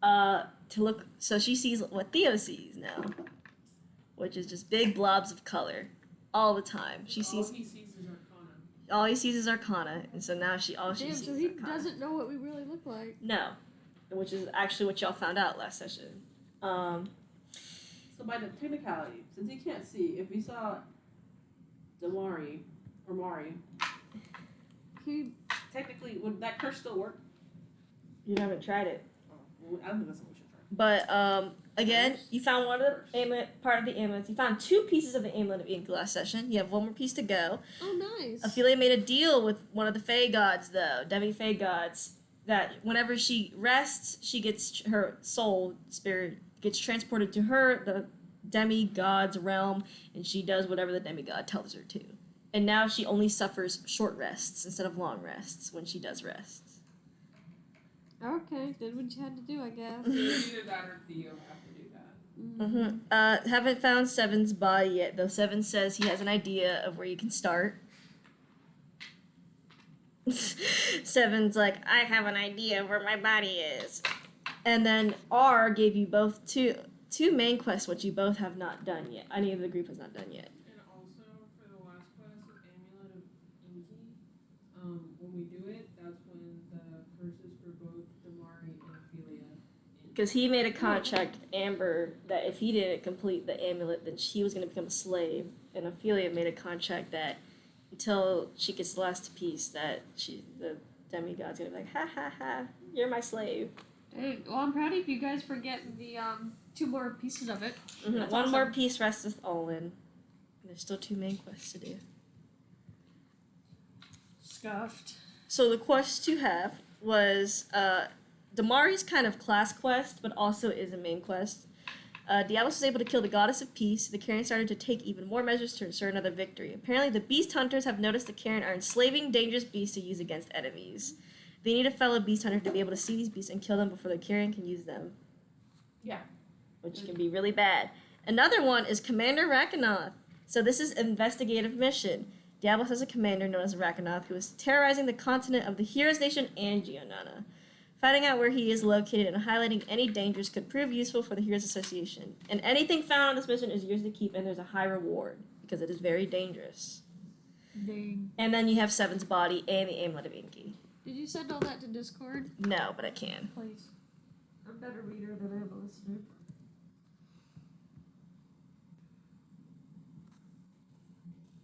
to look. So she sees what Theo sees now, which is just big blobs of color all the time. She sees. All he sees is Arcana. All he sees is Arcana, and so now she sees so he Arcana. doesn't know what we really look like. No, which is actually what y'all found out last session. So by the technicality, since he can't see, if we saw Damari or Mari, He technically would that curse still work? You haven't tried it. Oh, well, I don't think that's what we should try. But again, you found one of the amulet, part of the amulets. You found 2 pieces of the amulet of ink last session. You have 1 more piece to go. Oh, nice. Ophelia made a deal with one of the Fae gods, though, demi-Fae gods, that whenever she rests, she gets her soul spirit gets transported to her, the demigod's realm, and she does whatever the demigod tells her to. And now she only suffers short rests instead of long rests when she does rests. Okay, did what you had to do, I guess. Either that or Theo have to do that. Mm-hmm. Haven't found Seven's body yet, though Seven says he has an idea of where you can start. Seven's like, I have an idea of where my body is. And then R gave you both two main quests, which you both have not done yet. Any of the group has not done yet. And also, for the last quest of Amulet of Inky, when we do it, that's when the curses for both Damari and Ophelia. Because he made a contract with Amber that if he didn't complete the amulet, then she was going to become a slave. And Ophelia made a contract that until she gets the last piece, that the demigod's going to be like, ha ha ha, you're my slave. Hey, well, I'm proud of you guys for getting the 2 more pieces of it. Mm-hmm. That's One awesome. more piece resteth Olin. There's still 2 main quests to do. Scuffed. So the quest you have was Damari's kind of class quest, but also is a main quest. Diablos was able to kill the goddess of peace. The Karen started to take even more measures to ensure another victory. Apparently, the beast hunters have noticed the Karen are enslaving dangerous beasts to use against enemies. They need a fellow beast hunter to be able to see these beasts and kill them before the Karen can use them. Yeah. Which can be really bad. Another one is Commander Rakanoth. So this is an investigative mission. Diablos has a commander known as Rakanoth who is terrorizing the continent of the Heroes Nation and Geonana. Finding out where he is located and highlighting any dangers could prove useful for the Heroes Association. And anything found on this mission is yours to keep, and there's a high reward because it is very dangerous. Dang. And then you have Seven's body and the Amulet of Inky. Did you send all that to Discord? No, but I can. Please. I'm a better reader than I am a listener.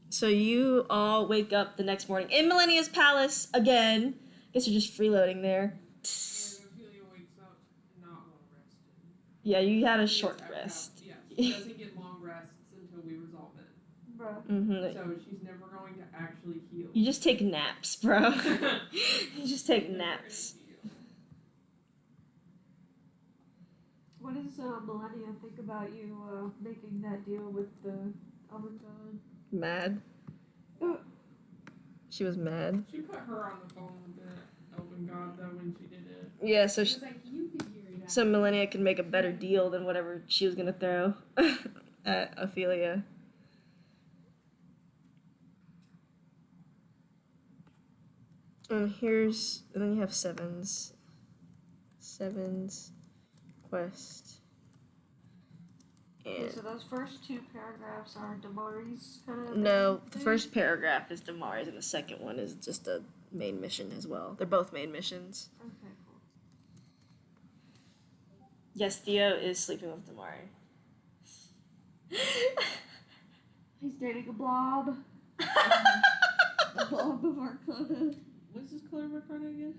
So you all wake up the next morning in Millennia's Palace again. Guess you're just freeloading there. And Ophelia wakes up not well rested. Yeah, you had a She short gets rest. Yeah, she doesn't get long rests until we resolve it. Bruh. Mm-hmm. So she's never going to actually heal. You just take naps, bro. You just take naps. What does Melania think about you making that deal with the Elven God? Mad. She was mad. She put her on the phone with the Elven God though when she did it. Yeah, so She was like, you figure it out. so Millennia can make a better deal than whatever she was gonna throw at Ophelia. And then you have Seven's quest. Okay, And so those first 2 paragraphs are Damari's kind of. no, the first paragraph is Damari's, and the second one is just a main mission as well. They're both main missions. Okay, cool. Yes, Theo is sleeping with Damari. He's dating a blob. A blob of Arcana. What's this color of Arcana again?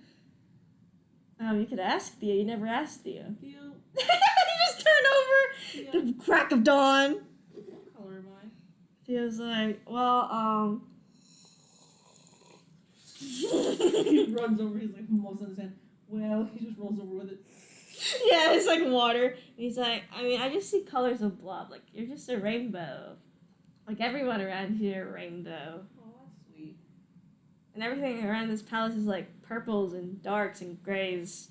You could ask Theo. You never asked Theo. Theo, You just turn over the crack of dawn. what color am I? Theo's like, well, He runs over, he's like almost in his hand. Well, he just rolls over with it. yeah, it's like water. And he's like, I mean, I just see colors of blob. Like, you're just a rainbow. Like, everyone around here, rainbow. Oh, that's sweet. And everything around this palace is like purples and darks and grays.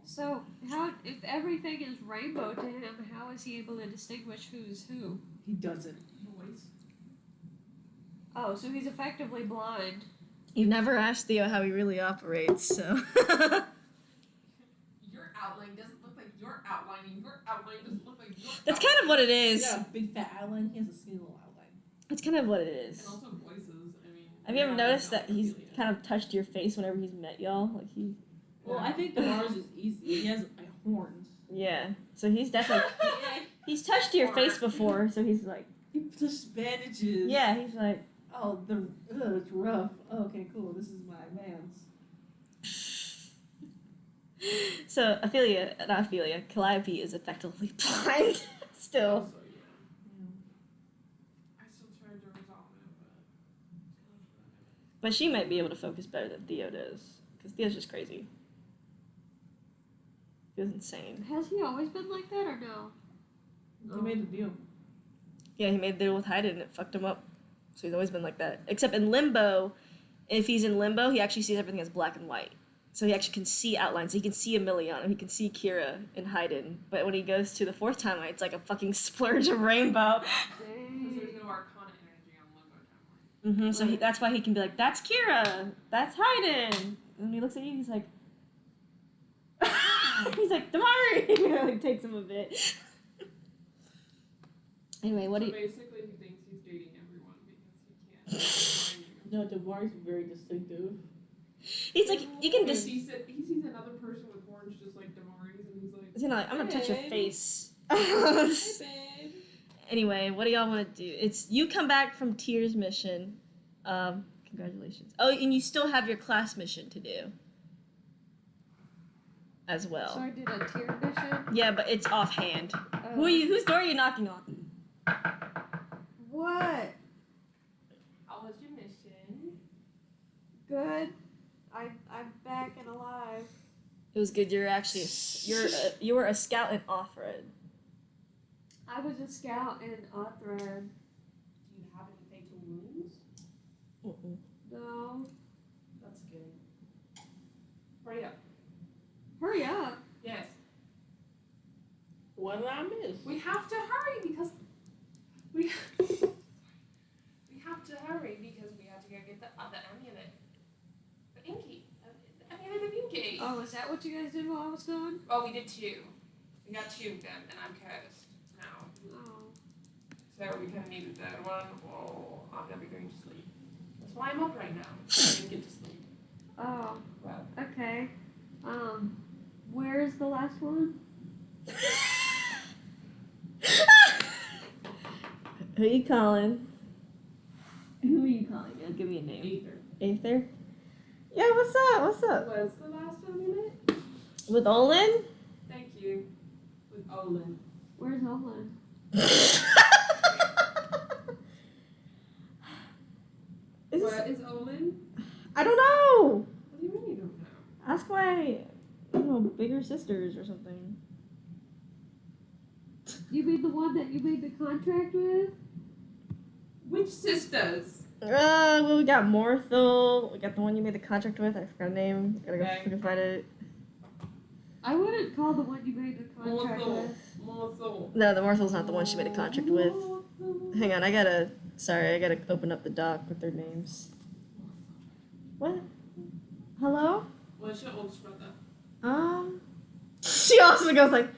So, if everything is rainbow to him, how is he able to distinguish who's who? He doesn't. Voice. Oh, so he's effectively blind. You've never asked Theo how he really operates, so. You're outline doesn't look like your outline, and your outline doesn't look like your That's outline. kind of what it He's is. got a big fat outline. He has a skinny little outline. That's kind of what it is. And also voices. I mean. Have you ever noticed not that he's Ophelia. kind of touched your face whenever he's met y'all? Like he, Well, I think Damar's is easy. He has like horns. yeah. So he's definitely Yeah, he's touched your face before. So he's like, he pushes bandages. yeah. He's like, Oh, it's rough. Oh, okay, cool. This is my man's. so Calliope is effectively blind still. Also, I still tried to resolve it, But she might be able to focus better than Theo does. Because Theo's just crazy. Theo's insane. Has he always been like that or no? He made the deal. Yeah, he made the deal with Hyden and it fucked him up. So he's always been like that. Except in Limbo, if he's in Limbo, he actually sees everything as black and white. So he actually can see outlines. He can see Emiliano. He can see Kira and Hyden. But when he goes to the fourth timeline, it's like a fucking splurge of rainbow. because there's no Arcana energy on Limbo timeline. So that's why he can be like, that's Kira. That's Hyden. And when he looks at you, he's like... he's like, Damari! It like, takes him a bit. Anyway, what do So you... basically, he thinks he's dating everyone because he can't. No, Damar's very distinctive. He's like, you can just... He sees another person with horns just like Damari's, and he's like, He's gonna like, I'm gonna touch your Babe. face. Hey, babe. Anyway, what do y'all want to do? It's you come back from Tyr's mission. Congratulations. Oh, and you still have your class mission to do. As well. So I did a tier mission. Yeah, but it's offhand. Who are you? Whose door are you knocking on? What? how was your mission? Good. I'm back and alive. It was good. You're actually you were a scout in Offred. I was a scout in Othran. Do you have any fatal wounds? No. That's good. Hurry up. Hurry up. Yes. What did I miss? We have to hurry because we have to hurry because we have to go get the other amulet. The Inky. The amulet of Inky. Oh, is that what you guys did while I was gone? Well, we did two. We got two of them, and I'm cursed now. Oh. So we kind of need the third one, or I'm gonna be going to sleep. That's why I'm up right now. I didn't get to sleep. Oh. Well, Okay. Where's the last one? Who are you calling? Who are you calling? Give me a name. Aether. Aether? Yeah, what's up? What's up? Was the last amulet? With Olin? Thank you. With Olin. Where's Olin? What is Olin? I don't know. What do you mean you don't know? Ask my, I don't know, bigger sisters or something. You mean the one that you made the contract with? Which sisters? Well, we got Morthel. We got the one you made the contract with. I forgot her name. Gotta go Okay. fucking find it. I wouldn't call the one you made the contract Morthel. with. Morthel. No, the Morthel's not the one she made a contract with. Hang on, I gotta open up the doc with their names. What? Hello? What's your oldest brother? She also goes like,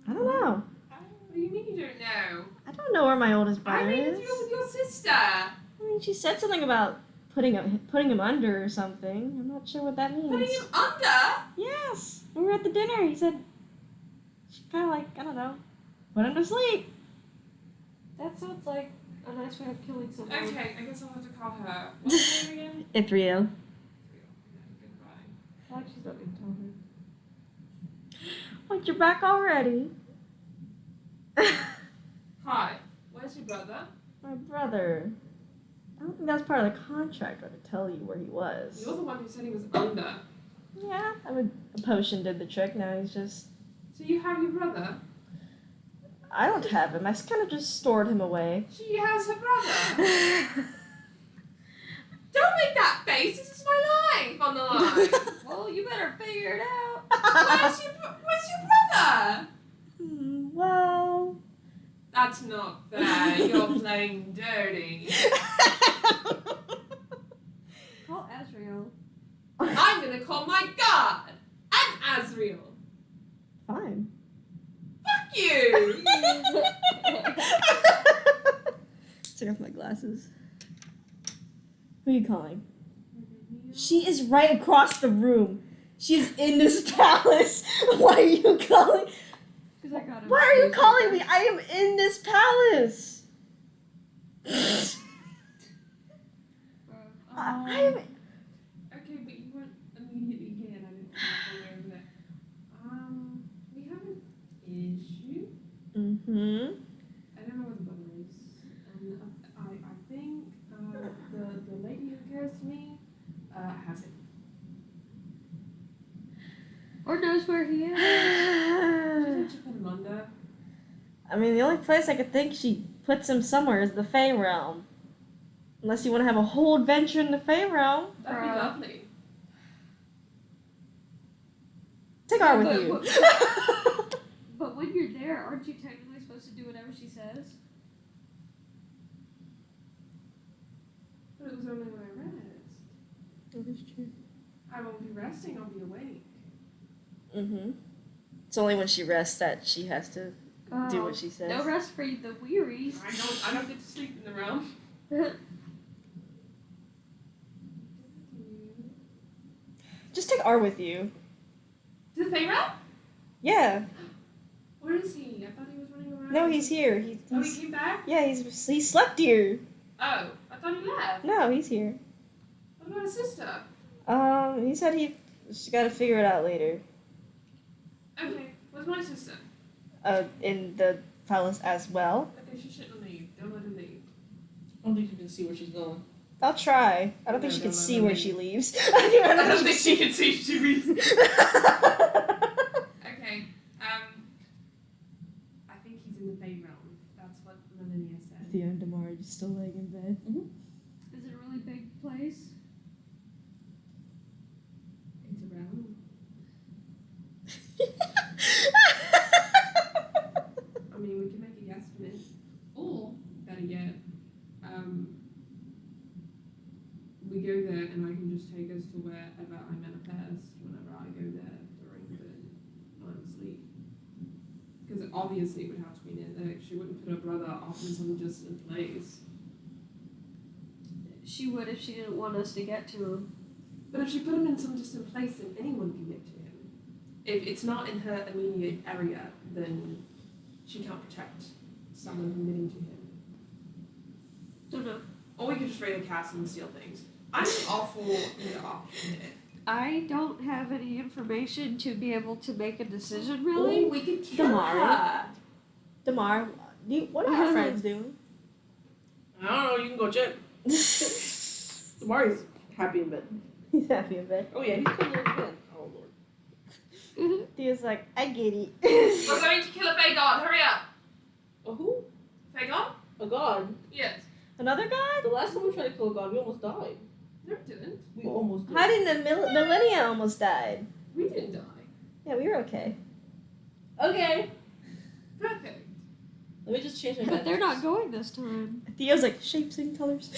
I don't know. What do you mean you don't know? I don't know where my oldest I brother made a is. deal with your sister. I mean, she said something about putting him under or something. I'm not sure what that means. Putting him under? Yes, we were at the dinner. He said she kind of like, I don't know, put him to sleep. That sounds like a nice way of killing someone. Okay, I guess I'll have to call her. What's her name again? Ithriel. Goodbye. I like she's not gonna tell her. What, you're back already? Hi. Where's your brother? My brother. I don't think that was part of the contract or to tell you where he was. You're the one who said he was under. Yeah, I mean, a potion did the trick. Now he's just. So you have your brother? I don't have him. I kind of just stored him away. She has her brother. Don't make that face. This is my life on the line. Well, you better figure it out. Where's your brother? Well. That's not fair. You're playing dirty. Call Azrael. I'm gonna call my god! And Azrael! Fine. Fuck you! Take off my glasses. Who are you calling? She is right across the room. She is in this palace. Why are you calling? Because I got him. Why are you calling me? I am in this palace. I am. Okay, but you weren't immediately here and I didn't know over there. We have an issue. Mm-hmm. I don't know what the button is. And I think the lady who cares for me has it. Or knows where he is. She put him under. I mean, the only place I could think she puts him somewhere is the Fey Realm. Unless you want to have a whole adventure in the Fey Realm. That'd be lovely. Take her with But- you. But when you're there, aren't you technically supposed to do whatever she says? But it was only when I rest. That is true. I won't be resting, I'll be awake. Mm-hmm. It's only when she rests that she has to do what she says. No rest for the weary. I don't get to sleep in the realm. Just take R with you. To the Fey realm? Yeah. Where is he? I thought he was running around. No, he's here. Oh, he came back? Yeah, he slept here. Oh, I thought he left. No, he's here. What about his sister? He said he's got to figure it out later. Okay, where's my sister? In the palace as well. Okay, she shouldn't leave. Don't let her leave. I don't think you can see where she's going. I'll try. I don't think No, she can don't let see her where leave. she leaves. I don't think she can see. She reads. Okay. I think he's in the Fey realm. That's what Melania said. Theo and Damar are just still laying in bed. Is it a really big place? It's a realm. I mean, we can make a guesstimate. Or, better yet, we go there and I can just take us to wherever I manifest whenever I go there during the night of sleep. Because obviously it would have to be near there. She wouldn't put her brother off in some distant place. She would if she didn't want us to get to him. But if she put him in some distant place, then anyone can get to him. If it's not in her immediate area, then she can't protect someone from getting to him. Don't know. Or we could just raid a castle and steal things. I'm all for the option here. I don't have any information to be able to make a decision, really. Or we could kill Damar. her. Damar, what are our friends doing? I don't know, you can go check. Damari's happy in bed. He's happy in bed. Oh yeah, he's coming in bed. Oh lord. Theo's like, I get it. We're going to kill a Fey god. Hurry up. A who? Fey god? A god. Yes. Another god? The last time we tried to kill a god, we almost died. No, we didn't. We almost did. How did the millennia almost died? We didn't die. Yeah, we were okay. Okay. Perfect. Let me just change my But they're not badges. going this time. Theo's like, shapes and colors.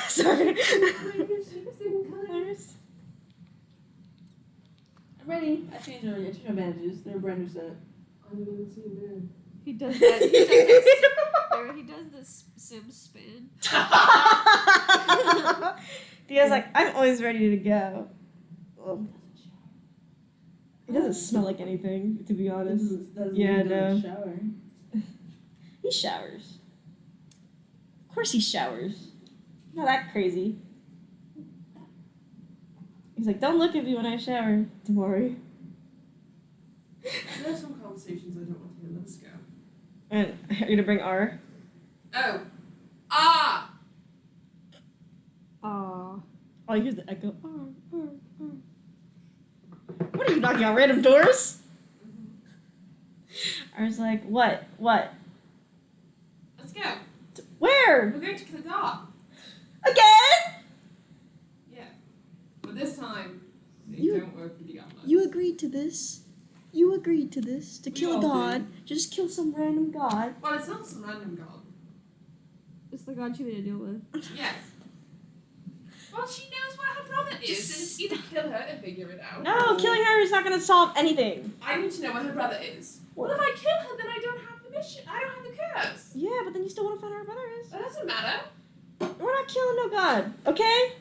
Sorry. Colors. I'm ready. I changed already. I changed my badges. They're a brand new set. I didn't even see him there. He does that. He does this sim spin. Theo's like, I'm always ready to go. It doesn't smell like anything, to be honest. Doesn't Yeah, even no. shower. He showers. Of course he showers. Not that crazy. He's like, don't look at me when I shower. Don't worry. There are some conversations I don't want to hear. Let's go. And are you gonna bring R? Oh. Ah! Aw. Oh, here's the echo. R, R, R. What are you knocking on random doors? I was like, what? What? Let's go. Where? We're going to kill a god. Again? Yeah. But this time, they You- don't work for Diablos. You agreed to this. You agreed to this. To We kill a all god. Just kill some random god. Well, it's not some random god. It's the god you made to deal with. Yes. Well, she knows what her brother is, and it's either kill her and figure it out. No, killing her is not going to solve anything. I need to know what her brother is. Well, if I kill her, then I don't have the mission. I don't have the curse. Yeah, but then you still want to find out her brother is. That doesn't matter. We're not killing no god, okay?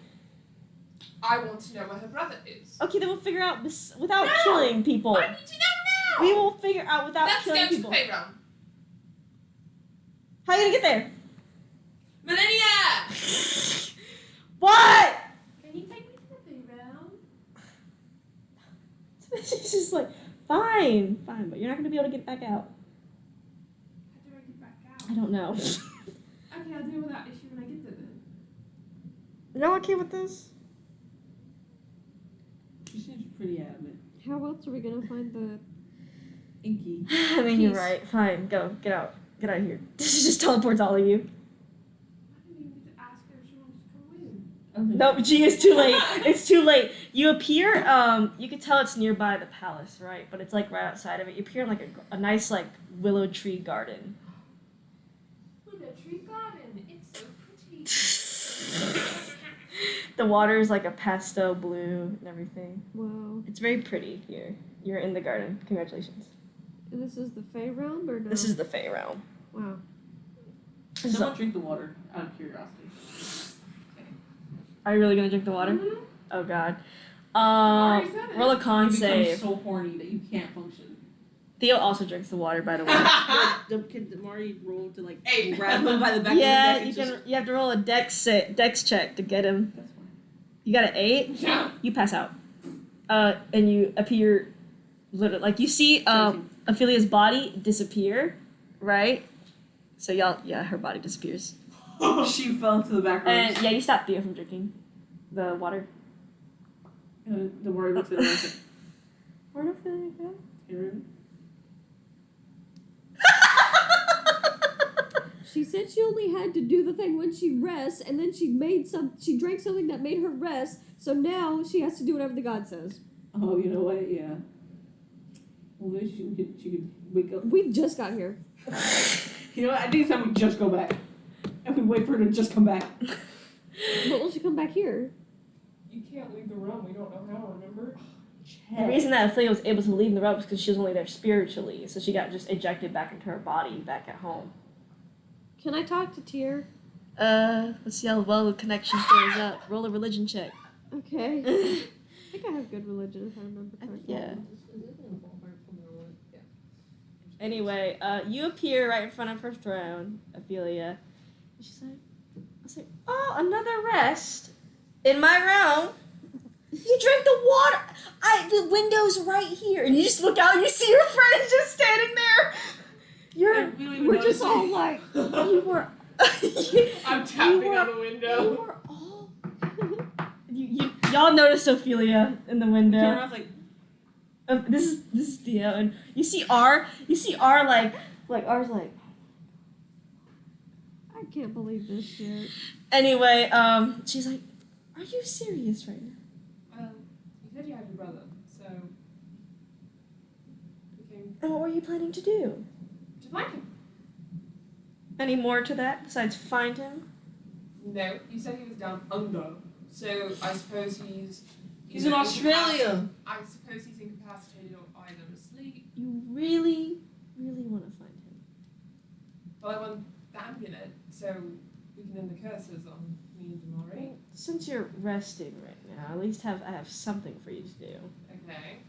I want to know what her brother is. Okay, then we'll figure out this without No! killing people. I need to know now. We will figure out without Let's killing go to people. the playground. How are you gonna get there? Millennia! What? Can you take me to the playground? She's just like, fine, but you're not gonna be able to get back out. How do I get back out? I don't know. Okay, I'll deal with that issue when I get there then. Y'all okay with this? She seems pretty adamant. How else are we gonna find the? Inky. I mean, you're Peace. right. Fine, go, get out of here. This just teleports all of you. I didn't even get to ask her if she wanted to come in. Okay. Nope, G, it's too late. It's too late. You appear, you can tell it's nearby the palace, right? But it's like right outside of it. You appear in like a nice like willow tree garden. With a tree garden. It's so pretty. The water is like a pastel blue and everything. Wow. It's very pretty here. You're in the garden. Congratulations. And this is the Fey realm or no? This is the Fey realm. Wow. Someone drink the water out of curiosity. Are you really gonna drink the water? Mhm. Oh god. Already said it. Roll a con You become save. so horny that you can't function. Theo also drinks the water, by the way. Can Damari roll to like Hey. grab him by the back Yeah, of the you neck? can. You have to roll a dex check to get him. That's fine. You got an 8. Yeah. You pass out. And you appear, literally, like you see Ophelia's body disappear, right? So her body disappears. She fell into the back room. And yeah, you stop Theo from drinking the water. Damari looks at her and says, Where'd Ophelia go? "Aaron." She said she only had to do the thing when she rests, and then she drank something that made her rest. So now she has to do whatever the god says. Oh, you know what? Yeah. Well, maybe she could wake up. We just got here. You know what? I think it's time we just go back. And we wait for her to just come back. But will she come back here? You can't leave the room. We don't know how, remember? The reason that Ophelia was able to leave the rope is because she was only there spiritually, so she got just ejected back into her body back at home. Can I talk to Tyr? Let's see how well the connection fills up. Roll a religion check. Okay. I think I have good religion if I remember correctly. Yeah. Anyway, you appear right in front of her throne, Ophelia. She's like, oh, another rest in my realm. You drank the water. The window's right here, and you just look out and you see your friend just standing there. We're just all like, You were. I'm tapping were- on the You window. were all. Y'all noticed Ophelia in the window. Cameron's like, This is Theo, and you see R like R's like. I can't believe this shit. Anyway, she's like, are you serious right now? You said you had your brother, so we came And what were you planning to do? to find him. Any more to that besides find him? No, you said he was down under, so I suppose he's he's in Australia. I suppose he's incapacitated or either asleep. You really, really want to find him. Well, I want the amulet, so we can end the curses on me and Damari. Well, since you're resting right now, at least I have something for you to do. Okay.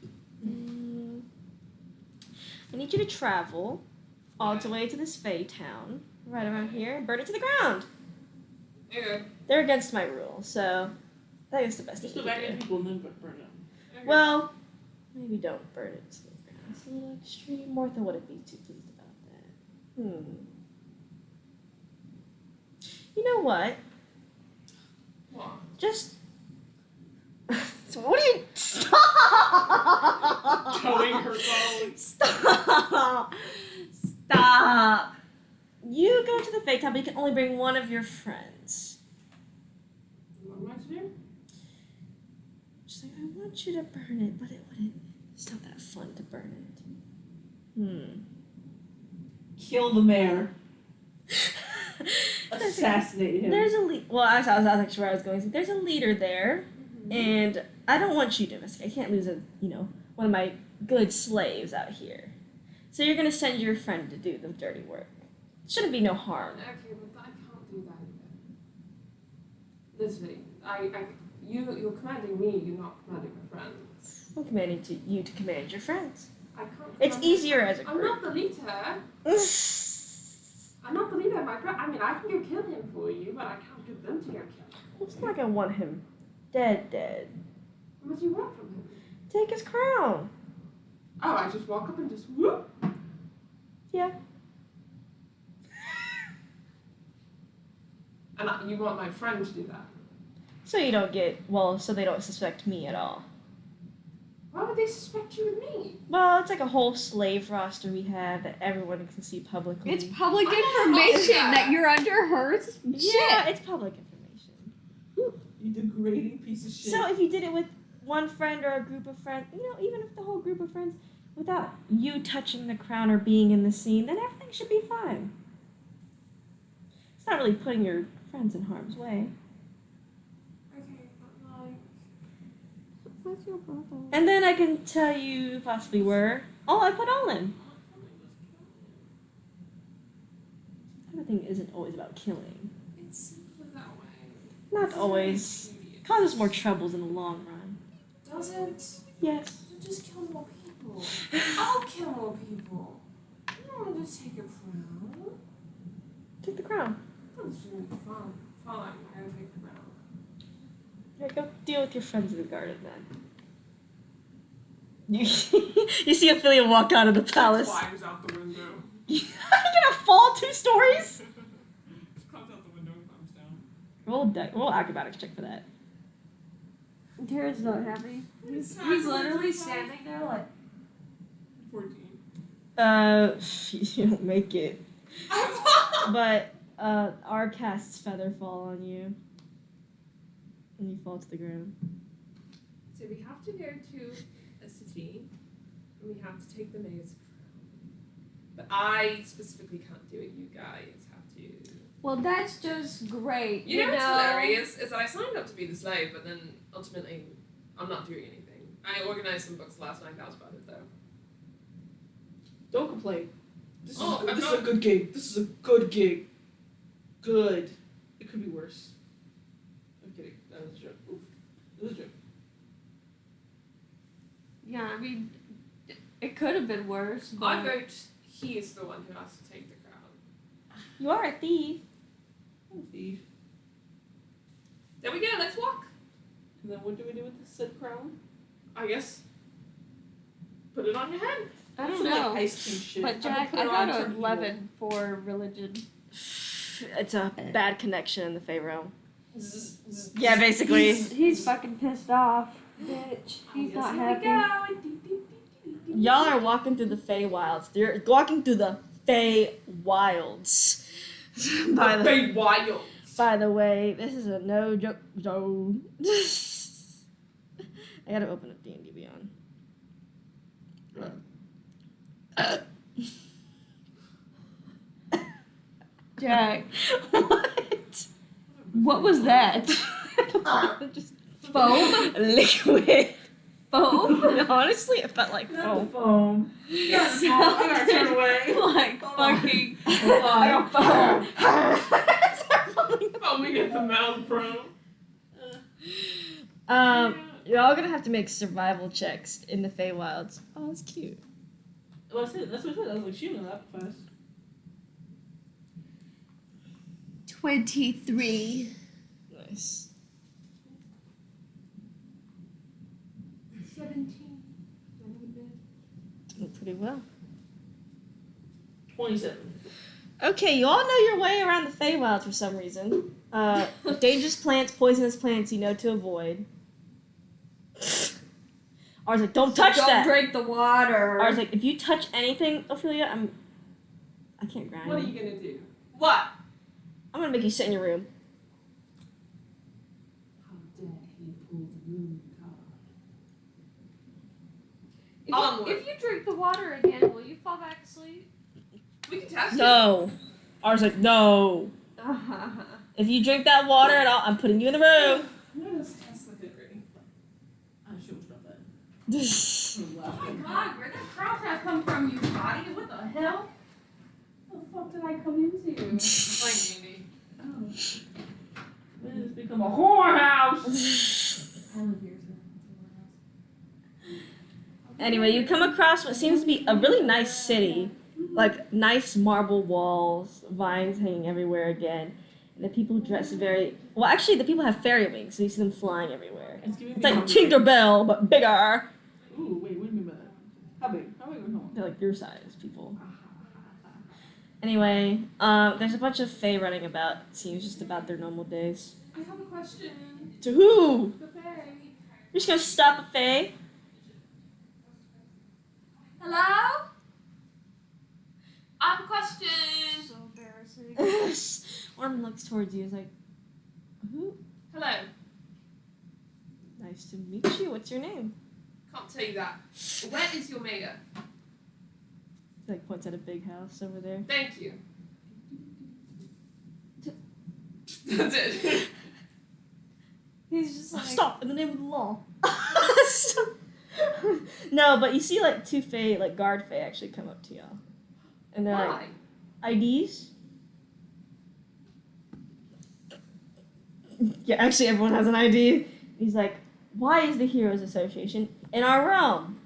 I need you to travel all the way to this Fey town, right around here, and burn it to the ground. Okay. They're against my rule, so I think it's the best Just thing go you back can and do. people and then burn it. Okay. Well, maybe don't burn it to the ground. It's a little extreme. Martha wouldn't be too pleased about that. You know what? What? Just. So what are you? Stop! Towing her phone. Stop! Stop! You go to the fake town, but you can only bring one of your friends. What am I to do? She's like, I want you to burn it, but it's not that fun to burn it. Kill the mayor. assassinate him. There's a well, I was actually where I was going. So there's a leader there, and I don't want you to investigate. I can't lose one of my good slaves out here. So you're gonna send your friend to do the dirty work. Shouldn't be no harm. Okay, but I can't do that either. Literally, you're commanding me. You're not commanding my friends. I'm commanding you to command your friends. I can't. It's easier as a I'm group. not the leader. I'm not the leader of my friend. I mean, I can go kill him for you, but I can't get them to go kill him. It's not like I want him dead. What do you want from him? Take his crown. Oh, I just walk up and just whoop. Yeah. And you want my friend to do that? So they don't suspect me at all. Why would they suspect you with me? Well, it's like a whole slave roster we have that everyone can see publicly. It's public I information know that you're under her Yeah, it's public information. You degrading piece of shit. So if you did it with one friend or a group of friends, even if the whole group of friends, without you touching the crown or being in the scene, then everything should be fine. It's not really putting your friends in harm's way. Okay, but like... What's your brother? And then I can tell you possibly where. Oh, I put all in. Everything isn't always about killing. It's simpler that way. Not always. Causes more troubles in the long run. Does it? Yes. Just kill more people. I'll kill more people. I don't want to just take a crown. Take the crown. That's really fun. Fine, I'm gonna take the crown. Here, go deal with your friends in the garden then. You see Ophelia walk out of the palace. Flies out the window. You're gonna fall 2 stories? Comes out the window and comes down. Roll acrobatics check for that. Tara's not happy. He's literally standing there like 14. You don't make it. But our cast's feather fall on you. And you fall to the ground. So we have to go to a city, and we have to take the mayor's crown. But I specifically can't do it. You guys have to. well, that's just great. You know what's hilarious is that I signed up to be the slave, but then ultimately I'm not doing anything. I organized some books last night. That was about it, though. Don't complain. This is Oh, I'm this is not- a good gig. This is a good gig. Good. It could be worse. I'm kidding. That was a joke. Oof. It was a joke. Yeah, I mean, it could have been worse. But I vote he is the one who has to take the crown. You are a thief. I'm a thief. There we go. Let's walk. And then what do we do with this said crown? I guess. Put it on your head. I don't Some, like, know. ice cream shit. But I'm Jack, gonna I put it on got turn an people. 11 for religion. It's a bad connection in the Fey realm. Zzz, zzz. Yeah, basically. He's fucking pissed off, bitch. He's I guess not here happy. we go. Y'all are walking through the Fey Wilds. You're walking through the Fey Wilds. Very wild. By the way, this is a no joke zone. I gotta open up D&D Beyond. Jack, What? what was that? Just Foam? liquid. Foam? Honestly, it felt like foam. Foam. Yes. I gotta turn away. Like fucking. I got foam. Foaming at the mouth, bro. You're all gonna have to make survival checks in the Feywilds. Oh, that's cute. Well, that's what I said. I was like, she knew that fast. 23. Nice. 17. Doing pretty well. 27. Okay, you all know your way around the Feywilds for some reason. Dangerous plants, poisonous plants you know to avoid. Ours like, don't touch Don't that! drink the water. Ours like, if you touch anything, Ophelia, I can't grind. What are you gonna do? What? I'm gonna make you sit in your room. How dare he pull the moon card? Onward. If you drink the water again, will you fall back asleep? We can test it. No. Ours like, no. If you drink that water at all, I'm putting you in the room. No, this test like it already. I should stop that. Oh my god, where did cross that come from, you body? What the hell? What the fuck did I come into? Fine, Andy. Oh. Man, it's become a whorehouse. I live here, so Anyway, you come across what seems to be a really nice city. Like, nice marble walls, vines hanging everywhere again. And the people dress very... Well, actually, the people have fairy wings, so you see them flying everywhere. It's giving It's me like hunger. Tinkerbell, but bigger. Ooh, wait, what do you mean by that? How big? How big are we talking? They're like your size, people. Anyway, there's a bunch of fae running about. It seems just about their normal days. I have a question. To who? The Fae. You're just gonna stop a fae? Hello? I have a question. So embarrassing. One of them looks towards you. Is like, who? Hello. Nice to meet you. What's your name? Can't tell you that. Where is your mayor? He, like, points at a big house over there. Thank you. That's it. He's just like, Stop in the name of the law. Stop. No, but you see like two fae, like guard fae, actually come up to y'all, and they're like, Why? IDs. Yeah, actually, everyone has an ID. He's like, why is the Heroes Association in our realm?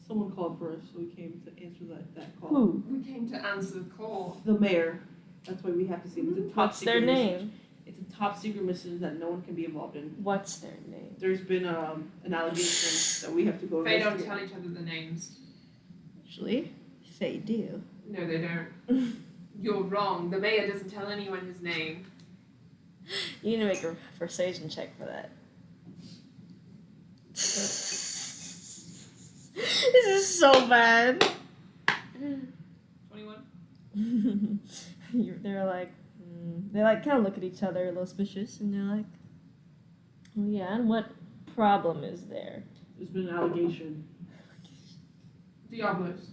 Someone called for us, so we came to answer that call. Who? We came to answer the call. The mayor. That's why we have to see. It's a top What's secret their mission. name? It's a top secret mission that no one can be involved in. What's their name? There's been an allegation that we have to go They don't investigate. tell each other the names. Actually, fae do. No, they don't. You're wrong. The mayor doesn't tell anyone his name. You need to make a persuasion check for that. This is so bad. 21? They're like, they like kind of look at each other a little suspicious, and they're like, "Oh yeah, and what problem is there?" There's been an allegation. Diablos.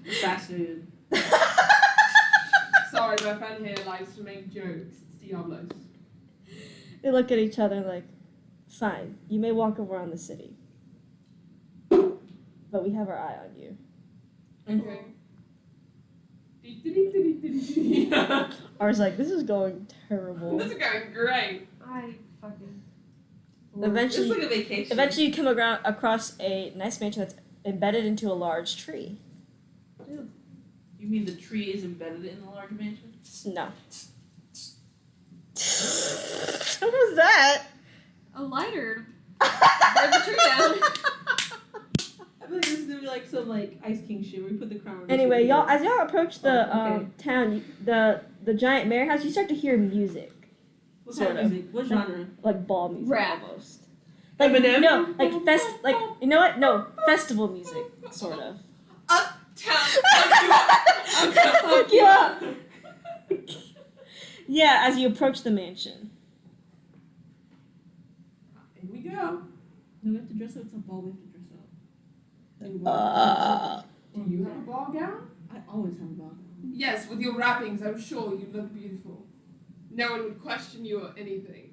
Assassinated. Sorry, my friend here likes to make jokes. It's Diablos. They look at each other like, "Fine, you may walk around the city, but we have our eye on you." Okay. I was like, "This is going terrible." This is going great. I fucking. Eventually, It's like a vacation. Eventually, you come across a nice mansion that's embedded into a large tree. You mean the tree is embedded in the large mansion? No. What was that? A lighter. Burn the tree down. I feel like this is gonna be like some like Ice King shit where we put the crown. on the Anyway, tree. y'all, as y'all approach the Oh, okay. town, the giant mayor house, you start to hear music, What sort kind of of. music? What genre? like ball music Rap. almost. Like Eminem? no, like you know what? No, festival music, sort of. Fuck you up. Yeah, as you approach the mansion. Here we go. No, we have to dress up. It's a ball. We have to dress up. Do you have a ball gown? I always have a ball. Yes, with your wrappings, I'm sure you look beautiful. No one would question you or anything.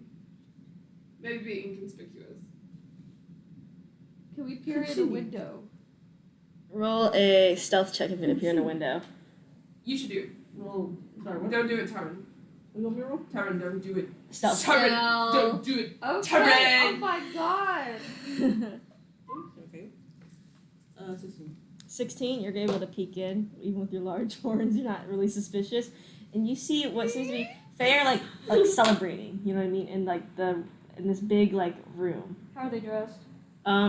Maybe inconspicuous. Can we peer in a Continue. window? Roll a stealth check if you appear in a window. You should do it. No, sorry. What? Don't do it, Taryn. You want me to roll? Taryn, don't do it. Stealth. Taryn, No. don't do it. Okay. Terrain. Oh my god. Okay. 16. 16, you're able to peek in, even with your large horns. You're not really suspicious, and you see what seems to be fair, like celebrating. You know what I mean? In like in this big like room. How are they dressed?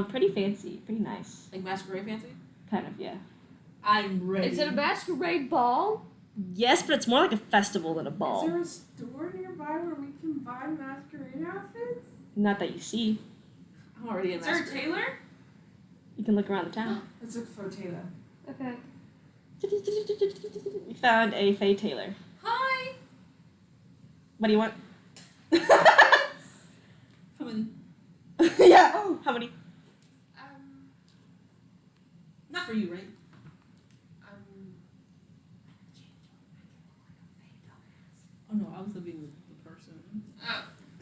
Pretty fancy, pretty nice, Like masquerade fancy? kind of, yeah. I'm ready. Is it a masquerade ball? Yes, but it's more like a festival than a ball. Is there a store nearby where we can buy masquerade outfits? Not that you see. I'm already in Is there a masquerade. tailor? You can look around the town. Let's look for a tailor. Okay. You found a Fae tailor. Hi! What do you want? Come in. Yeah. Oh, how many? Not for you, right?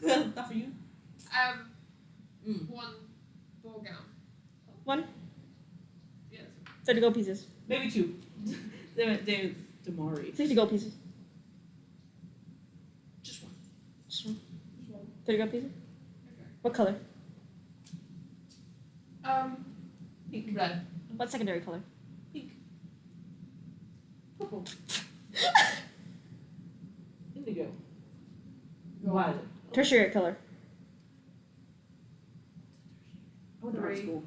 Not for you. Mm. One ball gown. One. Yes. 30 gold pieces. Maybe two. They're Damari. 60 gold pieces. Just one. Just one. Which one? 30 gold pieces. Okay. What color? Pink. Red. What secondary color? Pink. Purple. Indigo. Violet. Tertiary color. I went to art Three. school.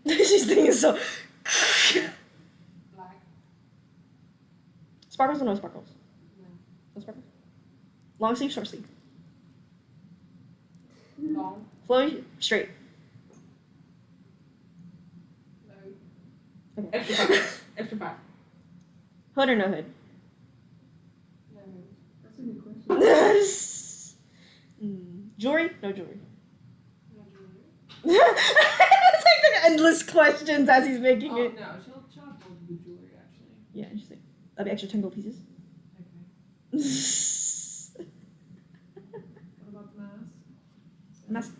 She's thinking so. Black. Sparkles or no sparkles? No. No sparkles. Long sleeve, short sleeve. Long. Flowy, straight. No. Extra 5. Extra 5. Hood or no hood? No. That's a good question. Jewelry? No jewelry. No jewelry. It's like the endless questions as he's making Oh it. no, she'll have to do jewelry actually. Yeah, she's like, that'll be extra 10 gold pieces. Okay. What about the mask? Mask,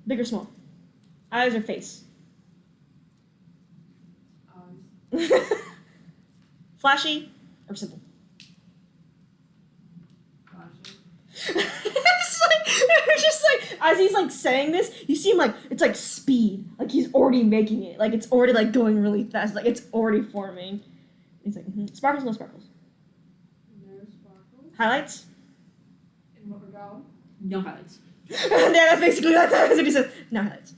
big or small? Eyes or face? Eyes. Flashy or simple? Flashy. It's just like as he's like saying this, you see him like it's like speed, like he's already making it, like it's already like going really fast, like it's already forming. He's like sparkles, no sparkles. No sparkles. Highlights? In what regard? No highlights. Yeah, that's basically that's what he says. No highlights.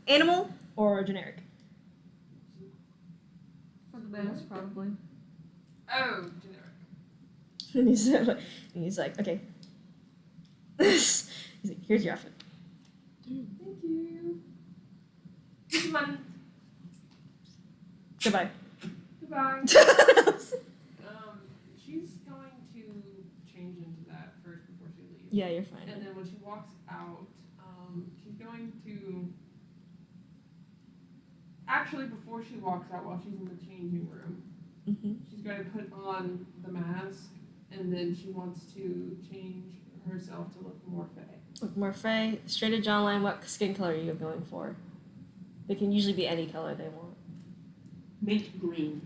Animal or generic? For the mask, probably. Oh, generic. And he's like, okay. He's like, here's your outfit. Thank you. Here's your money. Goodbye. Goodbye. She's going to change into that first before she leaves. Yeah, you're fine. And then when she walks out, she's going to. Actually, before she walks out, while she's in the changing room, she's going to put on the mask, and then she wants to change herself to look more fey. Look, Morphe, straighted jawline, what skin color are you going for? They can usually be any color they want. Mint green.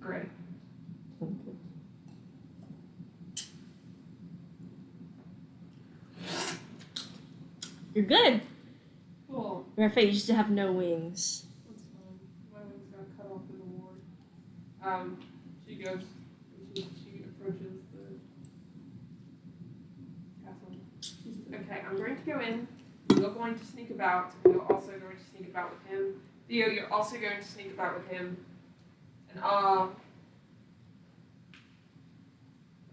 Gray. You're good. Cool. Morphe, you just have no wings. That's fine. My wings got cut off in the war. She goes. She approaches the castle. She says, "Okay, I'm going to go in. You're going to sneak about. You're also going to sneak about with him. Theo, you're also going to sneak about with him. And I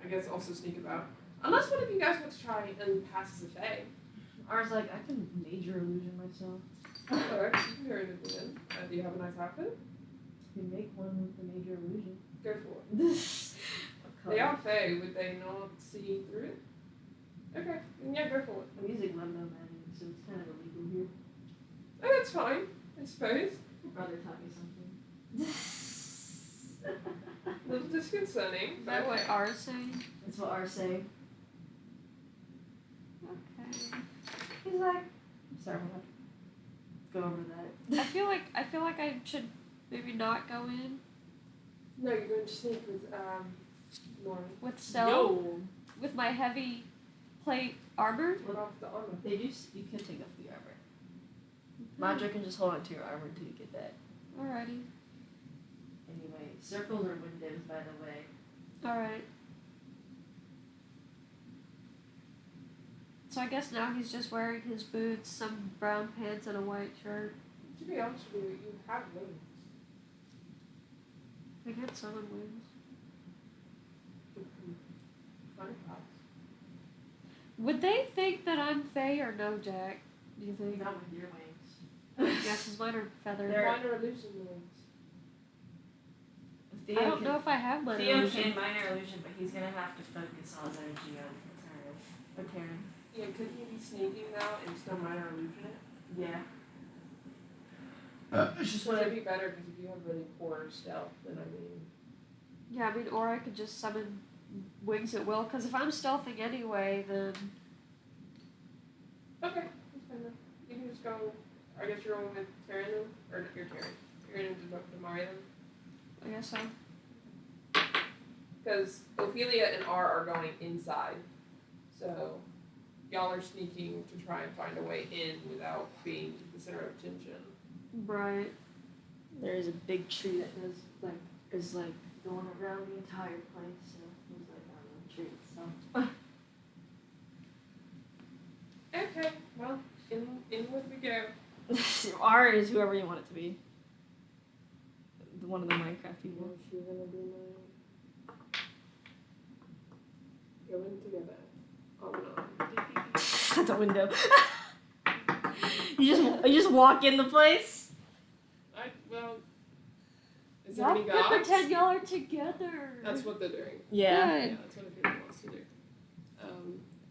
guess also sneak about. Unless one of you guys want to try and pass as a fae. Ours like, I can major illusion myself. Alright, you can go in and do it. Do you have a nice outfit? You can make one with the major illusion. Go for it. They are fae. Would they not see through it? Okay, then yeah, go for it. I'm using Lemno Magic, so it's kind of illegal here. Oh, that's fine, I suppose. My brother taught me something. A little disconcerting. Is that what ours saying? That's what ours say. Okay. He's like, sorry, we'll have to go over that. I feel like I should maybe not go in No, you're going to sneak with Lauren. with stealth with my heavy plate armor. What off the armor? They do. You can take off the armor. Madra can just hold on to your armor until you get that. Alrighty. Anyway, circles are windows, by the way. Alright. So I guess now he's just wearing his boots, some brown pants, and a white shirt. To be honest with you, you have wings. I get summon wings. Funny thoughts. Would they think that I'm Fae or no, Jack? Do you think? Not with your wings. Yeah, 'cause mine are feathered. They're- Minor illusion wings. I don't know if I have mine. Theo illusion. can minor illusion, but he's gonna have to focus all his energy on Terran. Yeah, could you be sneaking now and still minor illusion it? Yeah. It's just Would it be better because if you have really poor stealth, then I mean. Yeah, I mean, or I could just summon wings at will, because if I'm stealthing anyway, then... Okay, that's fine then. You can just go. I guess you're going with Taryn then? Or you're Taryn. You're going to Damari then? I guess so. Because Ophelia and R are going inside. So y'all are sneaking to try and find a way in without being the center of attention. Right. There is a big tree that goes is going around the entire place. So there's a tree itself. Okay, well, in with we go. R is whoever you want it to be. One of the Minecraft people. She's gonna be my... Go in together. Oh no. At the window. you just walk in the place. Is there Y'all any can gods? pretend y'all are together. That's what they're doing. Yeah. Yeah, that's what Ophelia wants to do.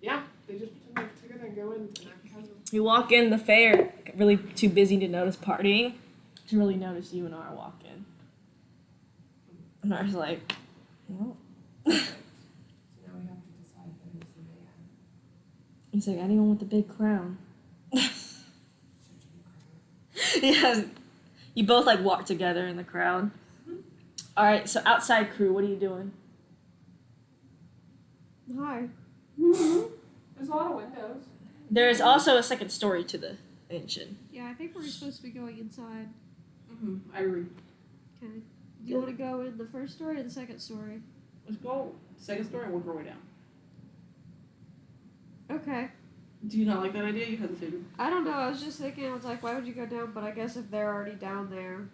Yeah, they just pretend they're together and go in and act casual. You walk in, the Fae are really too busy to notice partying to really notice you and R walk in. And R's like, well. So now we have to decide who's the man. He's like, anyone with the big crown. Yeah. You both walk together in the crowd. Alright, so outside crew, what are you doing? Hi. There's a lot of windows. There is also a second story to the mansion. Yeah, I think we're supposed to be going inside. I agree. Okay. Do you want to go in the first story or the second story? Let's go second story and work our way down. Okay. Do you not like that idea? You hesitated. I don't know. I was just thinking, I was like, why would you go down? But I guess if they're already down there,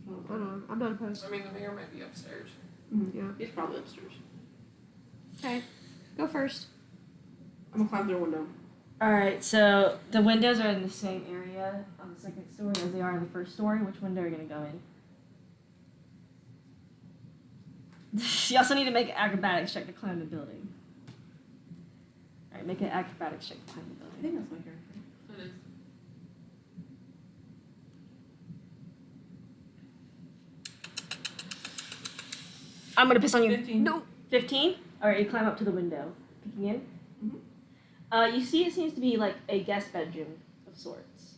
I don't know. I'm not opposed. I mean, the mayor might be upstairs. Yeah. He's probably upstairs. Okay. Go first. I'm gonna climb through a window. Alright, so the windows are in the same area on the second story as they are in the first story. Which window are you going to go in? You also need to make an acrobatics check to climb the building. Alright, make an acrobatics check to climb the I building. think that's my character. It is. I'm going to piss on you. 15. No. 15? Alright, you climb up to the window. Peeking in? Mhm. You see it seems to be like a guest bedroom of sorts.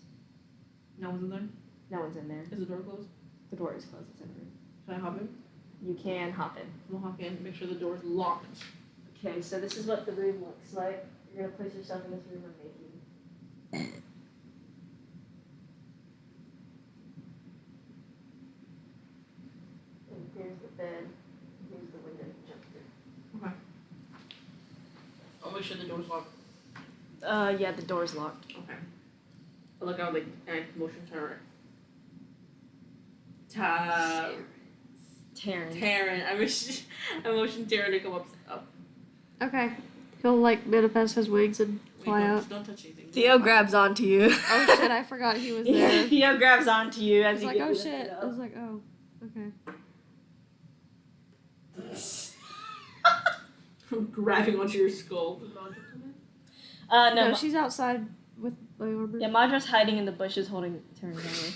No one's in there? No one's in there. Is the door closed? The door is closed. It's empty. Can I hop in? You can hop in. I'm gonna hop in, make sure the door's locked. Okay, so this is what the room looks like. You're going to place yourself in this room I'm making. And here's the bed. Here's the window you jump through. Okay. I'll make sure the door's locked. Yeah, the door's locked. Okay. I look out and motion Taryn. Taryn. I motion Taryn to come up. Okay. He'll manifest his wings and fly Wait, out. don't touch anything. Theo grabs onto you. Oh shit! I forgot he was there. Theo grabs onto you I as was you like, get oh to the shit. window. I was like, oh, okay. I'm grabbing onto your skull. No. No, she's outside with my armor. Yeah, Madra's hiding in the bushes holding Taryn over.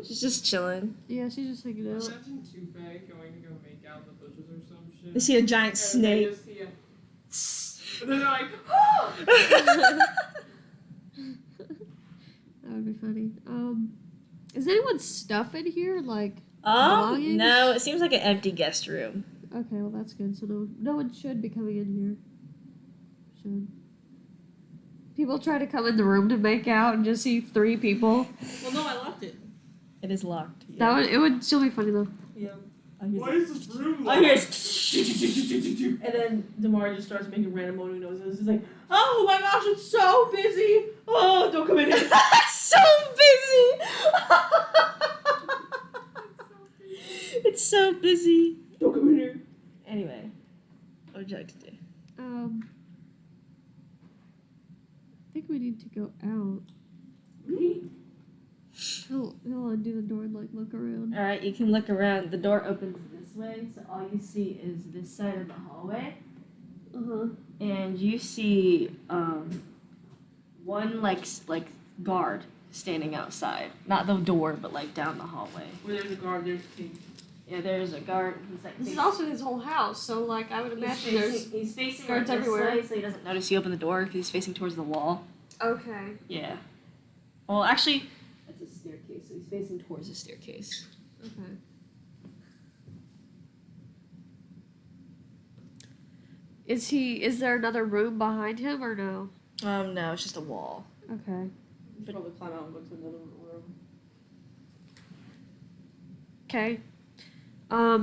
She's just chilling. Yeah, she's just hanging out. Imagine two Fae going to go make out in the bushes or some shit. They see a giant And snake. They just see a... And then they're like, oh! That would be funny. Is anyone's stuff in here? Belongings? No, it seems like an empty guest room. Okay, well that's good. So no one should be coming in here. Should. People try to come in the room to make out and just see 3 people. Well, no, I locked it. It is locked. It would still be funny though. Yeah. Why is this room Oh, locked? here's. And then Damari just starts making random moaning noises. He's like, oh my gosh, it's so busy. Oh, don't come in here. So busy. It's so busy. Don't come in here. Anyway, what would you like to do? I think we need to go out. He'll undo the door and look around. All right, you can look around. The door opens this way, so all you see is this side of the hallway, Uh-huh. and you see one like guard standing outside. Not the door, but like down the hallway. Where there's a guard, there's a king. Yeah, there's a guard. He's like, This is also his whole house, so like I would imagine there's he's facing guards like, this everywhere. way, so he doesn't notice you open the door because he's facing towards the wall. Okay. Yeah. Well, actually, that's a staircase, so he's facing towards the staircase. Okay. Is there another room behind him or no? No, it's just a wall. Okay. You should probably climb out and go to another room. Okay.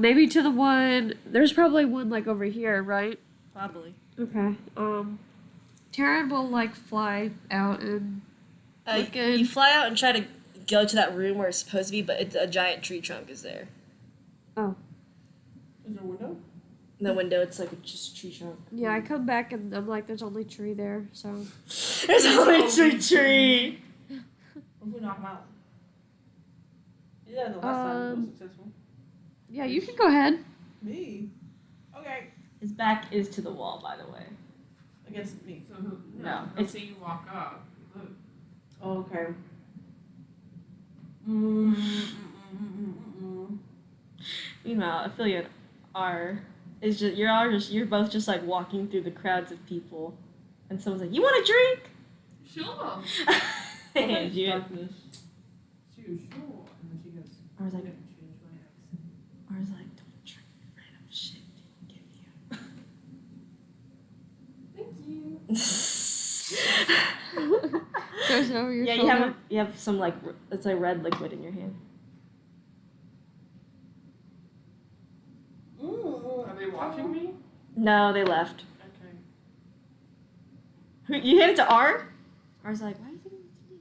Maybe to the one there's probably one like over here, right? Probably. Okay. Taryn will like fly out and look You fly out and try to go to that room where it's supposed to be, but it's a giant tree trunk is there. oh. Is there a window? In the window, it's like just a tree trunk. Yeah, I come back and I'm like there's only tree there, so There's only a tree. What if we knock him out? Yeah, the last time it was successful. yeah, you can go ahead. Me? Okay. His back is to the wall, by the way. Against me. So No, I'll it's- see you walk up. Look. Oh, okay. Meanwhile, Affiliate R is just you're both just like walking through the crowds of people, and someone's like, "You want a drink?" Sure. And you, Darkness. She goes, sure. And then she goes, I was I like, never changed my accent. I was like, "Don't drink random shit people give you." Thank you. Goes over your Yeah, shoulder. you have some like it's like red liquid in your hand. Are they watching me? No, they left. Okay. You hand it to R. R's like, "Why are you giving it to me?"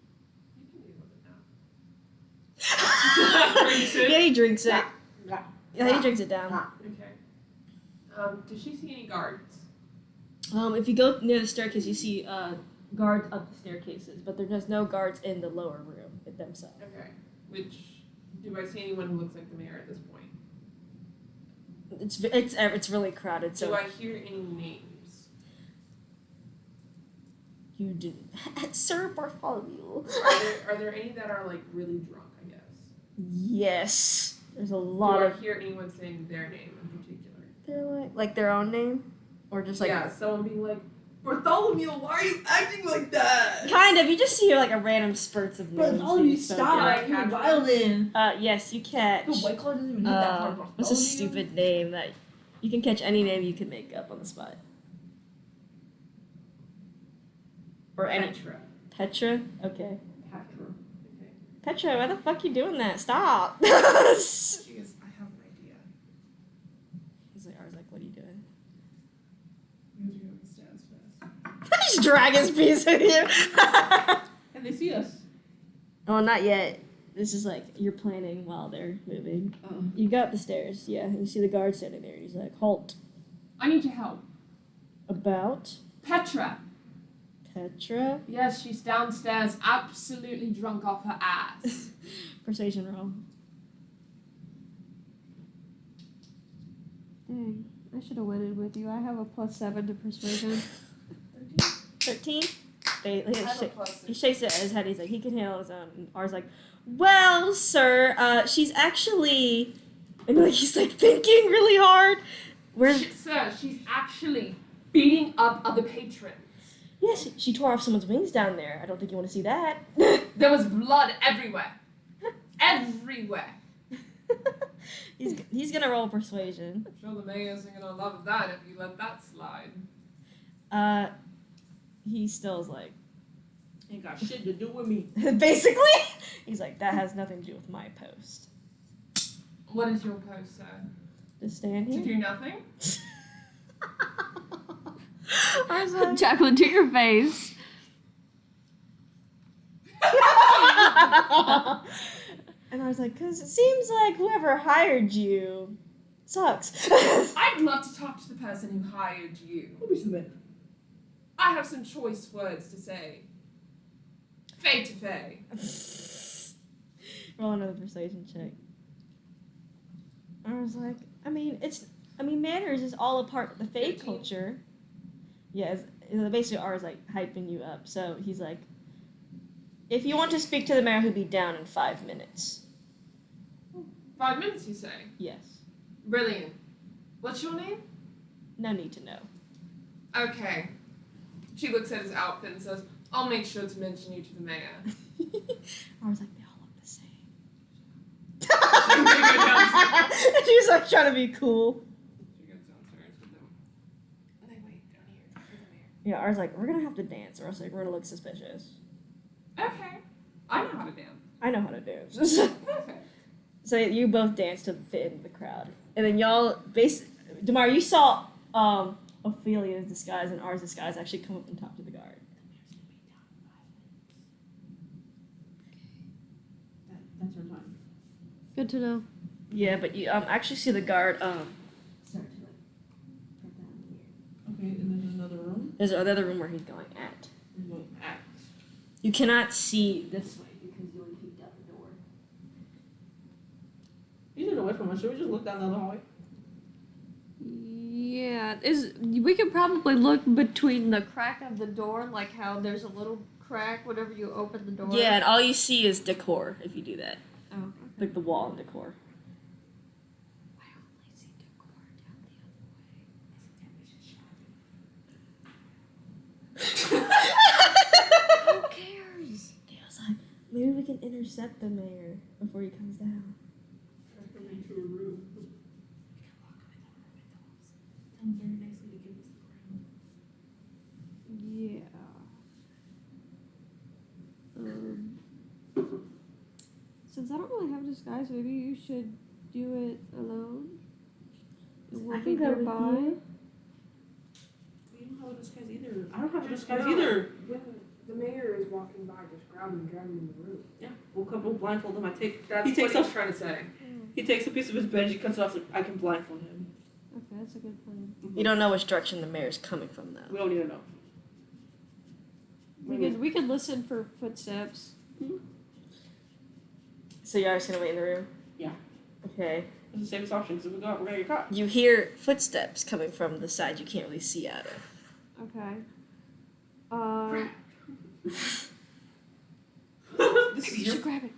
You can deal with it now. Drinks it. Yeah, he drinks it. Yeah. Yeah, he drinks it down. Okay. Does she see any guards? If you go near the staircase, you see guards up the staircases, but there's no guards in the lower room themselves. Okay. Do I see anyone who looks like the mayor at this point? It's really crowded, Do so I hear any names? you do. Sir Bartholomew. Are there any that are like really drunk, I guess? Yes, there's a lot Do of. I hear anyone saying their name in particular? They're like their own name, or just like yeah, someone being like, Bartholomew, why are you acting like that? kind of. You just see like a random spurts of names. Bartholomew, being spoken. stop! You're violin. Yes, you catch. The white collar doesn't even need that part. What's a stupid name that you can catch any name you can make up on the spot? Or any Petra. Petra? Okay. Patra. Okay. Petra, why the fuck you doing that? Stop. She goes, I have an idea. I was like, what are you doing? You have to go to the stairs first. Just drag his piece with you. And they see us. Oh, not yet. This is like you're planning while they're moving. Oh. You go up the stairs, yeah. And you see the guard standing there. He's like, halt. I need your help. About Petra. Petra. Yes, she's downstairs, absolutely drunk off her ass. Persuasion roll. Dang, I should have went in with you. I have a +7 to persuasion. 13? I have a plus He 6. shakes it at his head. He's like, he can handle his own. And R's like, well, sir, she's actually. And like he's like thinking really hard. Sir, she's actually beating up other patrons. Yes, she tore off someone's wings down there. I don't think you want to see that. There was blood everywhere. Everywhere. He's gonna roll persuasion. I'm sure the mayor isn't gonna love that if you let that slide. He still is like, Ain't got shit to do with me. basically, he's like, that has nothing to do with my post. What is your post, sir? Just stand To here. do nothing? I was like, Jacqueline, to your face. and I was like, because it seems like whoever hired you sucks. I'd love to talk to the person who hired you. Let me submit. I have some choice words to say. Fade to fade. Roll another persuasion check. I was like, manners is all a part of the Fae 15. culture. Yeah, basically R is like hyping you up. So he's like, If you want to speak to the mayor, he'll be down in 5 minutes. 5 minutes, you say? Yes. Brilliant. What's your name? No need to know. Okay. She looks at his outfit and says, I'll make sure to mention you to the mayor. I was like, they all look the same. She She's like trying to be cool. goes downstairs with them. And they wait down here for the mayor. Yeah, I was like, we're gonna have to dance, or else like we're gonna look suspicious. Okay. I know how to dance. I know how to dance. Perfect. So you both dance to fit in the crowd, and then y'all Damar, you saw Ophelia's disguise and ours disguise actually come up and talk to the guard. That's our time. Good to know. Yeah, but you actually see the guard start to like get down here. Okay, and then there's another room. There's another room where he's going at. We're going at. You cannot see this way because you only peeked out the door. He's in away from us. Should we just look down the other hallway? Yeah, we could probably look between the crack of the door, like how there's a little crack whenever you open the door. Yeah, and all you see is decor if you do that, Oh, okay. like the wall and decor. I only see decor down the other way. Who cares? Dale's like, maybe we can intercept the mayor before he comes down. Into a room. Tell him very nicely to give us the crown. Yeah. Since I don't really have a disguise, maybe you should do it alone. And we'll I be can go with nearby. you. We don't have a disguise either. I don't have a Just disguise go. either. When the mayor is walking by, just grab him and drag him in the room. Yeah, we'll blindfold him. That's he what takes he's off. trying to say. He takes a piece of his bench. He cuts it off. So I can blindfold him. Okay, that's a good plan. You don't know which direction the mayor's coming from, though. We don't need to know. We could listen for footsteps. So you're just gonna wait in the room? Yeah. Okay. It's the safest option because if we go out, we're gonna get caught. You hear footsteps coming from the side you can't really see out of. Okay. This is You your. should grab it.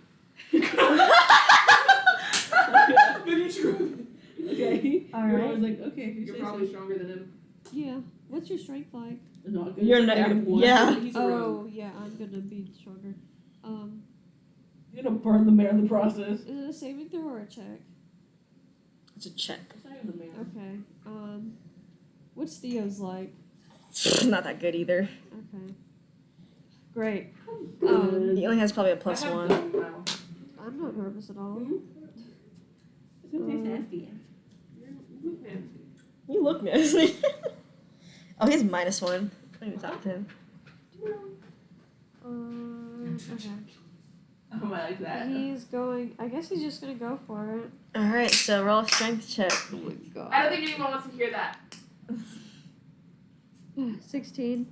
Maybe you should. Okay. All You're right. always like, okay, if you You're say probably so. stronger than him. Yeah. What's your strength like? Not good. You're not- I have one. yeah. He's a rogue. Oh, yeah, I'm gonna be stronger. You're gonna burn the mayor in the process. Is it a saving throw or a check? It's a check. It's not even the mayor. Okay. What's Theo's like? Not that good either. Okay. Great. He only has probably a plus I have one. them now. I'm not nervous at all. It's gonna taste nasty. You look nasty. You look nasty. Oh, he has minus one. I don't even talk to him. Okay. Oh, I like that. He's going. I guess he's just gonna go for it. Alright, so roll a strength check. Oh my god. I don't think anyone wants to hear that. 16.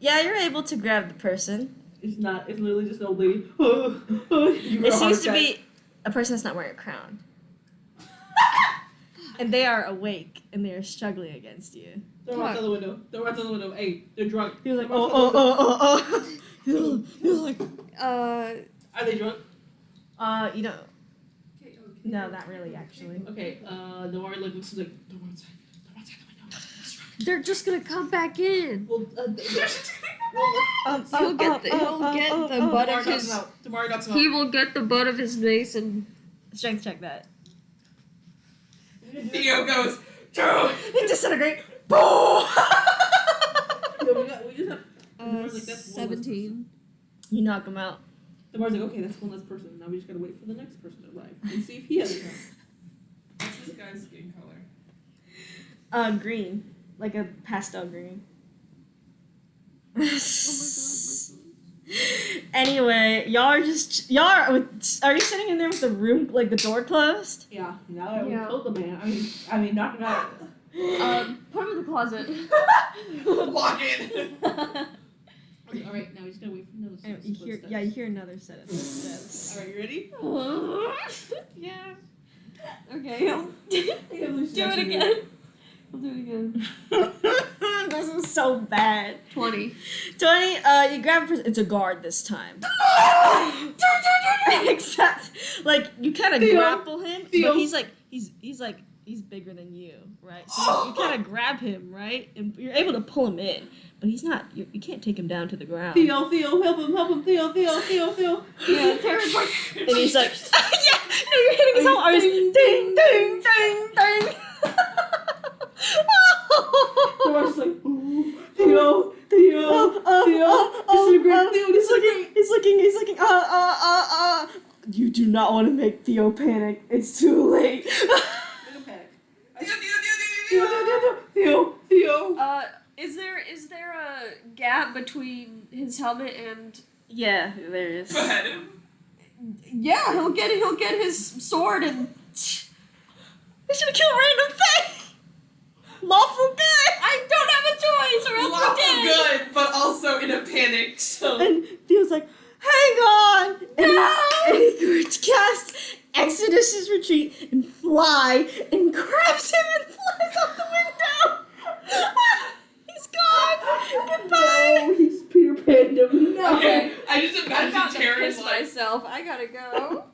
Yeah, you're able to grab the person. It's not. It's literally just an old lady. It seems to be a person that's not wearing a crown. And they are awake and they are struggling against you. Throw out the window. Throw out the window. Hey, they're drunk. He was like, Throw out oh, the window. oh. He was like, Are they drunk? you know, Okay, okay. no, not really, actually. Okay. The more like looks like throw outside. Throw outside the window. He's drunk. They're just gonna come back in. Well, He'll get the butt of his. Tomorrow knocks him He out. will get the butt of his mace and. Strength check that. Theo goes, Joe! He disintegrate. Boom! Yo, we just have. Tomorrow's like, that's one less 17. You knock him out. Tomorrow's like, okay, that's one less person. Now we just gotta wait for the next person to arrive and see if he has a gun. What's this guy's skin color? Green. Like a pastel green. Oh Anyway, are you sitting in there with the room, like the door closed? Yeah. Now that Yeah. we killed the man. I mean, knock him out. Put him in the closet. Lock it! All right, now we just gotta wait for another set of You hear, footsteps. yeah, you hear another set of footsteps. All right, you ready? Yeah. Okay, I'll do it again. I'll do it again. this is so bad. 20. 20, you grab it's a guard this time. Except, like, you kind of Theo. grapple him, Theo. but he's bigger than you, right? So you kind of grab him, right? And you're able to pull him in, but he's not, you can't take him down to the ground. Theo, help him, Theo. Yeah, Tara's like, And he's like, yeah, no, you're hitting his whole arms. Ding, ding, ding, ding. The wife's like, ooh, Theo. He's looking. You do not want to make Theo panic. It's too late. Theo. is there a gap between his helmet and? Yeah, there is. Behead him. Yeah, he'll get his sword and. We should have killed random thing. Lawful good. I don't have a choice, or else we're Lawful dead. good, but also in a panic, so. And Theo's like, hang on! And he casts Exodus's Retreat and fly and grabs him and flies out the window! He's gone! Goodbye! No, he's Peter Pan. No. Okay, I just I imagine got to Taryn's piss like, myself. I gotta go.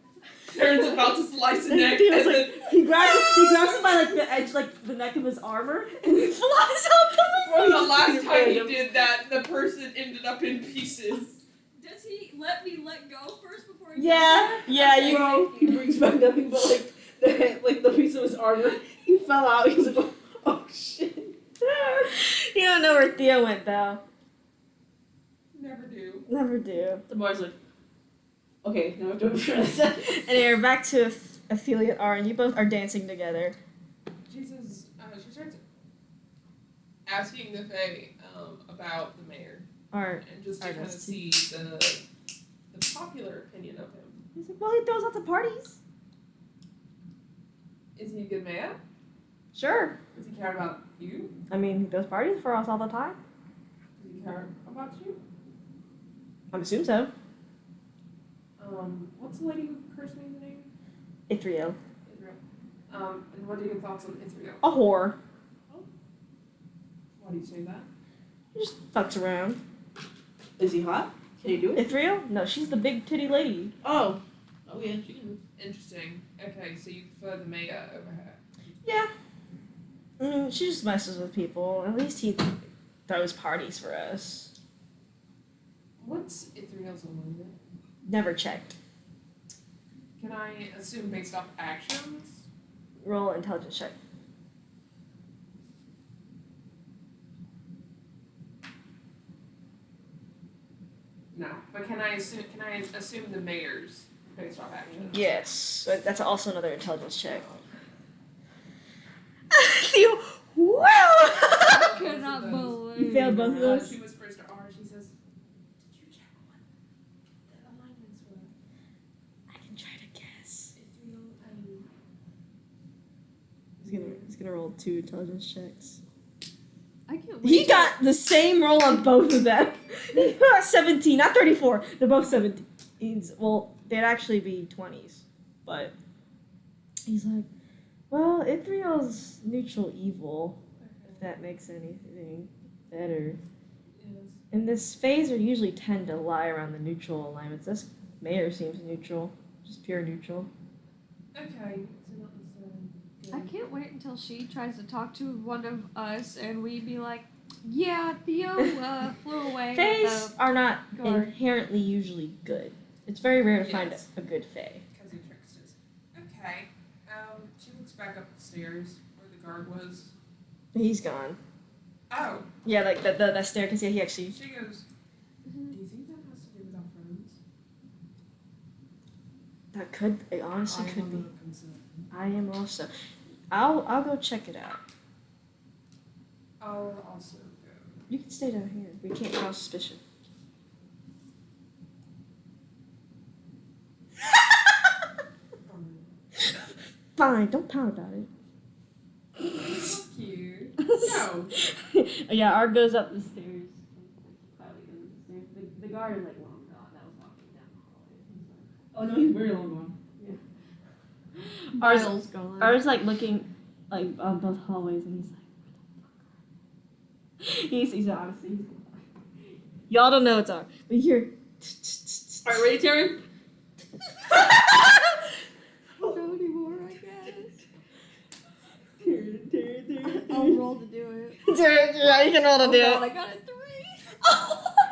Taryn's about to slice a And neck, Theo's and like, then he grabs him by like the edge, like the neck of his armor, and he flies out the well, window! the last Peter time he Pan. did that, the person ended up in pieces. Does he let me let go first before he Yeah, you. Bro, he brings back nothing but the piece of his armor. He fell out. He's like, oh shit. You don't know where Theo went, though. Never do. Never do. The boy's like, okay, now I have to address And you're back to Ophelia and R, and you both are dancing together. Jesus, she starts asking the Fae about the mayor R. and just to kind of Artist. see the popular opinion of him. He's like, well, he throws lots of parties. Is he a good man? Sure. Does he care about you? I mean, he throws parties for us all the time. Does he care about you? I assume so. What's the lady who cursed me the name? Ithriel. Israel. And what are your thoughts on Israel? A whore. Why do you say that? He just fucks around. Is he hot? Can he do it? Ithriel? No, she's the big titty lady. Oh yeah, she can. Interesting. Okay, so you prefer the Maya over her. Yeah. She just messes with people. At least he throws parties for us. What's Ithriel's alignment? Never checked. Can I assume based off actions? Roll intelligence check. No, but can I assume the mayor's based off actions? Yes. That's also another intelligence check. Theo, wow! I cannot believe. You failed both of those? She whispers to R. She says, "Did you check what the alignments were?" I can try to guess. Ithriel and He's gonna roll 2 intelligence checks. I can't wait. He got the same roll on both of them. He got 17, not 34. They're both 17s. Well, they'd actually be 20s. But he's like, well, Ithriel's neutral evil, if that makes anything better. Yes. And this phaser usually tend to lie around the neutral alignments. This mayor seems neutral, just pure neutral. Okay, so not necessarily good. I can't wait until she tries to talk to one of us and we'd be like, yeah, Theo flew away. Fays are not guard. inherently usually good. It's very rare to find Yes. a good fae. Because he tricksters. Okay. She looks back up the stairs where the guard was. He's gone. Oh. Yeah, like that staircase. Yeah, he actually. She goes, do you think that has to do with our friends? That could. It honestly I could am a be. little concerned. I am also. I'll go check it out. I'll also go. You can stay down here. We can't cause suspicion. Fine. Don't pound about it. Fuck you. No. Yeah, Art goes up the stairs. Probably goes up the stairs. The guard is like long gone. That was walking down the hallway. Oh no, he's very long gone. Art's, Miles gone. Art's like looking like on both hallways, and he's like, He's honestly. Y'all don't know it's on. But here. Alright, ready, Taryn? Not anymore, I guess. Taryn. I'll roll to do it. Yeah, you can roll to do God, it. I got a 3.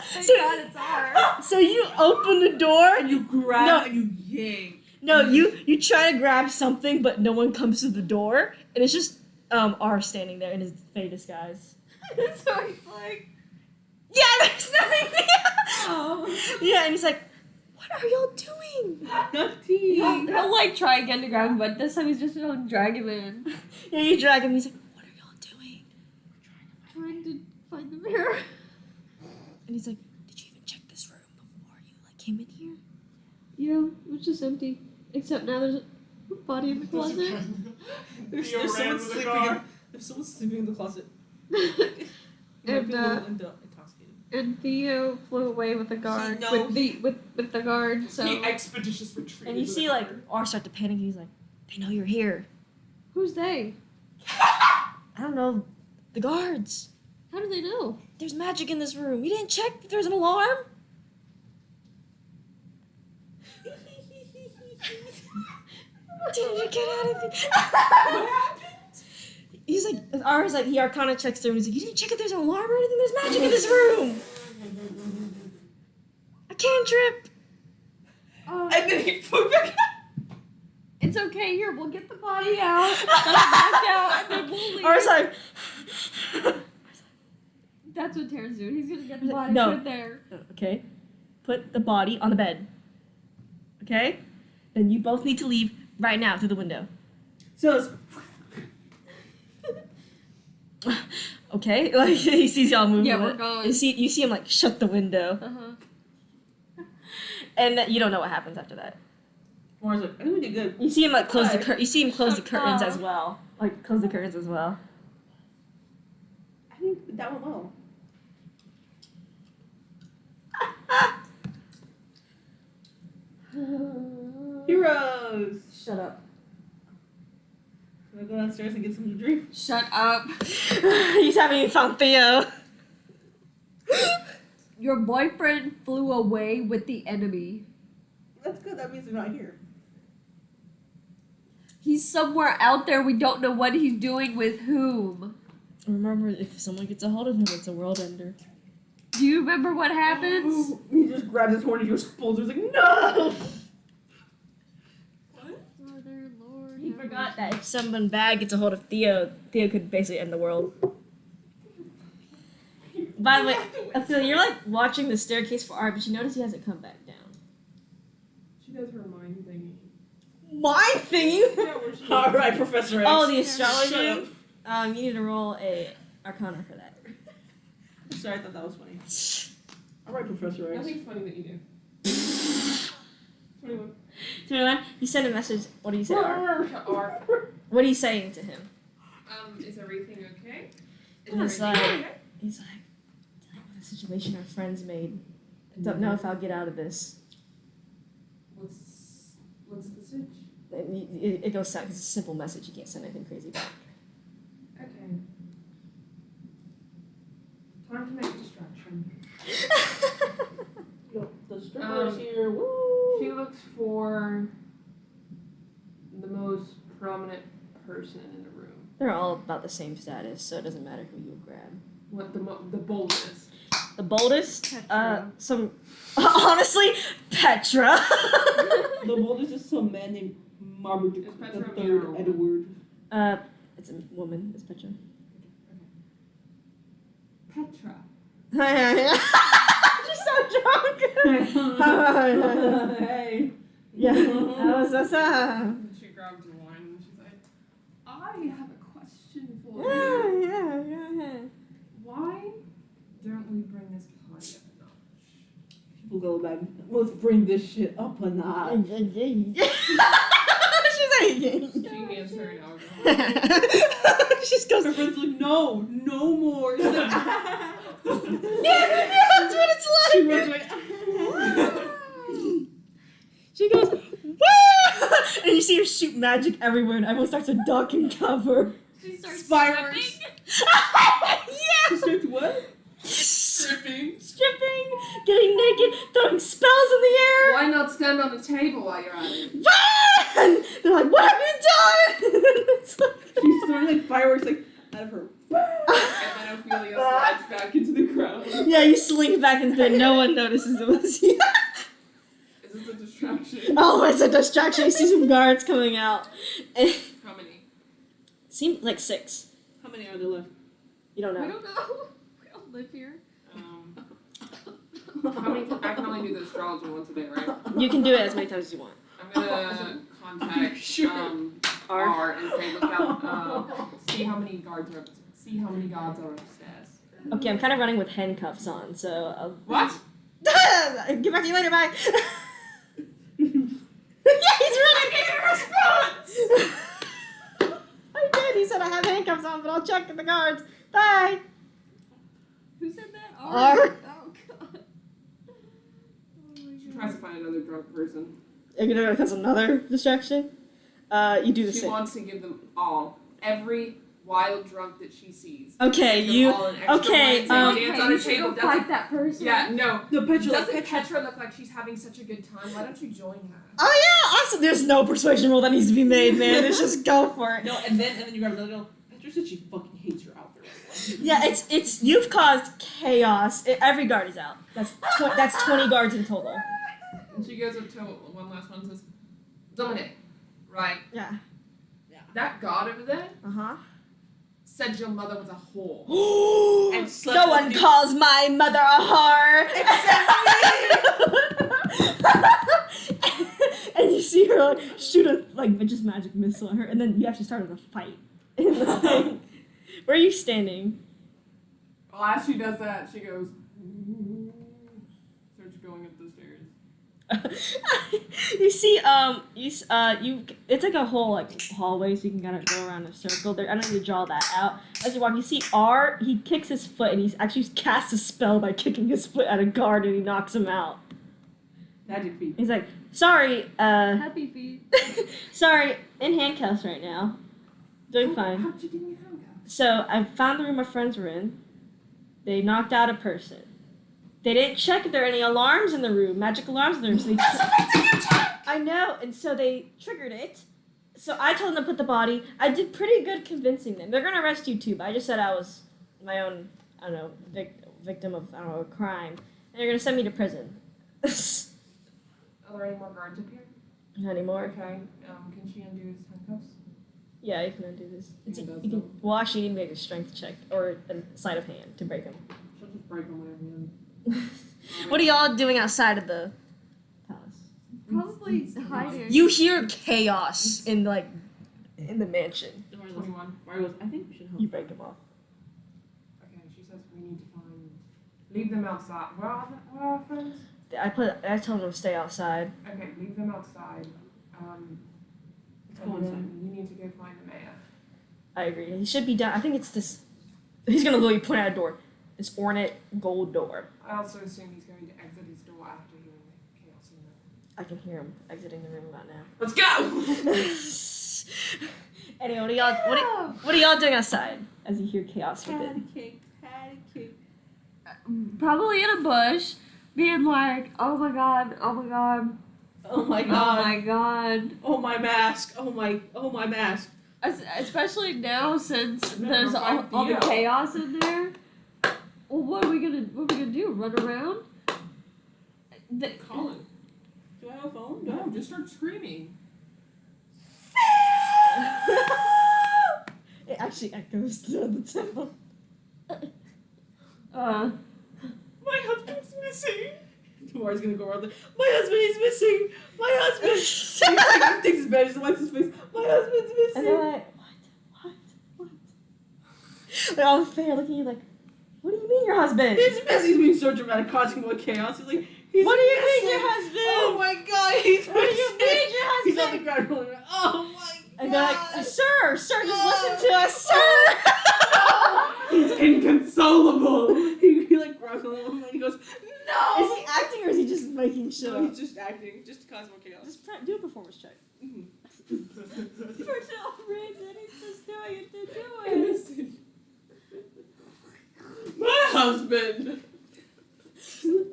Thank So- God it's hard. So you open the door. And you grab No. and you yank. No, you try to grab something, but no one comes to the door, and it's just R standing there in his fey disguise. So he's like, Yeah, there's nothing. oh. Yeah, and he's like, "What are y'all doing?" He'll like try again to grab him, but this time he's just gonna drag him in. Yeah, you drag him. He's like, "What are y'all doing?" Trying to find the mirror. And he's like, "Did you even check this room before you came in here?" Yeah, it was just empty. Except now there's a body in the closet. There's Theo ran someone with the sleeping. car. There's someone sleeping in the closet. And, intoxicated. And Theo flew away with the guard. knows. With the guard, so He expeditious retreat. And you see like R start to panic. And he's like, "They know you're here." who's they? I don't know. The guards. How do they know? There's magic in this room. You didn't check if there's an alarm? Did you get out of here? What happened? He's like, R's like, he arcana checks the room. He's like, "You didn't check if there's an alarm or anything? There's magic in this room. A cantrip." And then he flew back. It's okay. Here, we'll get the body out. Let it back out, and then we'll leave. R's like, That's what Terran's doing. He's gonna get the body No. put it there. okay, put the body on the bed. Okay? Then you both need to leave right now through the window. So it's Okay? Like, he sees y'all moving. Yeah, we're going. You see him, like, shut the window. Uh-huh. And you don't know what happens after that. Morris like, I think we did good. You see him, like, close the Hi. You see him close the Shut curtains up. as well. Like, close the curtains as well. I think that went well. Heroes! Shut up. Can I go downstairs and get something to drink? Shut up. He's having fun, Theo. Your boyfriend flew away with the enemy. That's good. That means they're not here. He's somewhere out there. We don't know what he's doing with whom. Remember, if someone gets a hold of him, it's a world ender. Do you remember what happens? He just grabbed his horn and he was pulled. He was like, no! Father, Lord, He have forgot mercy. that if someone bad gets a hold of Theo, Theo could basically end the world. By the way, Ophelia, you're like watching the staircase for art, but you notice he hasn't come back down. She does her mind thingy. My thing? Yeah, where she Alright, Professor X. Oh, the Shut up. astrology? You need to roll a arcana for that. I'm sorry, I thought that was funny. Alright, Professor X. Nothing's funny that you do. 21. 21, you send a message. What do you say? Art? Or, What are you saying to him? is everything okay? Is It's everything like- okay? He's like, dealing with the situation our friends made. Don't know if I'll get out of this. What's the sitch? It goes sad because it's a simple message. You can't send anything crazy back. Okay. Time to make a distraction. Yo, the stripper's here. Woo! She looks for the most prominent person in the room. They're all about the same status, so it doesn't matter who you grab. What the boldest? The boldest, Petra. some honestly, Petra. The boldest is some man named Marmaduke Is Petra the a Third man or a Edward. It's a woman. It's Petra. Petra. She's so drunk. Hey. Yeah. She grabs the wine and she's like, I have a question for you. Yeah. Why don't we bring this party up a notch? People go back. Let's bring this shit up a notch. She's like. She hands her an alcohol. She just goes. Her friend's like, no more. She's like, Yeah, that's what it's she like. runs away. She goes, woo! And you see her shoot magic everywhere, and everyone starts to duck and cover. She starts Fireworks. stripping. She starts what? Stripping. Stripping, getting naked, throwing spells in the air. Why not stand on the table while you're at it? Run! They're like, what have you done? It's like, She's throwing like fireworks like out of her. And then Ophelia slides back into the crowd. yeah, you slink back into it. No one notices it was you. Is this a distraction? Oh, it's a distraction. You see some guards coming out. And How many? seemed like 6. How many are there left? You don't We know. don't know. We all live here. How many? I can only do the astrology one today, right? You can do it as many times as you want. I'm gonna contact Sure. R and say, look out, see how many guards are, see how many gods are upstairs. Okay, I'm kind of running with handcuffs on, so I'll... What? Get back to you later, bye. Yeah, he's running. Response. I did. He said I have handcuffs on, but I'll check with the guards. Bye. Who said that? R. Oh god. Oh my She god. tries to find another drunk person. You're gonna cause another distraction. You do the She same. wants to give them all, every wild drunk that she sees. Okay, Give them you. all an extra okay, wine, say, Okay, dance on you a should table. go Doesn't- fight that person. Yeah, no. No, Petra. Doesn't Petra look like she's having such a good time? Why don't you join her? Oh yeah, awesome. There's no persuasion roll that needs to be made, man. Let's just go for it. No, and then you grab another girl. Petra said she fucking hates your outfit right now. Yeah, it's you've caused chaos. Every guard is out. That's 20 guards in total. And she goes up to one last one and says, Dominic, right, Yeah. that god over there Uh said your mother was a whore. huh. And slept No with one you. calls my mother a whore. And you see her like shoot a like just magic missile at her, and then you actually started a fight. Where are you standing? Well, as she does that, she goes, starts going up the stairs. You see, it's like a whole like hallway, so you can kind of go around a circle. There, I don't need to draw that out. As you walk, you see R. He kicks his foot, and he's actually casts a spell by kicking his foot at a guard, and he knocks him out. Magic feet. He's like, "Sorry, Happy feet. sorry, in handcuffs right now, doing fine." How'd you get me handcuffs? So I found the room my friends were in. They knocked out a person. They didn't check if there are any alarms in the room, magic alarms in the room. So they I know, and so they triggered it. So I told them to put the body. I did pretty good convincing them. They're gonna arrest you too, but I just said I was my own, I don't know, victim of, I don't know, a crime. And they're gonna send me to prison. Are there any more guards up here? Not anymore. Okay, can she undo his handcuffs? Yeah, you can do this. It's, Yeah, that's you can, all. well, actually, you need to make a strength check or a sleight of hand to break them. She'll just break them whenever you What are y'all doing outside of the palace? Probably hiding. You hear chaos in the mansion. Mario 21. goes, I think we should help. You break them off. Okay, she says we need to find. Leave them outside. Where are our friends? I told them to stay outside. Okay, leave them outside. Let's go And inside. then you need to go find the mayor. I agree. He should be down. I think it's this. He's gonna literally point out a door. This ornate gold door. I also assume he's going to exit his door after hearing the chaos in the I can hear him exiting the room about now. Let's go! Anyway, what are y'all doing outside as you hear chaos within? Patty cake. Probably in a bush, being like, oh my god, oh my god, Oh my oh god. my god. Oh my mask. Oh my mask. Especially now since No, there's we're all fighting the Theo. chaos in there. Well, what are we gonna do? Run around? Colin. Do I have a phone? No, just start screaming. It actually echoes through the temple. My husband's missing. Tomorrow's gonna go around like, my husband is missing. My husband. He takes his badge and wipes his face. My husband's And missing. they're like, what? They're all fair looking at you like, what do you mean your husband? He's missing. He's being so dramatic, causing more chaos. He's like, he's What do you missing. mean your husband? Oh my god, he's What do you missing. mean your He's on husband? the ground rolling around. Oh my god. And they're like, sir, just listen to us, sir. He's inconsolable. he like grabs on him and he goes, no. Is he acting or is he just making shit No, up? he's just acting, just to cause more chaos. Just do a performance check. Mhm. For no reason, he's just doing it to do husband.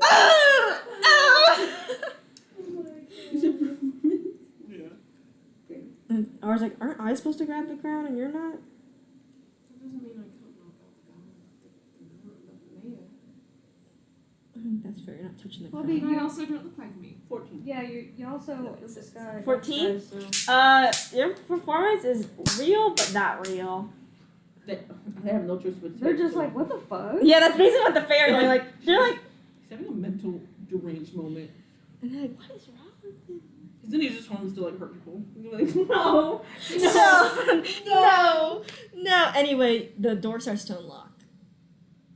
Oh! Oh! Is it performance? Yeah. And I was like, aren't I supposed to grab the crown and you're not? That doesn't mean I can't knock out the mayor. I think that's fair. You're not touching the Well, crown. And I also don't look like me. 14. Yeah, you also in disguise. 14? So. Your performance is real, but not real. They have no choice but to They're just like, what the fuck? Yeah, that's basically what the fairies are like. They're like, He's having a mental deranged moment. and they're like, what is wrong with him? Because then he just wants to like hurt people. And you're like, no. No. Anyway, the door starts to unlock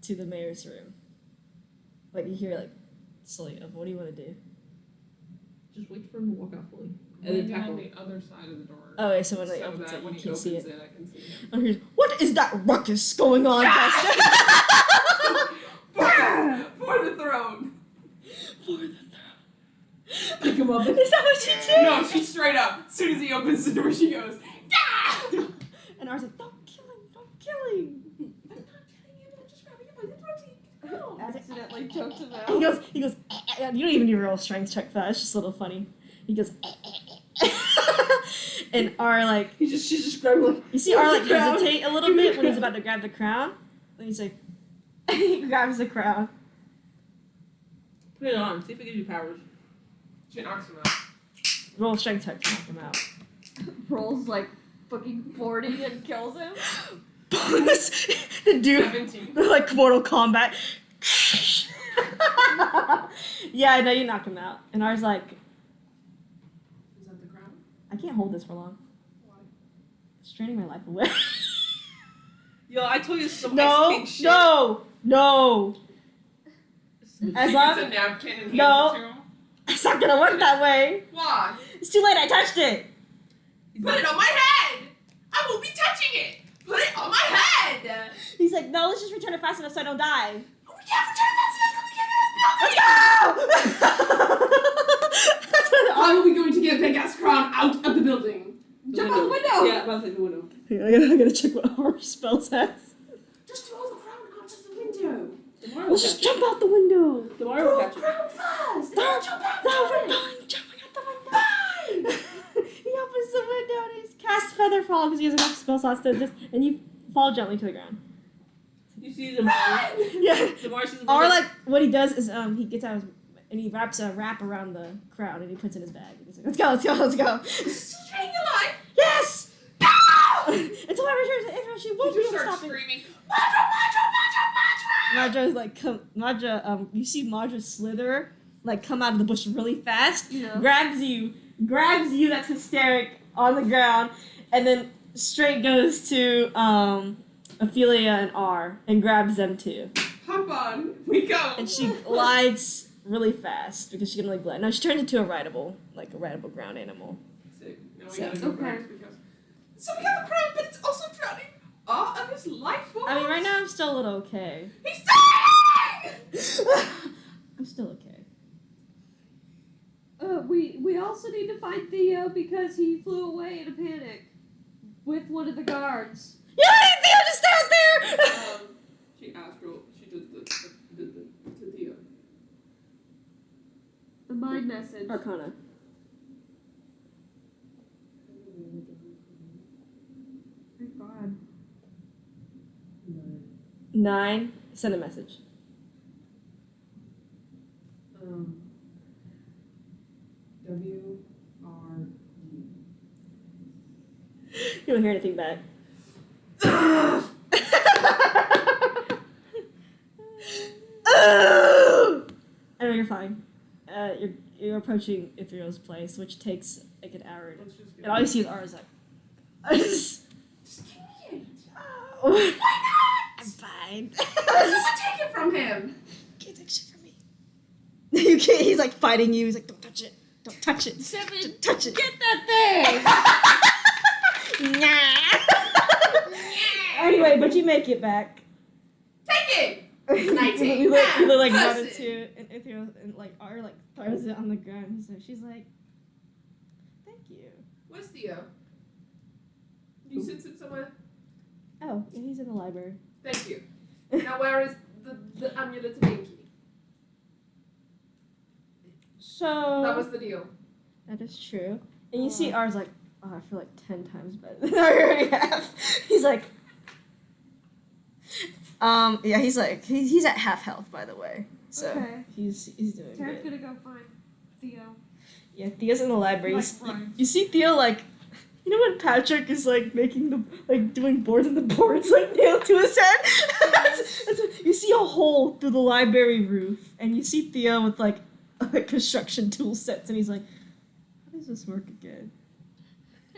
to the mayor's room. Like you hear like slowly of what do you want to do? Just wait for him to walk out fully. And And then then tackle on him. the other side of the door. Oh, wait, so when so they opens that it, when you he can opens see it. I can see him. Oh, here's, what is that ruckus going on, Buster? For the throne. For the Pick him up. Is that what you do? No, she's straight up. As soon as he opens the door, she goes, "Ah!" And I was like, don't kill him, don't kill him. I'm not killing him, I'm just grabbing him by the throat. No. Accidentally choked him out. He goes, you don't even need a real strength check for that. It's just a little funny. He goes, and R like, She's just grabbing like. you see R like "Where's the crown? hesitate a little Give me bit the when he's crown." about to grab the crown. Then he's like, he grabs the crown. Put it on. See if it gives you powers. She knocks him out. Roll strength check to knock him out. Rolls like fucking 40 and kills him. Bonus, the dude, 17. like Mortal Kombat. Yeah, I know you knock him out. And R's like, Is that the crown? I can't hold this for long. Why? It's draining my life away. Yo, I told you some No, ice king shit. no. As She long- gets a napkin and hands No. it to him. It's not gonna work that way. Why? It's too late, I touched it. Put it on my head! I will be touching it! Put it on my head! He's like, no, let's just return it fast enough so I don't die. Oh, we can't return it fast enough! Let's go! That's what How are we going to get Big Ass Crown out of the building? Jump out the window! Yeah, about to say the window. I gotta check what horror spells has. Just throw the crown out of the window! Tomorrow Let's just jump out the window. Tomorrow we'll catch you. Crown first! No, Jump out no, we're first. not jumping out the window. He opens the window and he's cast Feather Fall because he has enough spell slots to just, and you fall gently to the ground. You see the Mars. Yeah. The Mars is Or like what he does is he gets out his, and he wraps a wrap around the crown and he puts it in his bag. He's like, let's go. Staying alive! Yes. No! Until I return to Israel, she won't You be able to start stop it. screaming, Madra's like, Madra, you see Madra slither, like come out of the bush really fast, Yeah. grabs you, that's hysteric, on the ground, and then straight goes to Ophelia and R and grabs them too. Hop on, we go! And she glides really fast because she can only glide. No, she turns into a rideable ground animal. Sick. Now we So- gotta go back because... So we got the crown, but it's also drowning all of his life force! I mean, right now I'm still a little okay. He's dying! I'm still okay. We also need to find Theo because he flew away in a panic with one of the guards. Yeah, Theo, just stay out there! She did the Theo. The mind message. Arcana. Thank God. 9. Send a message. W-R-E. You don't hear anything back. I know you're fine. You're approaching Ithriel's place, which takes like an hour. Let's just And all you see is Ara's like, Just give me it! oh, Why not? I'm fine. Just take it from him! Can't take shit from me. You can't. He's like fighting you. He's like, don't touch it. Don't touch it. Seven, Don't touch it. get that thing! Nah. Anyway, but you make it back. Take it! You look like run into and Ithriel and like Ara like throws it on the ground. So she's like, thank you. Where's Theo? You sit somewhere? Oh, yeah, he's in the library. Thank you. Now where is the amulet of Inky. So That was the deal. that is true. And you see ours like, oh, I feel like 10 times better than I already have. He's like, yeah, he's like, he's at half health, by the way. So Okay. he's doing Tara's good. gonna go find Theo. Yeah, Theo's in the library. Like You- Brian. you see Theo like, you know when Patrick is like making the like doing boards and the boards like nailed to his head. You see a hole through the library roof, and you see Theo with like construction tool sets, and he's like, "How does this work again?"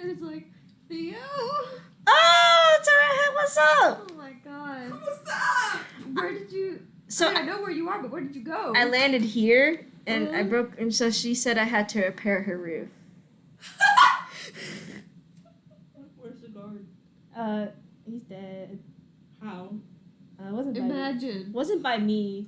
And it's like, Theo! Oh, Tara, what's up? Oh my god. What's up? Where did you... So I know where you are, but where did you go? I landed here, and I Uh-huh. broke, and so she said I had to repair her roof. Where's the guard? He's dead. How? Wasn't by me. Imagine. Wasn't by me.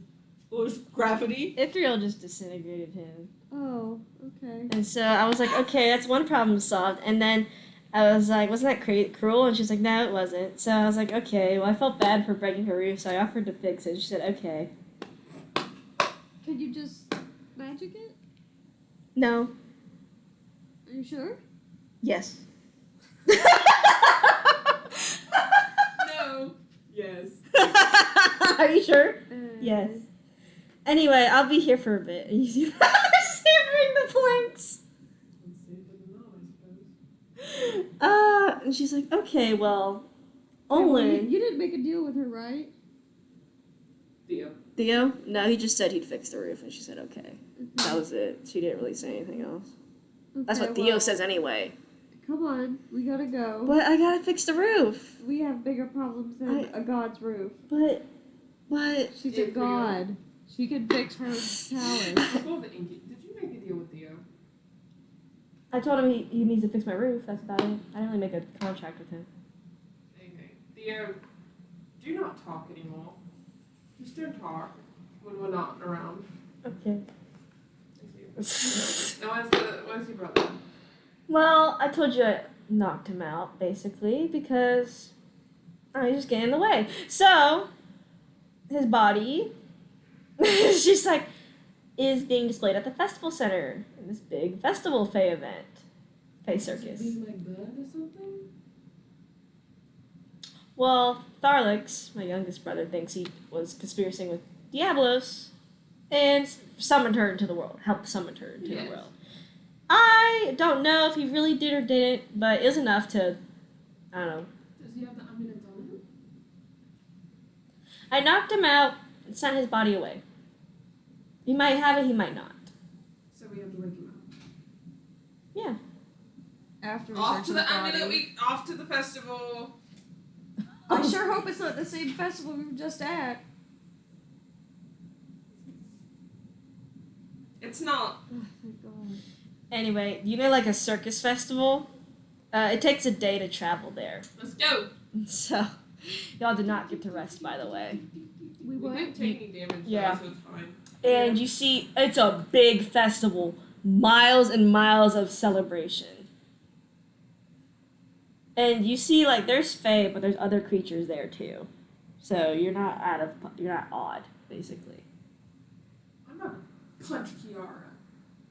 It was gravity. Ithriel just disintegrated him. Oh, okay. And so I was like, okay, that's one problem solved. And then I was like, wasn't that cruel? And she's like, no, it wasn't. So I was like, okay, well, I felt bad for breaking her roof, so I offered to fix it. She said, okay. Can you just magic it? No. Are you sure? Yes. No. Yes. Are you sure? Uh, Yes. Anyway, I'll be here for a bit. You see hammering the planks. Let's see if I can know, I suppose. And she's like, okay, well, Hey, well, Olin. you didn't make a deal with her, right? Theo. Theo? No, he just said he'd fix the roof, and she said, okay. That was it. She didn't really say anything else. That's Okay, what Theo well, says anyway. Come on, we gotta go. But I gotta fix the roof. We have bigger problems than I- a god's roof. But She's a Ithriel. god. She can fix her palace. Before the Inky, did you make a deal with Theo? I told him he needs to fix my roof. That's about it. I didn't really make a contract with him. Okay. Theo, do not talk anymore. Just don't talk when we're not around. Okay. Now, where's your brother? Well, I told you I knocked him out, basically, because he's just getting in the way. So, his body, she's like, is being displayed at the festival center in this big festival Fae event. Fae circus. Is he like bad or something? Well, Tharlix, my youngest brother, thinks he was conspiring with Diablos and summoned her into the world, helped summon her into Yes. the world. I don't know if he really did or didn't, but it was enough to, I don't know. Does he have the amulet on him? I knocked him out and sent his body away. He might have it, he might not. So we have to wake him up. Yeah. After we Off search to his the amulet body. week, off to the festival. I sure hope it's not the same festival we were just at. It's not. Oh my god. Anyway, you know, like a circus festival? It takes a day to travel there. Let's go. So, y'all did not get to rest, by the way. We We what? didn't take any damage, Yeah. though, so it's fine. And you see, it's a big festival. Miles and miles of celebration. And you see, like, there's Fae, but there's other creatures there, too. So, you're not you're not odd, basically. I'm gonna punch Kiara.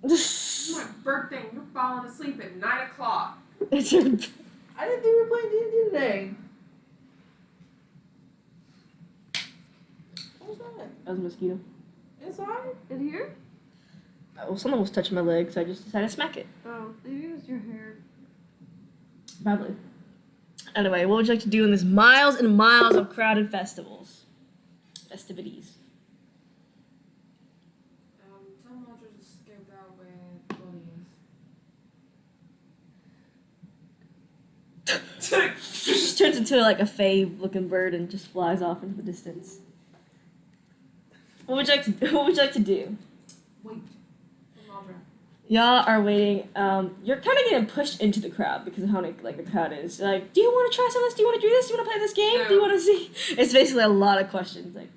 It's my birthday and you're falling asleep at 9 o'clock. It's your- I didn't think we were playing D&D today. What was that? That was a mosquito. Inside? In here? Well, someone was touching my leg, so I just decided to smack it. Oh, maybe it was your hair. Probably. Anyway, what would you like to do in this miles and miles of crowded festivities? Tell Roger to scope out where the body She just turns into like a Fae-looking bird and just flies off into the distance. What would you like to do? Wait. For Roger. Y'all are waiting. You're kind of getting pushed into the crowd because of how like the crowd is. They're like, do you want to try some of this? Do you want to do this? Do you want to play this game? Do you No. want to see? It's basically a lot of questions. Like,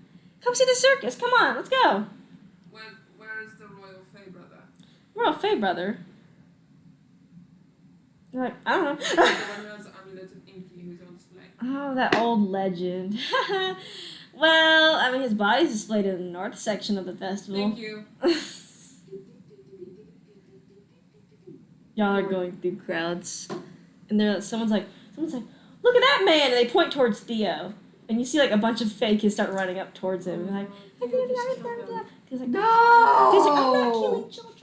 come see the circus. Come on, let's go. Where is the royal Fae brother? We're all Fae, brother. You're like, I don't know. The one who has the amulet of Inky who's on display. Oh, that old legend. Well, I mean, his body's displayed in the north section of the festival. Thank you. Y'all are going through crowds, and someone's like, look at that man! And they point towards Theo, and you see like a bunch of fake kids start running up towards him, and like, he's like, No! he's like, I'm not killing children.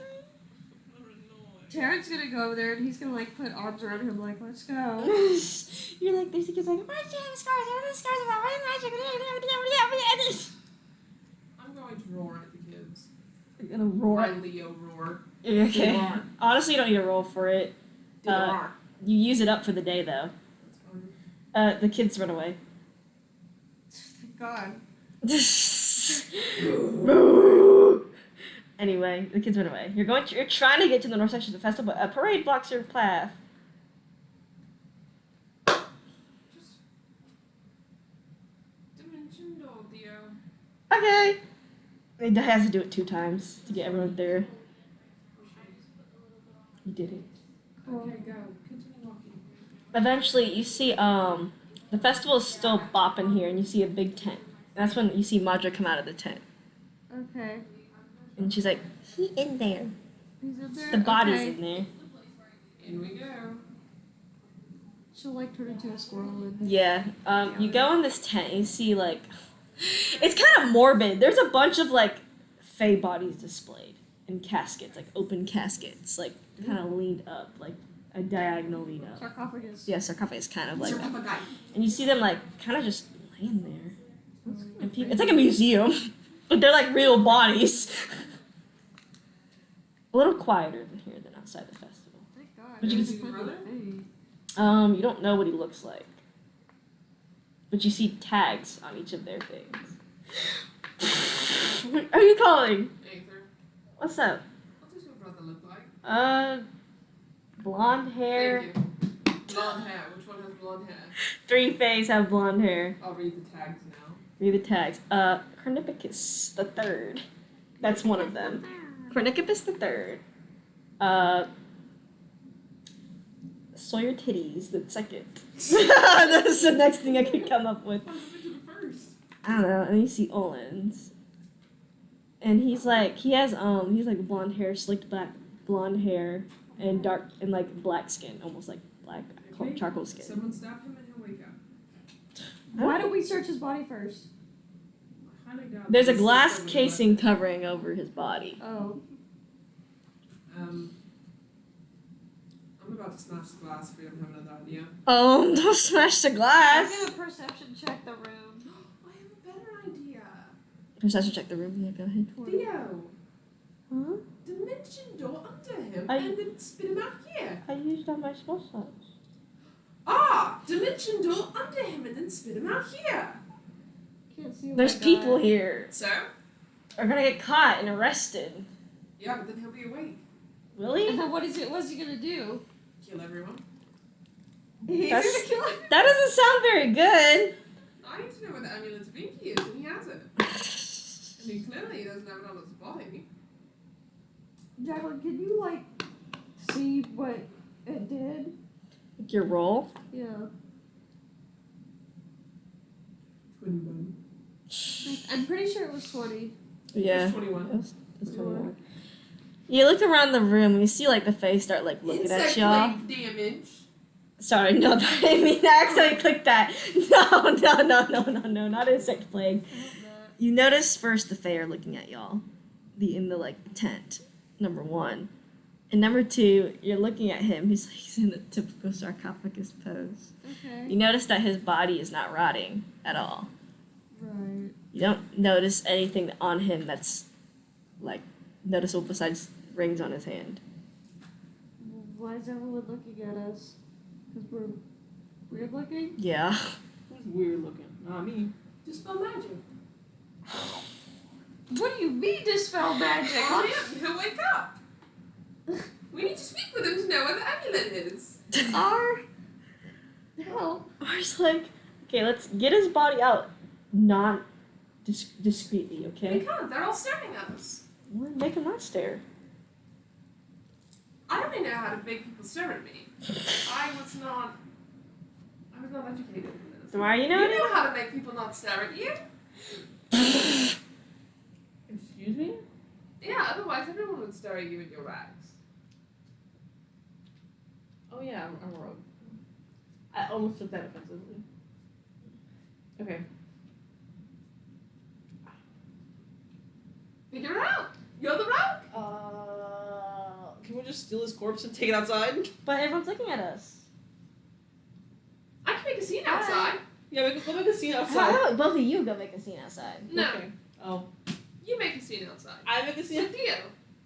Terrence's gonna go over there and he's gonna like put arms around him like, let's go. You're like, there's the kids like, why do you have scars? I have scars about my magic. I'm going to roar at the kids. You're gonna roar. My Leo roar. Okay. Roar. Honestly, you don't need to roll for it. Do the roar. You use it up for the day though. That's fine. The kids run away. Thank God. Anyway, the kids run away. You're trying to get to the north section of the festival, but a parade blocks your path. Just dimension door, Theo. Okay. It has to do it 2 times to get everyone there. You did it. Okay, go. Continue walking. Eventually, you see the festival is still bopping here, and you see a big tent. And that's when you see Madra come out of the tent, Okay. and she's like, "He in there. He's in there? The body's Okay. in there." In we go. She'll like turn into a squirrel and Yeah. You go in this tent, and you see like, it's kind of morbid. There's a bunch of like, fey bodies displayed in caskets, like open caskets, like kind of leaned up, like a diagonal lean up. sarcophagus. Yeah, sarcophagus kind of like that. Sarcophagi. And you see them like kind of just laying there. And it's like a museum, but they're like real bodies. A little quieter than here than outside the festival. Thank God. But you There's can see a brother? fey. You don't know what he looks like, but you see tags on each of their things. What are you calling? Aether. What's up? What does your brother look like? Blonde hair. Thank you. Blonde hair. Which one has blonde hair? 3 fays have blonde hair. I'll read the tags now. Read the tags. Cornicopus the Third. That's one of them. Cornicopus the Third. Sawyer Titties the Second. That's the next thing I could come up with. What happened to the first? I don't know. And you see Olins. And he's like blonde hair, slicked back blonde hair, and dark and like black skin, almost like black charcoal skin. Someone stab him and he'll wake up. Why don't we search his body first? I highly doubt There's a this glass is someone's casing covering over his body. Oh. weapon. I'm about to smash the glass if we don't have another idea. Don't smash the I'm glass. gonna perception check the room. I have a better idea. Perception check the room. Yeah, go ahead. Theo, Huh? dimension door under him I- and then spit him out here. I used all my spell slots. Ah, dimension door under him and then spit him out here. Can't see. There's my people guy. here. So? Are gonna get caught and arrested. Yeah, but then he'll be awake. Really? And then what's he gonna do? Kill everyone. He's That's- gonna kill him. That doesn't sound very good. I need to know where the amulet's binky is, and he has it. And he clearly doesn't have it on his body. Jacqueline, can you like see what it did? Your roll. Yeah. 21. I'm pretty sure it was 20. Yeah. 21. It's 21. You look around the room and you see like the face start like looking at y'all. Insect blade damage. Sorry, no, I didn't mean to accidentally click that. No, not insect plague. You notice first the Fae are looking at y'all, in the like tent. Number 1, and number 2, you're looking at him. He's in the typical sarcophagus pose. Okay. You notice that his body is not rotting at all. Right. You don't notice anything on him that's like noticeable besides rings on his hand. Why is everyone looking at us? Because we're weird looking? Yeah. Who's weird looking? Not me. Dispel magic. What do you mean dispel magic? Oh, yeah, he'll wake up. We need to speak with him to know where the amulet is. Our help. Ar's like, okay, let's get his body out, not discreetly, We okay? can't. They're all staring at us. Well, make him not stare. I only know how to make people stare at me. I was not educated in this. So why are you You know know how to make people not stare at you. Excuse me? Yeah, otherwise everyone would stare at you in your rags. Oh yeah, I'm a rogue. I almost took that offensively. Okay. Figure it out. You're the rogue. Can we just steal his corpse and take it outside? But everyone's looking at us. I can make a scene outside. Yeah, we'll make a scene How outside. about both of you go make a scene outside? No, Okay. Oh. you make a scene outside. I make a scene. With Theo.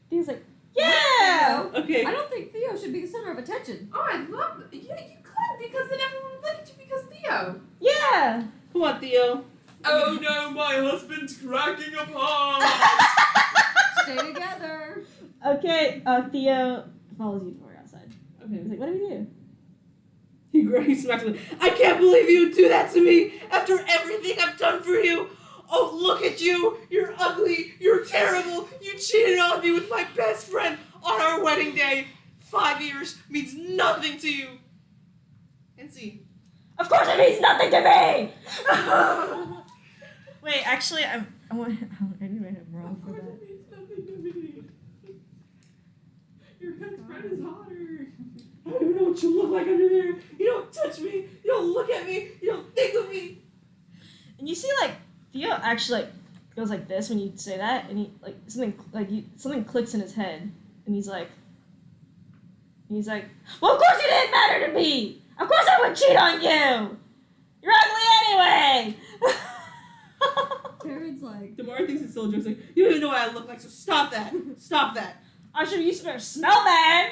He's like, yeah! Okay. I don't think Theo should be the center of attention. Oh, I love that. Yeah, you could because then everyone would look at you because Theo. Yeah! Come on, Theo. Oh no, my husband's cracking apart. Stay together. Okay, Theo follows you for outside. He's Okay. like, what do we do? He smacks me. I can't believe you would do that to me after everything I've done for you. Oh, look at you. You're ugly. You're terrible. You cheated on me with my best friend on our wedding day. 5 years means nothing to you. And see. Of course it means nothing to me! Wait, actually, I knew I had wrong for that. Your best friend is hotter. I don't even know what you look like under there. You don't touch me. You don't look at me. You don't think of me. And you see, like, Theo actually, like, goes like this when you say that, and he, like, something clicks in his head, and he's like, well, of course it didn't matter to me! Of course I would cheat on you! You're ugly anyway! Karen's like, Damari thinks it's still a joke. He's like, you don't even know what I look like, so stop that. Stop that. I should have used to better smell bad!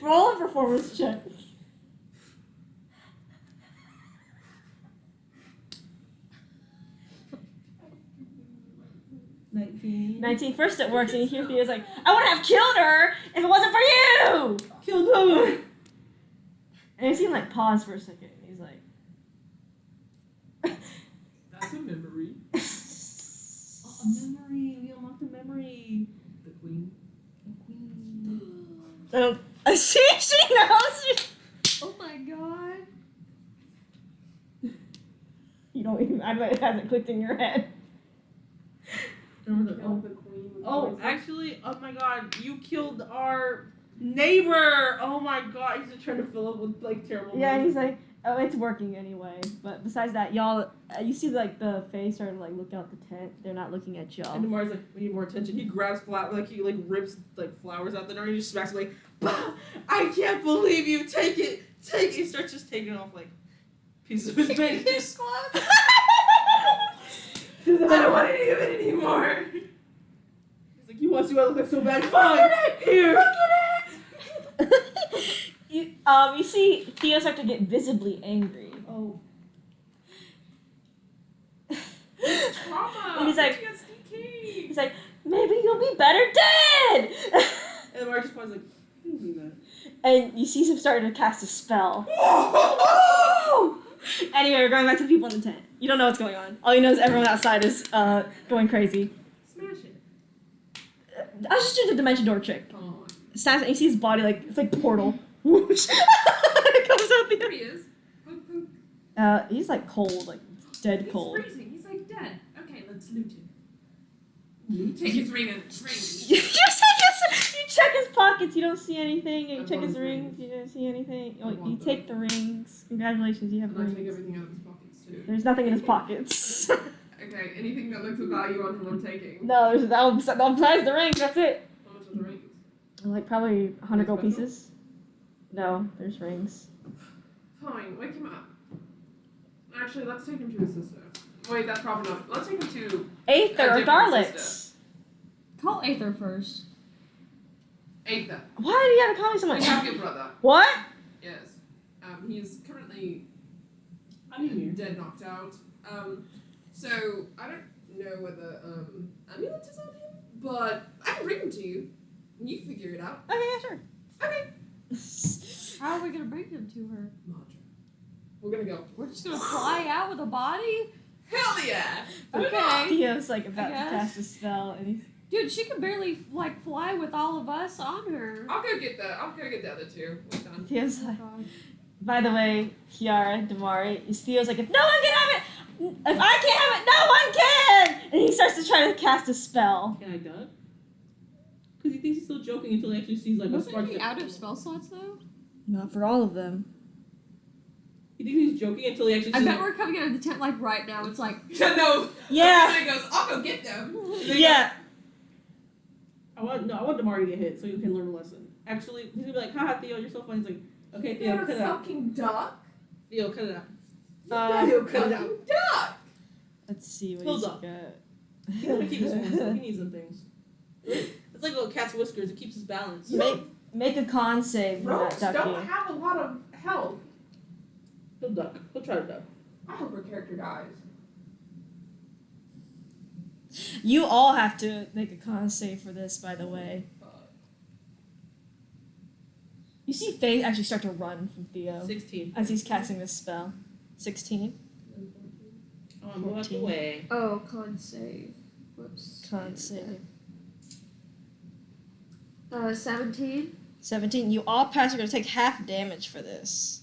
Roll a performance check. 19. First it works, and you hear Theo's like, I wouldn't have killed her if it wasn't for you! Killed who? And you see him, like, pause for a second, and he's like, That's a memory. Oh, a memory. We unlocked a memory. The queen. she knows! oh my god. You don't even, I bet it hasn't clicked in your head. And I was like, Killed the queen. With oh, poison. actually, oh my god, you killed our neighbor. Oh my god, he's just trying to fill up with like terrible. Yeah, and news. he's like, oh, it's working anyway. But besides that, y'all, you see, like, the face starting to, like, look out the tent. They're not looking at y'all. And Damari's like, we need more attention. He grabs like he like rips like flowers out the door and he just smacks it, like, bah, I can't believe you. Take it. He starts just taking off like pieces of his face. Just I don't want any of it anymore. He's like, you want to see what I look like so bad? Fine. Here. You see Theo start to get visibly angry. Oh. Trauma. And he's like- PTSD. He's like, maybe you'll be better dead! And Damari just was like, don't do that. And you see him starting to cast a spell. Anyway, we're going back to the people in the tent. You don't know what's going on. All you know is everyone outside is going crazy. Smash it. I was just doing the dimension door trick. Come on. Snaps and you see his body like it's like portal. Whoosh. It comes out There the he is. Poke, poke. he's like cold, like dead He's cold. freezing. He's like dead. Okay, let's loot him. Take his ring and you check his pockets, you don't see anything. You I check want his the rings, rings. you don't see anything. I You want take the rings. Congratulations, you have And I take rings. everything out of his pockets too. There's nothing in his pockets. Okay, anything that looks of value on him I'm taking. No, there's no besides the rings, that's it. How much are the rings? Like probably 100 gold Special? pieces. No, there's rings. Fine, wake him up. Actually, let's take him to his sister. Wait, that's probably not. Let's take him to Aether A or different Garlets. Call Aether first. Aether. Why do you have to call me so We much? have your brother. What? Yes. He's currently I'm here. dead, knocked out. So I don't know whether amulet is on him, but I can bring him to you. You figure it out. Okay, yeah, sure. Okay. How are we gonna bring him to her? Madra. We're gonna go. We're just gonna fly out with a body? Hell yeah! Okay. Theo's like about to guess. cast a spell, and he's Dude, she can barely like fly with all of us on her. I'll go get the other two. We're done. Theo's Oh like, God. By the way, Kiara, Damari, Theo's like, if no one can have it, if I can't have it, no one can! And he starts to try to cast a spell. Can I duck? Because he thinks he's still joking until he actually sees like a spark. Wasn't he out of spell slots though? Not for all of them. He thinks he's joking until he actually I sees bet we're coming out of the tent like right now. It's like No. Yeah. And he goes, I'll go get them. And they Yeah. I want Damari to get hit so you can learn a lesson. Actually, he's gonna be like, haha, Theo, you're so funny. He's like, okay, go, Theo, "You're cut it a out. fucking duck. Theo, cut it out. You're a cut it out. fucking duck. Let's see what Hold he's up. got. He's gonna keep his hands up. He needs some things. It's like little cat's whiskers. It keeps his balance. Make a con save. You're not Rogues don't ducking. have a lot of health. He'll duck. He'll try to duck. I hope her character dies. You all have to make a con save for this, by the way. You see Faye actually start to run from Theo 16. as he's casting this spell. 16. Oh, I'm out the 14. way. oh, con save. Whoops. Con save. 17. 17. You all pass. You're going to take half damage for this.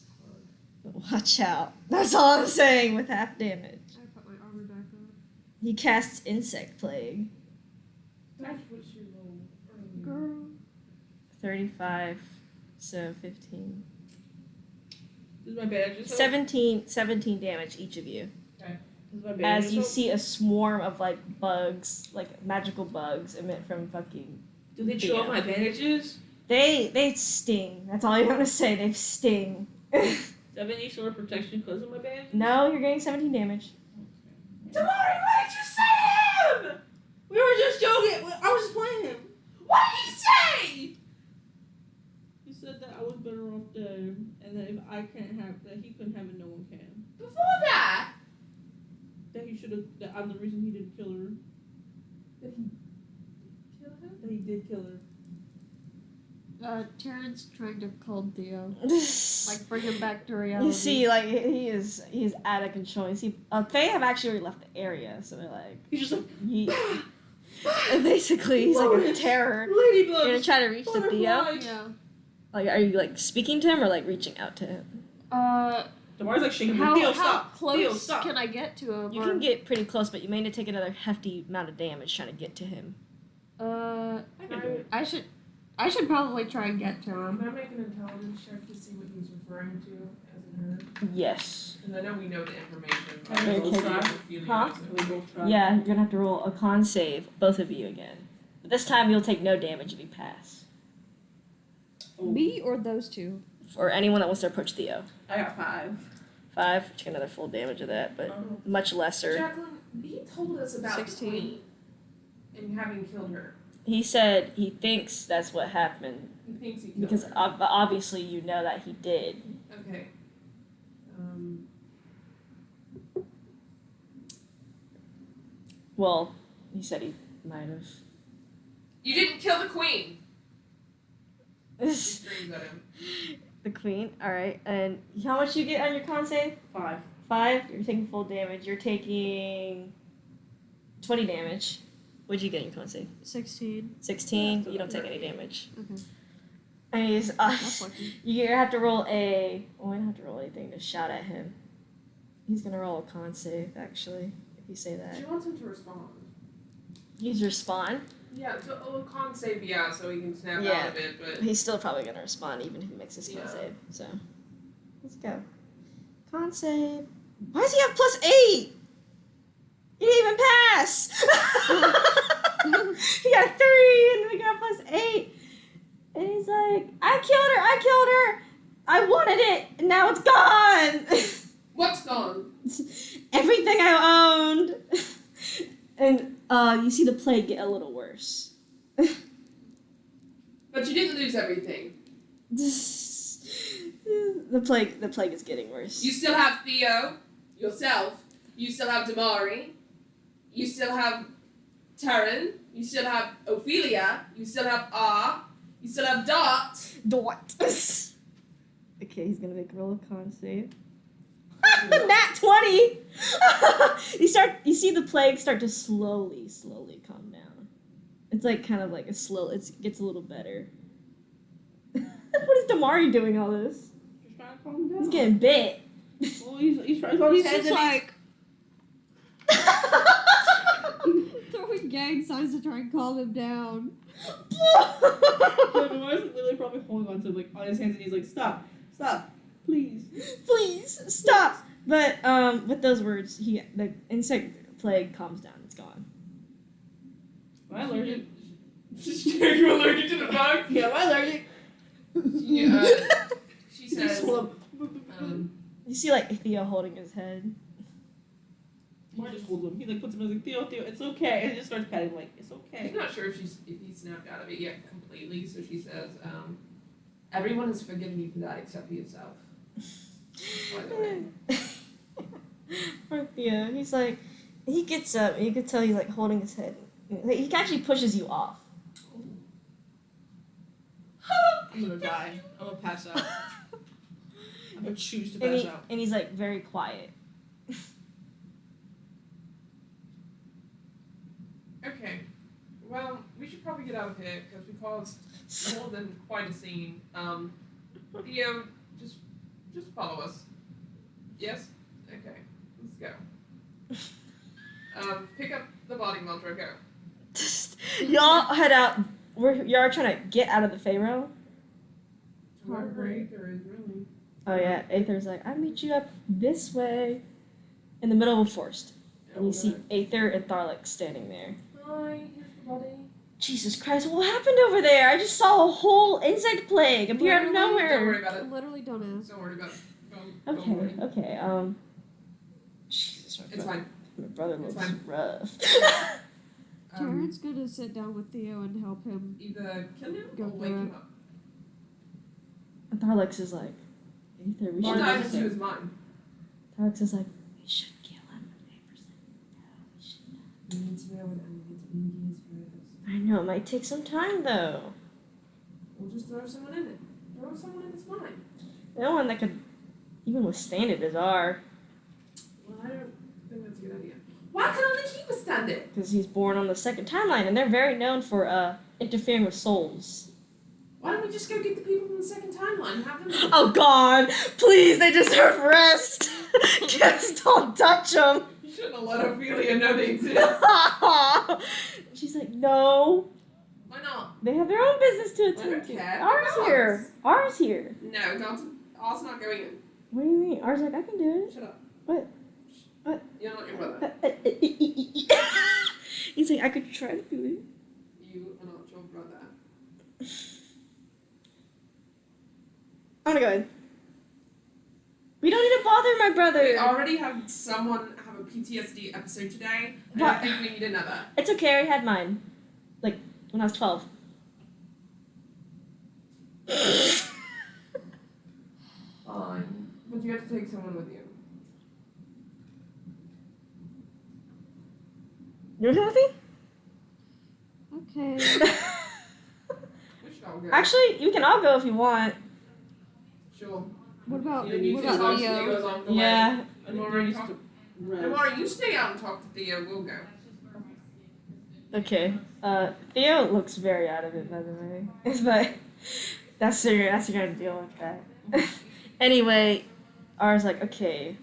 Watch out. That's all I'm saying with half damage. I put my armor back on. He casts Insect Plague. That's what she rolled earlier. Girl. 35. So 15. This is my bandages. 17 damage each of you. This is my bandages. As you see a swarm of like bugs, like magical bugs emit from fucking. Do they show off my bandages? They sting. That's all you have to say. They sting. 70 sword protection because of my bandages? No, you're getting 17 damage. Tamari, what did you say to him? We were just joking. I was just playing him. What did he say? He said that I was better off dead, and that if I can't have, that he couldn't have it, no one can. Before that, That he should have. That I'm the reason he didn't kill her. did he kill him? That he did kill her. Terrence trying to calm Theo. Like, bring him back to reality. You see, like he's out of control. You see, they have actually left the area, so they're like He's just like, he. Basically, he's like a terror. You're gonna ladybugs. try to reach the Theo. Butterflies. Yeah. Like, are you like speaking to him or like reaching out to him? Tamara's like shaking. How, Theo, how stop. close Theo, stop. can I get to him? You or, can get pretty close, but you may need to take another hefty amount of damage trying to get to him. I can do it. I should probably try and get to him. Can I make an intelligence check to see what he's referring to as in her? Yes. Because I know we know the information. Can we both try? Huh? Can we both try? Yeah, you're gonna have to roll a con save, both of you again. But this time you'll take no damage if you pass. Oh, Me or those two? Or anyone that wants to approach Theo. I got 5. 5, take another full damage of that, but Oh. much lesser. Jacqueline, he told us about 16. the queen and having killed her. He said he thinks that's what happened He thinks he killed because her. obviously you know that he did. Okay. Well, he said he might have. You didn't kill the queen. He The screams at him. queen. All right, and how much you get on your con save? 5. 5. You're taking full damage. You're taking 20 damage. What'd you get in your con save? 16. 16. You don't take any damage. Okay. And he's That's lucky. you have to roll a. Oh, I don't have to roll anything to shout at him. He's gonna roll a con save actually. If you say that, She wants him to respond. he's respond. Yeah, so con save, yeah, so he can snap Yeah. out of it, but He's still probably gonna respond even if he makes his con Yeah. save. So let's go. Con save. Why does he have +8? He didn't even pass. He got 3 and we got +8. And he's like, I killed her. I wanted it, and now it's gone. what's gone? Everything I owned. And you see the plague get a little worse. But you didn't lose everything. the plague is getting worse. You still have Theo, yourself. You still have Damari. You still have Taryn. You still have Ophelia. You still have R. You still have Dot. Dot. Okay, he's gonna make a roll of con save. Nat 20. You see the plague start to slowly calm down. It's like kind of like a slow. It gets a little better. What is Damari doing all this? Just trying to Calm down. He's getting bit. Well, he's trying to He's just like throwing gang signs to try and calm him down. Noah's literally probably holding on to like on his hands and he's like, stop, please. Please stop. But with those words, the insect plague calms down. It's gone. Am I allergic? Are you allergic to the bug? Yeah, am I allergic? She says, You see like Theo holding his head. He just holds him. He like puts him in like, Theo, it's okay. And he just starts patting him like, it's okay. she's not sure if he snapped out of it yet completely, so she says, everyone has forgiven you for that except for yourself. By the way. Poor Theo. He's like, he gets up. And you can tell he's like holding his head. He actually pushes you off. I'm gonna die. I'm gonna pass out. I'm gonna choose to And, pass out. and he's like very quiet. Okay. Well, we should probably get out of here because we caused more than quite a scene. Theo, just follow us. Yes? Okay. Let's go. Pick up the body mantra, go. Y'all head out. Y'all trying to get out of the Pharaoh. Wherever Aether is, really. Oh yeah, Aether's like, I meet you up this way, in the middle of a forest, and you see Aether and Tharlek standing there. Hi, everybody. Jesus Christ, what happened over there? I just saw a whole insect plague appear out of Don't worry nowhere. about it. Literally don't ask. Don't worry about it. Don't worry. Okay. Jesus, It's fine. my brother It's looks fine. rough. Jared's gonna sit down with Theo and help him. Either kill him Go or through wake it. him up. And Tharlex is like, Aether, we Or should. dive into his mind. Tharlex is like, we should kill him. Aether's like, no, we should not. We need to know what Andy's first. I know, it might take some time though. We'll just throw someone in it. Throw someone in his mind. The only one that could even withstand it is R, Well, I don't think that's a good idea. Why can only he withstand it? because he's born on the second timeline, and they're very known for interfering with souls. Why don't we just go get the people from the second timeline and have them? Oh God! Please, they deserve rest. Just don't touch them. You shouldn't have let Ophelia know they exist. She's like, no. Why not? They have their own business to I attend don't to. care. Ours here. Ours here. No, Oz not going in. What do you mean? Ours like, I can do Shut up. What? You're not your brother. it. He's like, I could try to do it. You are not your brother. I'm gonna go in. We don't need to bother my brother. We already have someone have a PTSD episode today. I What? don't think we need another. It's okay, I already had mine. Like, when I was 12. Fine. But you have to take someone with you. You want to come Okay. with me? We should all go. Actually, you can all go if you want. Sure. What about You two talk to Theo Theo? along the way. Yeah. And Maura, needs to rest. Maura, you stay out and talk to Theo. We'll go. Okay. Theo looks very out of it, by the way. But that's you're gonna deal with that. Anyway, R's like, okay.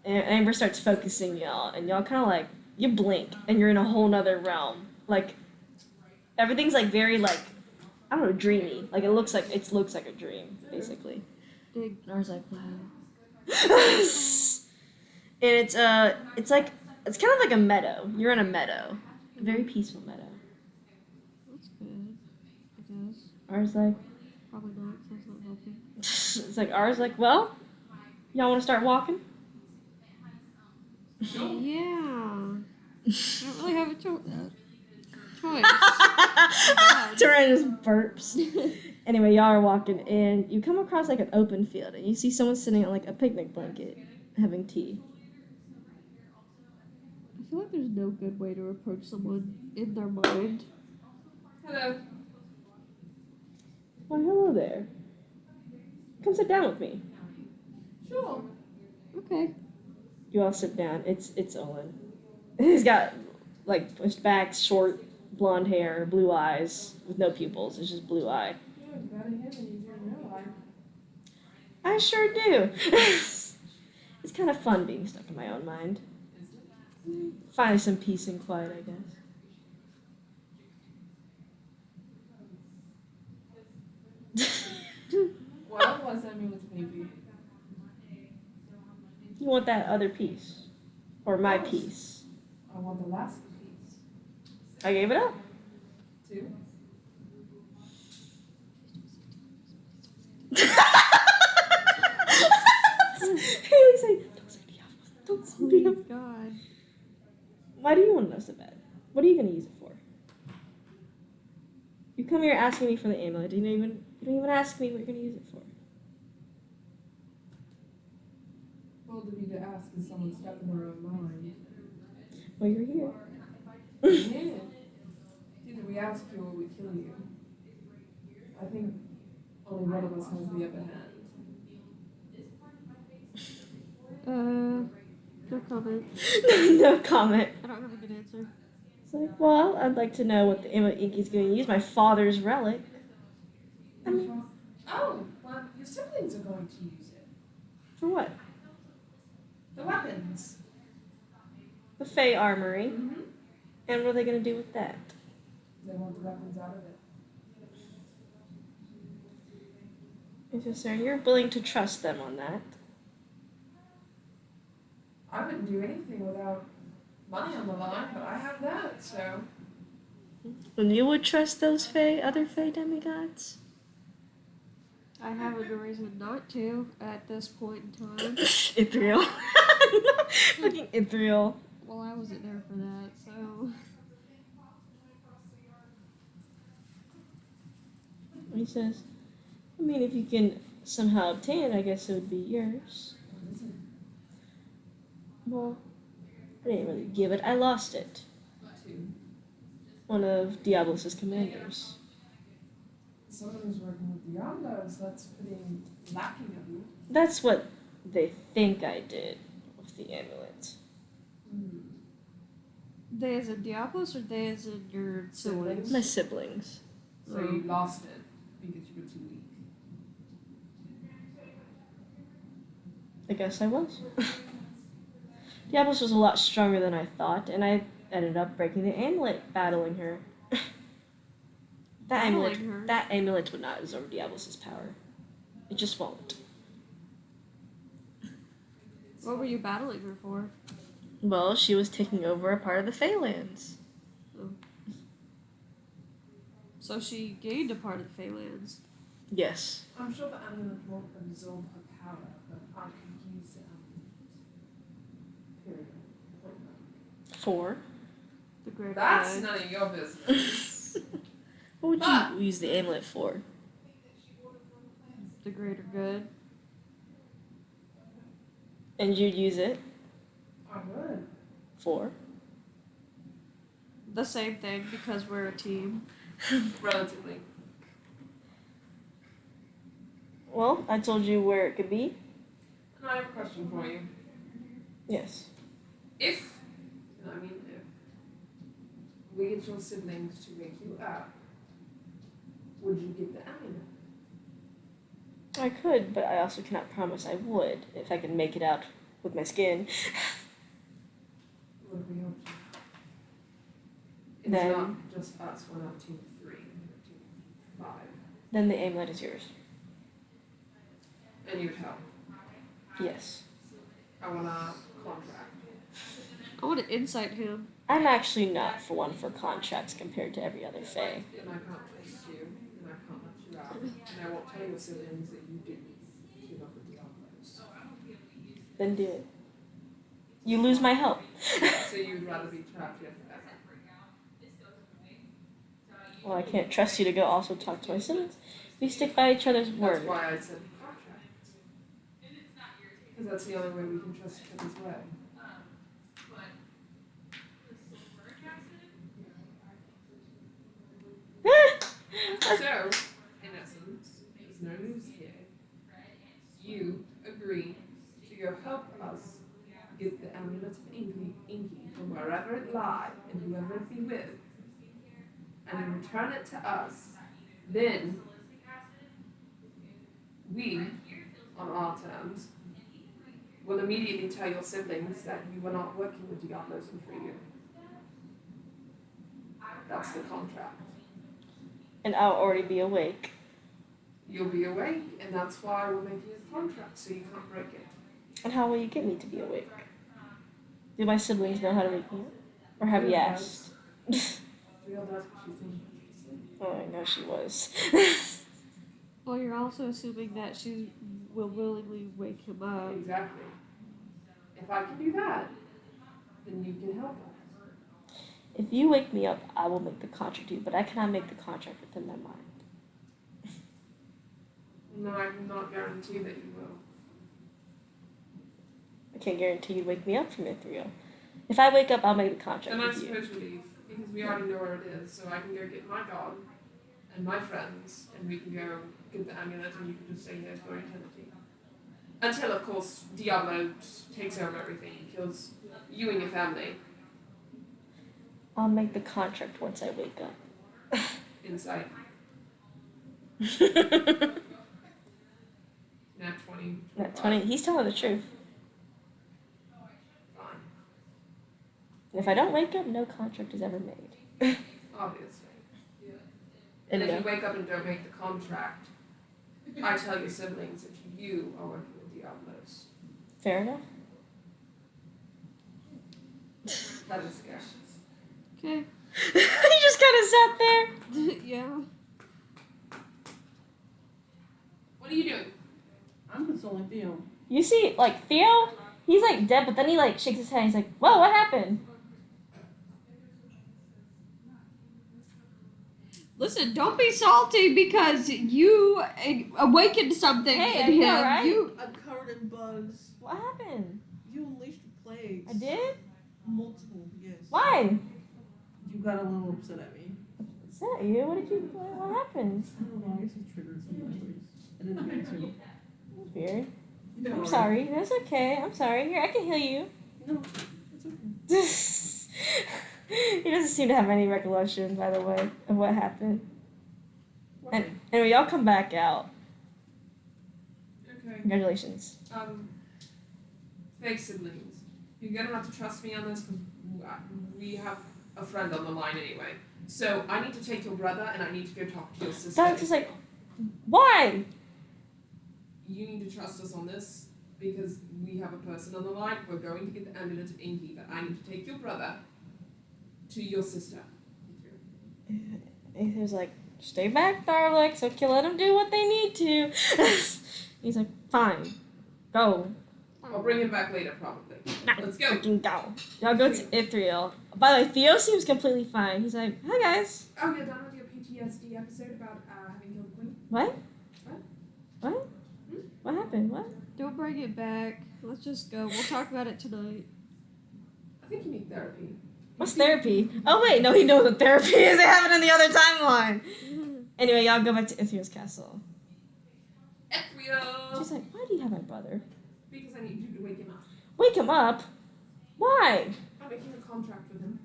And Amber starts focusing y'all, and y'all kind of like, you blink, and you're in a whole nother realm. Like, everything's like very like, I don't know, dreamy. Like it looks like a dream, basically. Big. And R's like, wow. And it's kind of like a meadow. You're in a meadow, a very peaceful meadow. That's good. I guess. R's like, Probably not. 'Cause that's not helping. it's like R's like, well, y'all want to start walking? Yeah. I don't really have a choice. Turan just burps. Anyway, y'all are walking, and you come across like an open field, and you see someone sitting on like a picnic blanket, having tea. I feel like there's no good way to approach someone in their mind. Hello. Why, hello there. Come sit down with me. Sure. Okay. You all sit down. It's Owen. He's got like pushed back, short, blonde hair, blue eyes with no pupils. It's just blue eye. Yeah, better him than you do no. I sure do. It's kind of fun being stuck in my own mind. Finally some peace and quiet, I guess. What was Amulet's baby? You want that other piece. Or my piece. I want the last piece. I gave it up. 2. Haley's like, don't say Diablos. Don't say Oh Diablos. my god. Why do you want to know so bad? What are you going to use it for? You come here asking me for the amulet. You don't even ask me what you're going to use it for. Bold of you to ask is someone stuck in their own mind. Well, you're here. Yeah. Either we ask you or we kill you. I think only one of us has the upper hand. No comment. No comment. I don't have a good answer. It's like, well, I'd like to know what the amulet Inky's going to use. My father's relic. I mean, Oh, well, your siblings are going to use it. for what? The weapons. The Fey Armory. Mm-hmm. And what are they going to do with that? They want the weapons out of it. Interesting. You're willing to trust them on that. I wouldn't do anything without money on the line, but I have that, so. And you would trust those other Fey demigods? I have no reason not to at this point in time. Ithriel. Fucking Ithriel. Well, I wasn't there for that, so. He says, I mean, if you can somehow obtain it, I guess it would be yours. Well, I didn't really give it. I lost it. 2. One of Diablos' commanders. Someone who's working with Diablos, that's pretty lacking of you. That's what they think I did with the amulet. They as in Diablos or they as in your siblings? My siblings. So you lost it because you were too weak. I guess I was. Diablos was a lot stronger than I thought, and I ended up breaking the amulet battling her. Battling her? That amulet would not absorb Diablos' power. It just won't. What were you battling her for? Well, she was taking over a part of the Feylands. So she gained a part of the Feylands. Yes. I'm sure the amulet won't absorb her power, but I can use the amulet. Period. Point blank. 4. The greater That's good. none of your business. What would you use the amulet for? The greater good. And you'd use it I would. for? The same thing because we're a team. Relatively. Well, I told you where it could be. And I have a question for you. Yes. If we get your siblings to wake you up, would you get the amulet? I could, but I also cannot promise I would if I can make it out with my skin. What if we helped you? It's Then- not just us, we're not team 3, we're team 5. Then the amulet is yours. And you'd help. Yes. I want a contract. I want to insight him. I'm actually not for one for contracts compared to every other Fae. And I can't trust you, and I can't let you out. And I won't tell your siblings that you didn't give up with Diablos. Then do it. You lose my help. So you'd rather be trapped here forever. Well, I can't trust you to go also talk to my siblings. We stick by each other's That's word. why I said contract. Because that's the only way we can trust each other's word. So, in essence, there's no news here. You agree to go help us get the amulet of Inky from wherever it lie and whoever it be with, and return it to us. Then we, on our terms, will immediately tell your siblings that you are not working with Diablos and free you. That's the contract. And I'll already be awake. You'll be awake, and that's why we're making a contract so you can't break it. And how will you get me to be awake? Do my siblings know how to wake me up? Or have you asked? Real does what she thinks she's asleep. Oh, I know she was. Well, you're also assuming that she will willingly wake him up. Exactly. If I can do that, then you can help us. If you wake me up, I will make the contract with you, but I cannot make the contract within my mind. No, I cannot guarantee that you will. I can't guarantee you wake me up from Ithriel. If I wake up, I'll make the contract Then I with you. suppose we leave, because we already know where it is, so I can go get my dog and my friends, and we can go get the amulet, and you can just stay here for eternity. Until, of course, Diablo takes over everything and kills you and your family I'll make the contract once I wake up. inside. Nat 20. Not 20. He's telling the truth. Fine. If I don't wake up, no contract is ever made. Obviously. And And if you wake up and don't make the contract, I tell your siblings that you are working with Diablos. fair enough. That is scary. Okay. He just kind of sat there. Yeah. What are you doing? I'm consoling Theo. You see, like, Theo, he's, like, dead, but then he, like, shakes his head and he's like, whoa, what happened? Listen, don't be salty because you awakened something Hey, in I him. know, right? You I'm covered in bugs. What happened? You unleashed plagues. I did? Multiple, yes. Why? You got a little upset at me. Is that you? What happened? I don't know, I guess I triggered some memories. I didn't mean to. That's weird. You I'm know, sorry. That's okay. I'm sorry. Here, I can heal you. No, it's okay. He doesn't seem to have any recollection, by the way, of what happened. What? And anyway, y'all come back out. Okay. Congratulations. Fake siblings. You're gonna have to trust me on this because we have a friend on the line anyway. So I need to take your brother and I need to go talk to your sister. That's just like, why? You need to trust us on this because we have a person on the line. We're going to get the amulet of Inky, but I need to take your brother to your sister. He was like, stay back, Darlix. Okay, let them do what they need to. He's like, fine, go. I'll bring him back later, probably. Let's go. Freaking go. Y'all go to Ithriel. By the way, Theo seems completely fine. He's like, hi guys. Oh, you're done with your PTSD episode about having killed the queen? What? What? What? What happened? What? don't bring it back. Let's just go. We'll talk about it tonight. I think you need therapy. What's therapy? Oh wait, no, he knows what therapy is. It happened in the other timeline. Anyway, y'all go back to Ithriel's castle. Ephriel! She's like, why do you have my brother? Because I need you to wake him up. Wake him up. Why? I'm making a contract with him.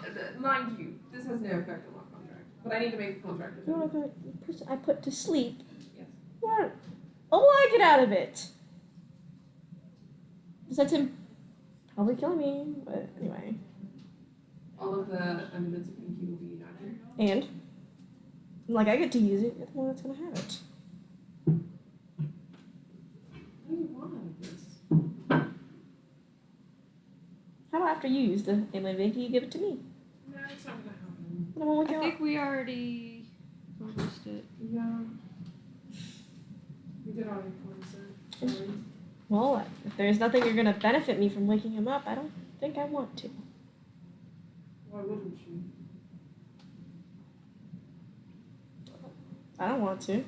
But mind you, this has no effect on my contract. But I need to make a contract with You him. want to the person I put to sleep? Yes. What? What will I get out of it? Besides him probably killing me, but anyway. All of the amulets of Inky will be united. And like I get to use it, you're the one that's gonna have it. What do you want out of this? How about after you use the Emily Vicky, you give it to me? No, it's not gonna happen. And I won't I wake you think up. we already published it. Yeah. We did already promise it. Well, if there's nothing you're gonna benefit me from waking him up, I don't think I want to. Why wouldn't you? I don't want to.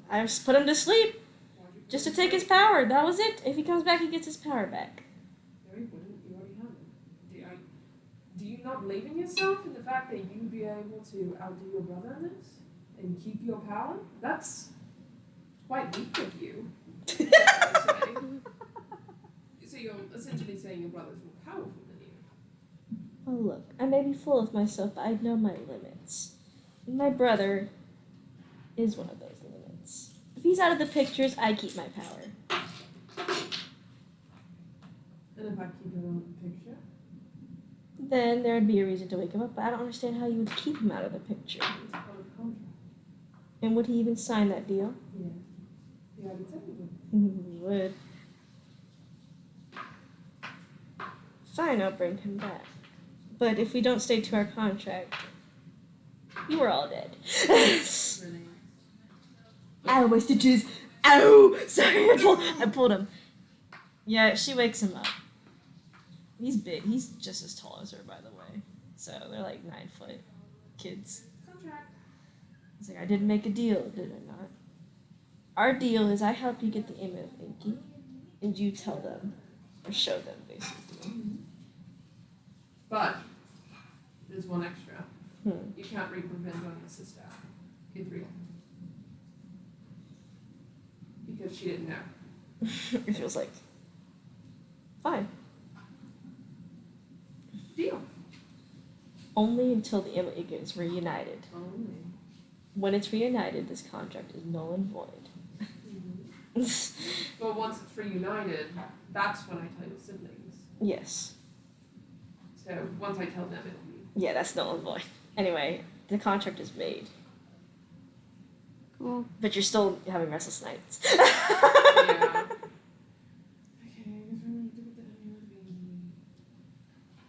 I just put him to sleep Why'd you just to take his power. That was it. If he comes back, he gets his power back. No, you wouldn't. You already have it. Do you not believe in yourself and the fact that you'd be able to outdo your brother in this and keep your power? That's quite weak of you. So you're essentially saying your brother's more powerful than you. Oh, look, I may be full of myself, but I know my limits. And my brother is one of those limits. he's out of the pictures, I keep my power. And if I keep it on the picture, Then there'd be a reason to wake him up, but I don't understand how you would keep him out of the picture. it's part of the contract. And would he even sign that deal? Yeah. Yeah, I would say it would. He would. Fine, I'll bring him back. But if we don't stay to our contract, you are all dead. Really. Ow, my stitches! Ow! Sorry, I pulled him. Yeah, she wakes him up. He's big. He's just as tall as her, by the way. So they're like 9-foot kids. Contract. He's like, I didn't make a deal, did I not? Our deal is I help you get the aim of Inky, and you tell them, or show them, basically. But there's one extra. Hmm. You can't wreak revenge on your sister. It's real. Because she didn't know. It feels like, fine. Deal. Only until the Emma Inky is reunited. Only. When it's reunited, this contract is null and void. But once it's reunited, that's when I tell your siblings. Yes. So once I tell them, it'll be. Yeah, that's null and void. Anyway, the contract is made. Cool. But you're still having restless nights. Yeah. Okay, I guess we're gonna do it then.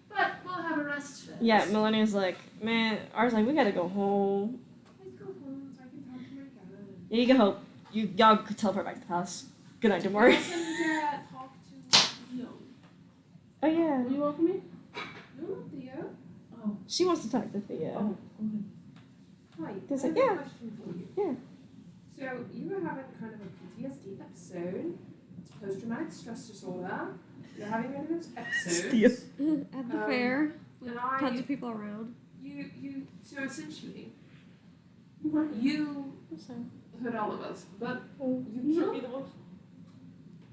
But we'll have a rest first. Yeah, Millennium's like, man, ours like, we gotta go home. Let's go home so I can talk to my cat. Yeah, you can hope. Y'all could teleport back to the house. Good night, tomorrow. I can talk to Theo. Oh, yeah. Will you welcome me? No, not Theo. Oh. She wants to talk to Thea. Oh, okay. Hi. There's I like, have yeah. a question for you. Yeah. So you were having kind of a PTSD episode. It's post-traumatic stress disorder. You're having one of those episodes. At the fair, with And I, tons of people around. so essentially, you I'm sorry. hurt all of us, but Oh. you should be the one.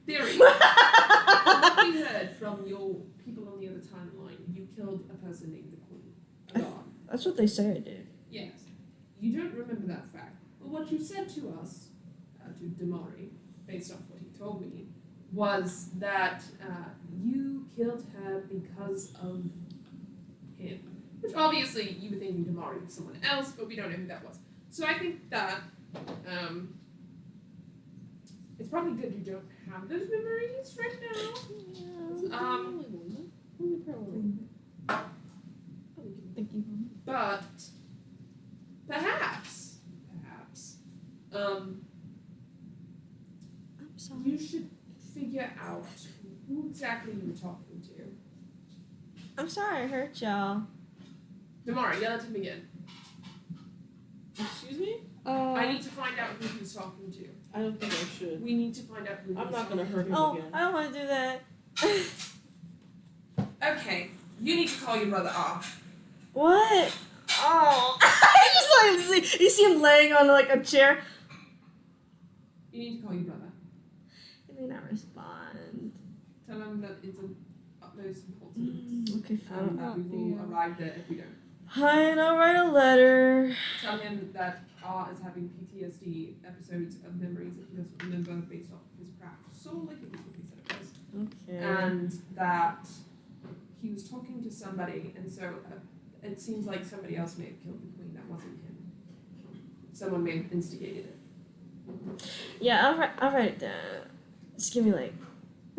Theory. What we heard from your people on the other timeline, you killed a person named the Queen. A god. That's what they say I did. Yes. You don't remember that fact. But what you said to us, to Damari, based off what he told me, was that you killed her because of him. Which obviously you were thinking Damari was someone else, but we don't know who that was. So I think that it's probably good you don't have those memories right now. Thank you. But perhaps, I'm sorry. you should figure out who exactly you were talking to. I'm sorry I hurt y'all. Damari, yell at him again. Excuse me? I need to find out who he was talking to. I don't think I should. We need to find out who he I'm was not gonna talking hurt him Oh, again. I don't want to do that. to. Okay, you need to call your brother off. What? Oh, I just like you see him laying on like a chair. You need to call your brother. He may not respond. Tell him that it's of utmost importance. Okay, fine. That we will arrive there if we don't. Fine, I'll write a letter. Tell him that R is having PTSD episodes of memories that he doesn't remember based off his craft. So like it was what he said it was. Okay. And that he was talking to somebody, and so it seems like somebody else may have killed the queen. That wasn't him. Someone may have instigated it. Yeah, I'll write it down. Just give me like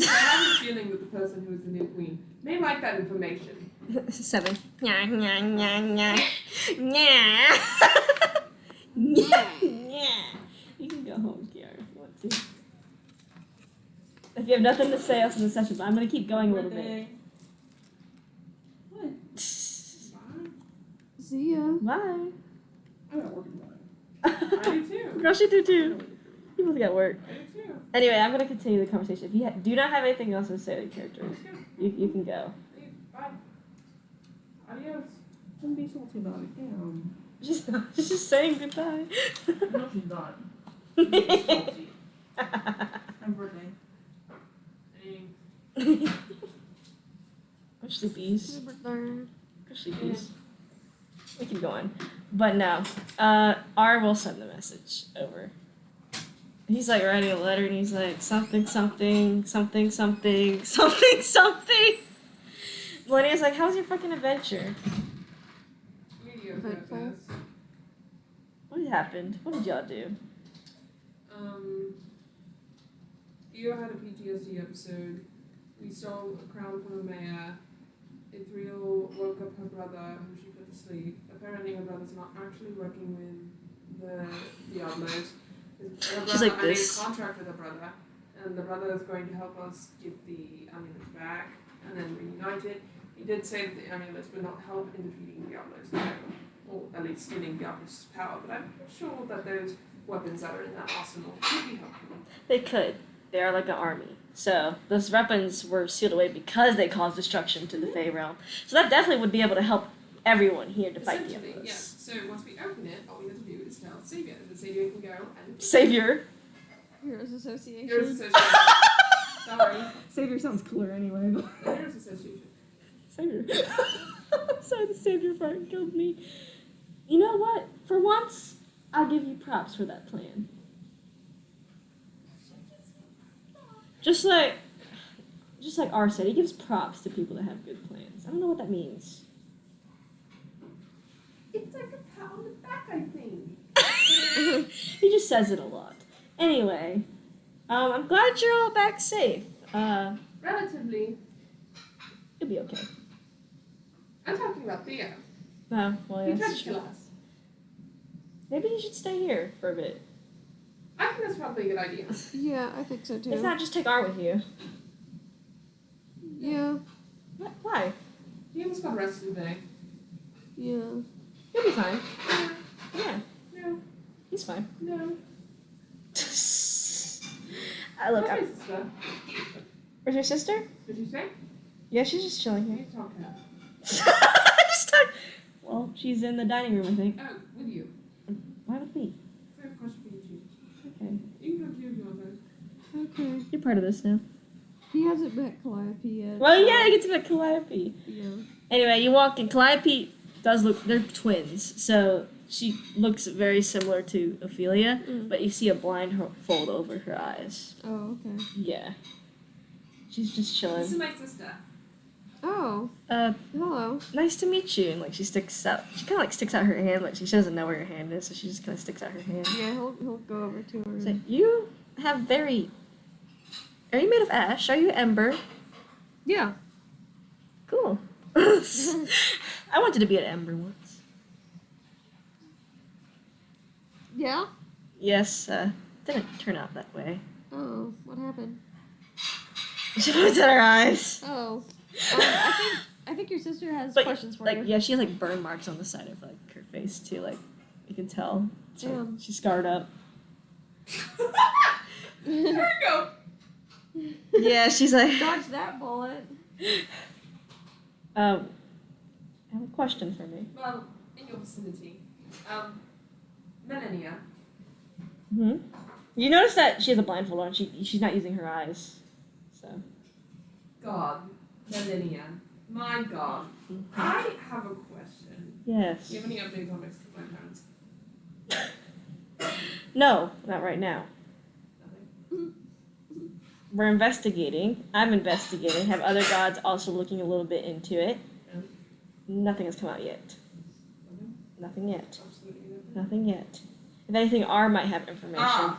I have a feeling that the person who is the new queen may like that information. 7. Nya, nya, nya, nya. Nya. Nya, nya. You can go home, Kiara, if you want to. If you have nothing to say else in the session, but I'm going to keep going a little bit. What? See ya. Bye. I got work tomorrow. I do too. Girl, she do too. You both got work. I do too. Anyway, I'm going to continue the conversation. If you do not have anything else to say to the characters, Let's go. you can go. Bye. Adios. Don't be salty about it. Damn. She's just saying goodbye. No, she's not. She's salty. Happy birthday. Hey. Or sleepies. Super Or sleepies. We keep going. But no. R will send the message over. He's like writing a letter and he's like something something something something something something. Millennia's like, how's your fucking adventure? Mediocre at Eventful. best. What happened? What did y'all do? Theo had a PTSD episode. We stole a crown from the mayor. Ithriel woke up her brother, who she put to sleep. Apparently, her brother's not actually working with the Diablos. Her She's brother- like I made a this. contract with her brother, and the brother is going to help us get the amulets back and then reunite it. He did say that the amulets would not help in defeating Diablos, or at least stealing Diablos' power, but I'm sure that those weapons that are in that arsenal could be helpful. They could. They are like an army. So those weapons were sealed away because they caused destruction to the Fey realm. So that definitely would be able to help everyone here to fight Essentially, Diablos. yes. So once we open it, all we have to do is tell Savior. The Savior can go and Savior. Heroes Association. Heroes Association. Sorry. Savior sounds cooler anyway. But Heroes Association. Savior. Sorry, the Savior part killed me. You know what? For once, I'll give you props for that plan. Just like R said, he gives props to people that have good plans. I don't know what that means. It's like a pat on the back, I think. He just says it a lot. Anyway, I'm glad you're all back safe. Relatively. You'll be okay. I'm talking about Theo. Oh, well, He yeah, tried that's to kill true. us. Maybe you should stay here for a bit. I think that's probably a good idea. Yeah, I think so too. If not, just take R with you. Yeah, Why? He almost got arrested today. yeah. You'll be fine. Yeah, No, he's fine. no. Look, Where's my sister? where's your sister? Did you say? Yeah, she's just chilling Can here. you talk to her? Just talk- Well, she's in the dining room, I think. Oh, with you. Why with me? I have a question for you, too. Okay. You can talk to you if you want to. Okay. You're part of this now. He hasn't met Calliope yet. Well, so- yeah, I get to met Calliope. Yeah. Anyway, you walk in. Calliope does look, they're twins, so she looks very similar to Ophelia, Mm. but you see a blindfold over her eyes. Oh, okay. Yeah. She's just This chilling. is my sister. Oh, Uh, hello. nice to meet you. And like she sticks out, she kind of like sticks out her hand, like she doesn't know where her hand is, so she just kind of sticks out her hand. Yeah, he'll go over to her. It's like, you have very. Are you made of ash? Are you ember? Yeah. Cool. I wanted to be an ember once. Yeah? Yes, didn't turn out that way. Oh, what happened? She points at her eyes. Oh. I think your sister has But, questions for like, you. yeah, she has like burn marks on the side of like her face too. Like you can tell. So Damn. she's scarred up. There we go. Yeah, she's like. Dodge that bullet. I have a question for me. Well, in your vicinity. Melania. Hmm. You notice that she has a blindfold on. She's not using her eyes. So. God. Melania. My God. I have a question. Yes. Do you have any updates on my parents? No, not right now. Nothing. We're investigating. I'm investigating. Have other gods also looking a little bit into it? And Nothing has come out yet. nothing? Nothing yet. Absolutely nothing. Nothing yet. If anything, R might have information. Ah.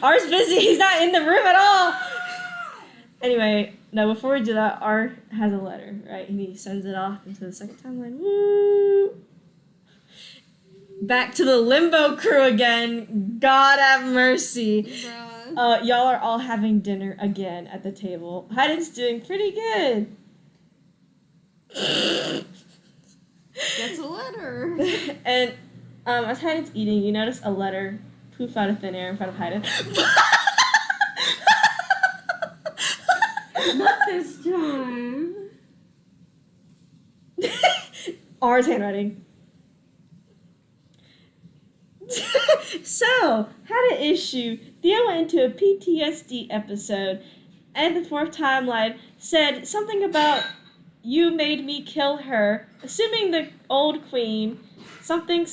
R's busy. He's not in the room at all. Anyway, no. Before we do that, R has a letter, right? And he sends it off into the second timeline. Woo! Back to the limbo crew again. God have mercy. Bruh. Y'all are all having dinner again at the table. Hayden's doing pretty good. That's a letter. And as Hayden's eating, you notice a letter poof out of thin air in front of Hayden. Not this time. R's handwriting. So, had an issue. Theo went into a PTSD episode, and the fourth timeline said something about you made me kill her, assuming the old queen, something,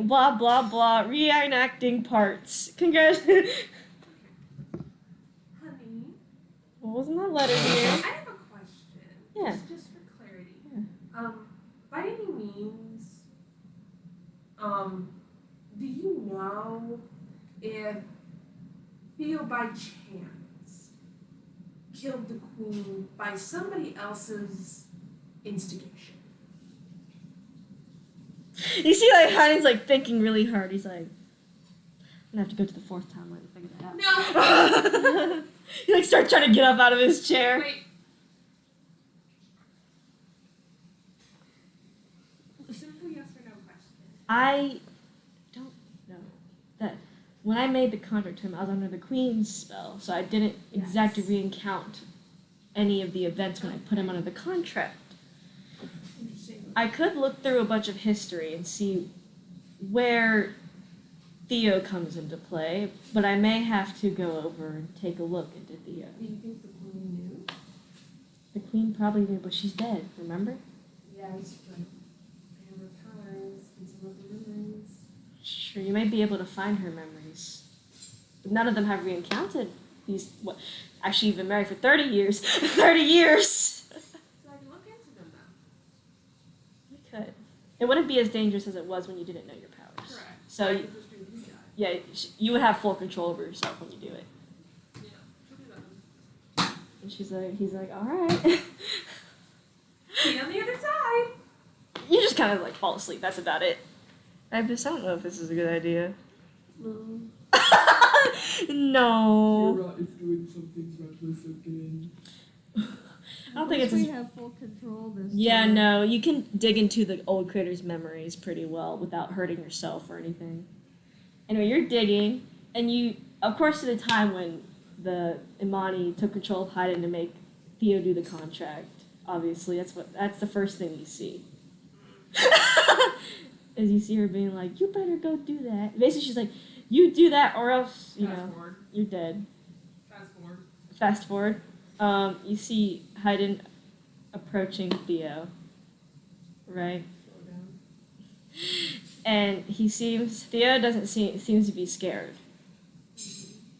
blah, blah, blah, reenacting parts. Congrats. wasn't that letter I here? have a question. Yeah. Just for clarity. Yeah. By any means, do you know if Theo by chance killed the queen by somebody else's instigation? You see, like, Heiden's, like, thinking really hard. He's like, I'm gonna have to go to the fourth timeline to figure that out. No. He, like, starts trying to get up out of his chair. Wait. A simple yes or no question. I don't know that when I made the contract to him, I was under the Queen's spell, so I didn't exactly re-encount any of the events when I put him under the contract. Interesting. I could look through a bunch of history and see where Theo comes into play, but I may have to go over and take a look into Theo. Do you think the queen knew? The Queen probably knew, but she's dead, remember? Yes, but they have her powers and some of the memories. Sure, you may be able to find her memories. But none of them have re-encountered these, what, actually you've been married for 30 years. 30 years! So I can look into them now. You could. It wouldn't be as dangerous as it was when you didn't know your powers. Correct. So, I you, can just do these guys. yeah, you would have full control over yourself when you do it. Yeah, she'll do that. And he's like, alright. See you on the other side. You just kind of like fall asleep, that's about it. I don't know if this is a good idea. No. No. Kira is doing something reckless again. I don't think it's we as- have full control this Yeah, time. no, you can dig into the old critter's memories pretty well without hurting yourself or anything. Anyway, you're digging, and you, of course, to the time when the Imani took control of Haydn to make Theo do the contract. Obviously, that's the first thing you see. Is you see her being like, "You better go do that." Basically, she's like, "You do that, or else, you Fast know, forward. you're dead." Fast forward. Fast forward. You see Haydn approaching Theo, right? Slow down. And Theo doesn't seems to be scared.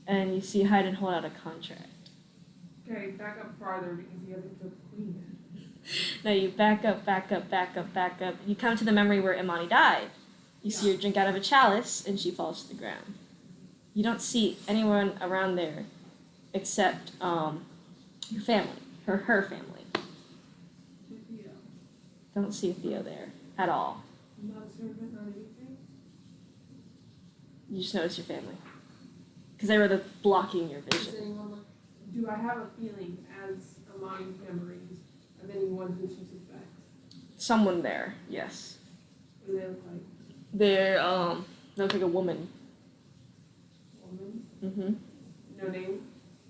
And you see Haydn hold out a contract. Okay, back up farther because he hasn't killed the queen yet. Now you back up. You come to the memory where Imani died. You see her drink out of a chalice and she falls to the ground. You don't see anyone around there except your family, her family. Theo. Don't see Theo there at all. Not a servant, not anything. You just notice your family. Because they were blocking your Is vision. anyone like, do I have a feeling as among memories of anyone who she suspects? Someone there, yes. What do they look like? They look like a woman. Woman? Mm-hmm. No name?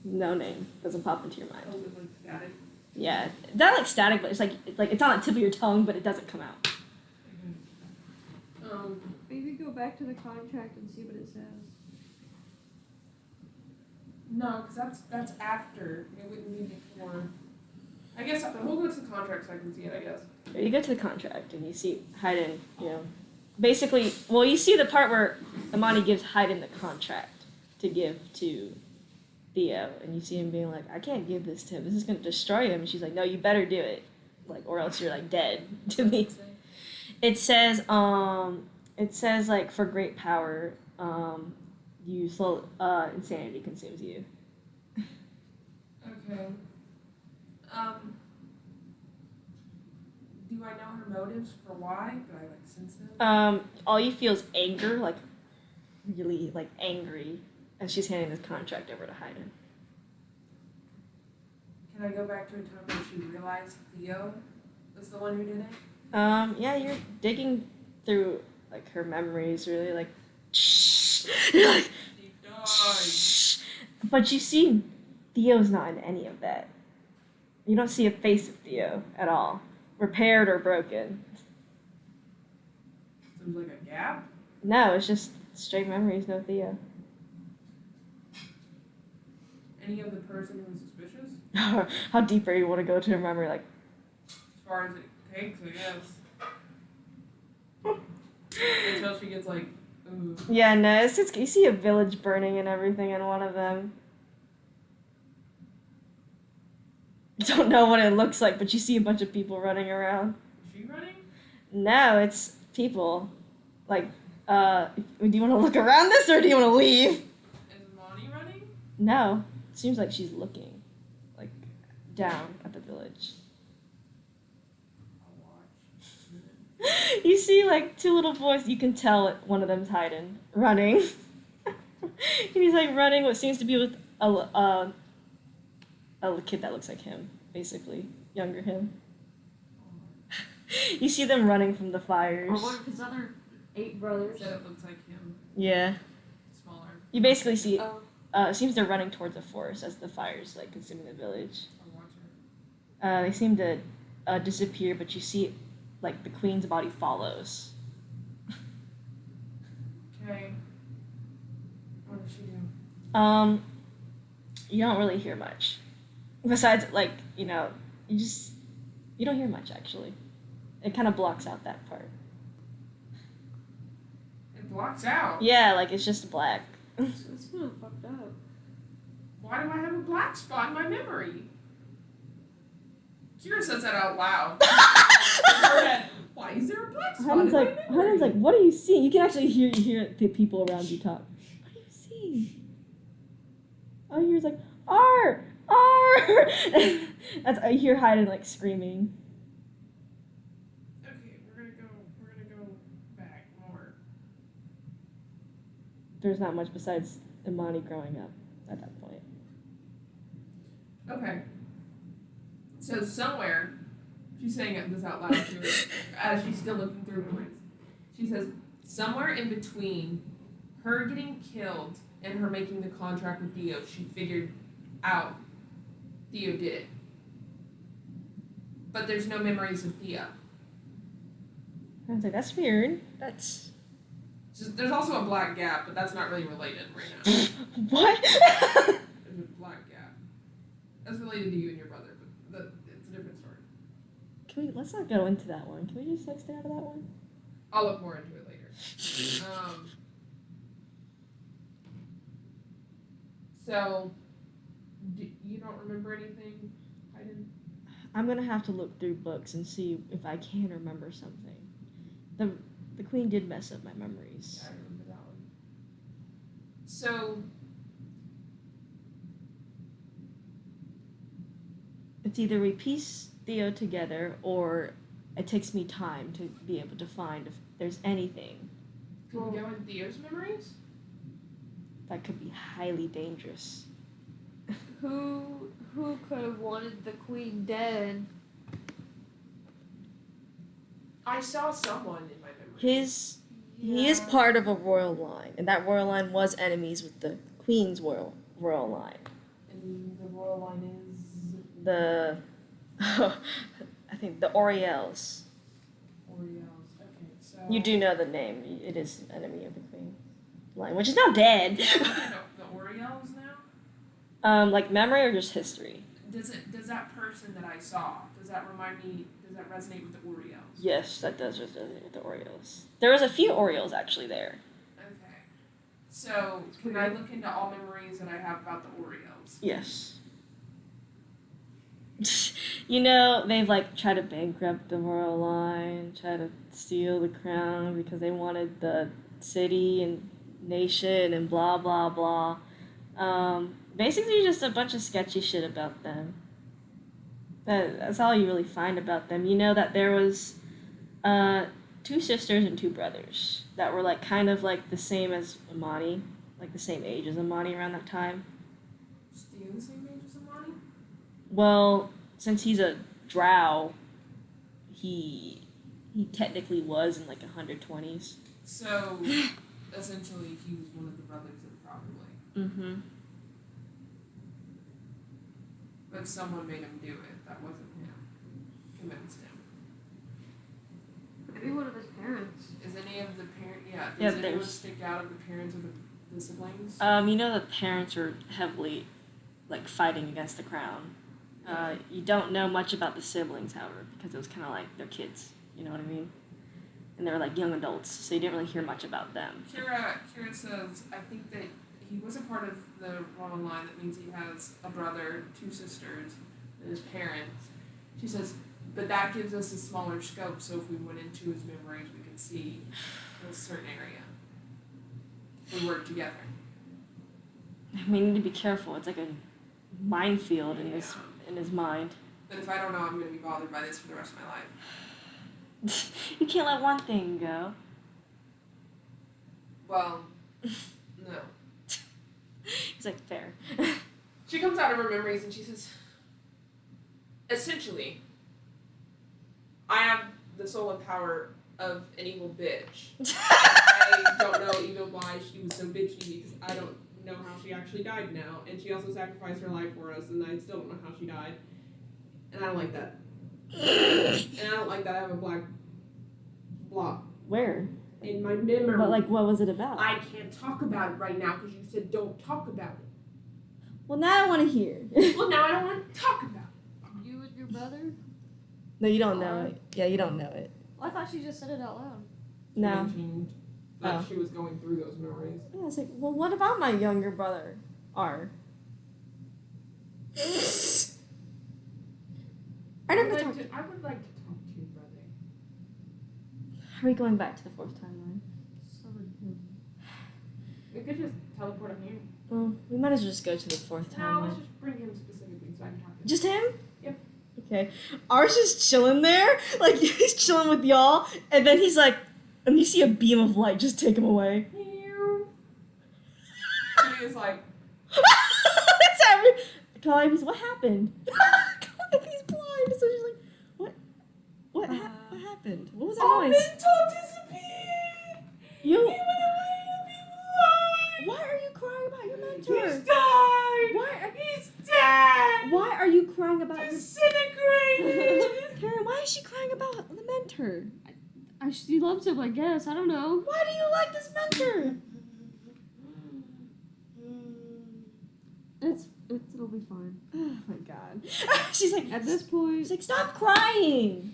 No name. Doesn't pop into your Oh, mind. is it like static? Yeah. Not like static, but it's like it's on the tip of your tongue, but it doesn't come out. Maybe go back to the contract and see what it says. No, because that's after. It wouldn't be before. I guess we'll go to the contract so I can see it, I guess. You go to the contract and you see Haydn, basically, well, you see the part where Imani gives Haydn the contract to give to Theo, and you see him being like, I can't give this to him. This is going to destroy him. And she's like, no, you better do it, like, or else you're, like, dead to me. It says, like, for great power, you slow, insanity consumes you. Okay. Do I know her motives for why? Do I sense them? All you feel is anger, like, really, like, angry, as she's handing this contract over to Haydn. Can I go back to a time when she realized Theo was the one who did it? Yeah, you're digging through, like, her memories, really, like, you're like, Deep dive. but you see Theo's not in any of that. You don't see a face of Theo at all, repaired or broken. Seems like a gap. No, it's just straight memories, no Theo. Any of the person who was suspicious? How deep are you want to go to her memory? Like, As far as it takes, I guess. Until she gets like, ooh. yeah, no, it's you see a village burning and everything in one of them. don't know what it looks like, but you see a bunch of people running around. Is she running? No, it's people. Like, do you want to look around this or do you want to leave? Is Monty running? No. Seems like she's looking, like, down at the village. I'll watch. You see, like, two little boys. You can tell one of them's hiding, running. He's like running what seems to be with a kid that looks like him, basically, younger him. You see them running from the fires. Or one of his other 8 brothers. Said it looks like him. Yeah. Smaller. You basically see. Oh. It seems they're running towards the forest as the fire's like consuming the village. I'll watch her. They seem to disappear, but you see, like the queen's body follows. Okay. What does she do? You don't really hear much. Besides, like, you don't hear much actually. It kind of blocks out that part. It blocks out. Yeah, like it's just black. It's kind of fucked up. Why do I have a black spot in my memory? Kira says that out loud. Why is there a black spot in my memory? Hunter's like, what do you see? You can actually hear the people around you talk. What do you see? All you hear is like, R! R! I hear Hayden like screaming. Okay, we're gonna go back more. There's not much besides Imani growing up at that point. Okay. So somewhere, she's saying this out loud to her as she's still looking through her minds. She says, somewhere in between her getting killed and her making the contract with Theo, she figured out Theo did it. But there's no memories of Theo. I was like, that's weird. That's... There's also a black gap, but that's not really related right now. What? There's a black gap. That's related to you and your brother, but it's a different story. Let's not go into that one. Can we just like stay out of that one? I'll look more into it later. So, you don't remember anything, Hayden? I'm gonna have to look through books and see if I can remember something. The queen did mess up my memories. Yeah, I remember that one. So, It's either we piece Theo together or it takes me time to be able to find if there's anything can we go in Theo's memories? that could be highly dangerous. Who could have wanted the queen dead? I saw someone in my memory. He is part of a royal line, and that royal line was enemies with the queen's royal line. And the royal line is... The I think the Oriels. Orioles. Okay, so... You do know the name. It is an enemy of the queen line, which is not dead. The Orioles now? Like memory or just history? Does that person that I saw, does that resonate with the Orioles? Yes, that does resonate with the Orioles. There was a few Orioles actually there. Okay. So, can I look into all memories that I have about the Orioles? Yes. They've like tried to bankrupt the royal line, try to steal the crown because they wanted the city and nation and blah blah blah. Basically just a bunch of sketchy shit about them. That's all you really find about them. You know that there was 2 sisters and 2 brothers that were like kind of like the same as Amani, like the same age as Amani around that time. Stay the same age as Amani? Well, since he's a drow, he technically was in like 120s. So, essentially, he was one of the brothers then, probably. Mm-hmm. But someone made him do it. That wasn't him. Convinced him. Maybe one of his parents. Is any of the parent? Yeah. Yeah, Does anyone there's- stick out of the parents or the siblings? The parents were heavily like fighting against the crown. You don't know much about the siblings, however, because it was kind of like their kids. You know what I mean? And they were like young adults, so you didn't really hear much about them. Kira says, I think that he was a part of the royal line. That means he has a brother, 2 sisters, and his parents. She says, but that gives us a smaller scope, so if we went into his memories, we could see a certain area. We work together. We need to be careful. It's like a minefield in his mind. But if I don't know, I'm going to be bothered by this for the rest of my life. You can't let one thing go. Well, no. He's like, fair. She comes out of her memories and she says, essentially, I have the soul and power of an evil bitch. I don't know even why she was so bitchy because I don't know how she actually died now. And she also sacrificed her life for us and I still don't know how she died. And I don't like that. And I don't like that I have a black blob Where? in my memory. But, like, what was it about? I can't talk about it right now because you said don't talk about it. Well, now I want to hear. Well, now I don't want to talk about it. You and your brother? No, you don't know it. Yeah, you don't know it. Well, I thought she just said it out loud. No. Mentioned that Oh. she was going through those memories. Yeah, it's like, well, what about my younger brother, R? I never talked. I would like to talk to your brother. Are we going back to the fourth timeline? Summon him. We could just teleport him here. Well, we might as well just go to the fourth No, timeline. let's just bring him specifically so I can talk to him. Just him? Yep. Okay. R's just chilling there. Like, he's chilling with y'all. And then he's like, and you see a beam of light just take him away. He is like, It's every... He's what happened? He's blind. So she's like, what? What happened? What was that oh, noise? mental disappeared! You... He went away to be blind! Why are you crying about your mentor? He's died! He's dead! Why are you crying about your... Disintegrated! Karen, why is she crying about the mentor? She loves him, I guess. I don't know. Why do you like this mentor? It'll be fine. Oh my god. She's like, At this point, she's like, stop crying.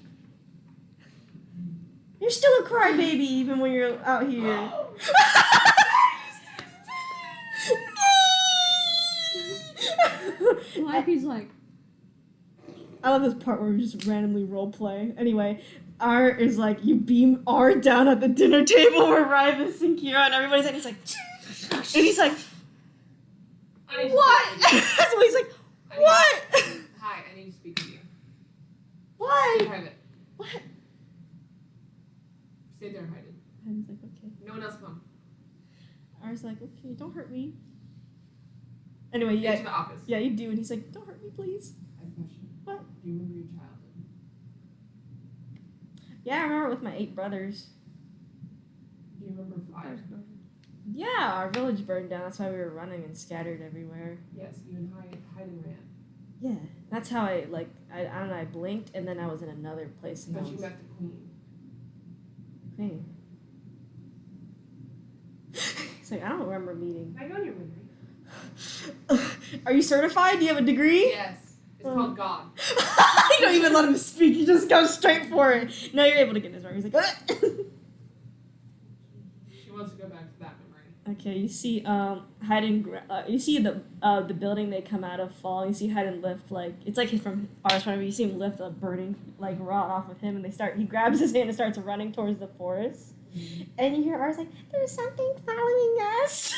You're still a crybaby even when you're out here. Lackey's like, I love this part where we just randomly role play. Anyway, R is like, you beam R down at the dinner table where Rivas and Kira and everybody's like, he's like, and he's like, what? That's what he's like, what? Hi, I need to speak to you. What? Private. What? Stay there, hide it. And he's like, okay. No one else come. R's like, okay, don't hurt me. Anyway, yeah. Into the office. Yeah, you do. And he's like, don't hurt me, please. I have a question. What? Do you remember your childhood? Yeah, I remember with my 8 brothers. Do you remember fire? Yeah, our village burned down. That's why we were running and scattered everywhere. Yes, you and hide and ran. Yeah, that's how I don't know, I blinked and then I was in another place. And But I you was, met the queen. hey. It's like, I don't remember meeting. Can I go in your memory? Are you certified? Do you have a degree? Yes. It's called God. You don't even let him speak. You just go straight for it. No, you're able to get in his memory. He's like, She wants to go back to that memory. okay, you see, you see the building they come out of fall. You see Hyde and lift, like, it's like from R's point of view. You see him lift a burning, like, rod off of him, and he grabs his hand and starts running towards the forest. And you hear R's like, there's something following us.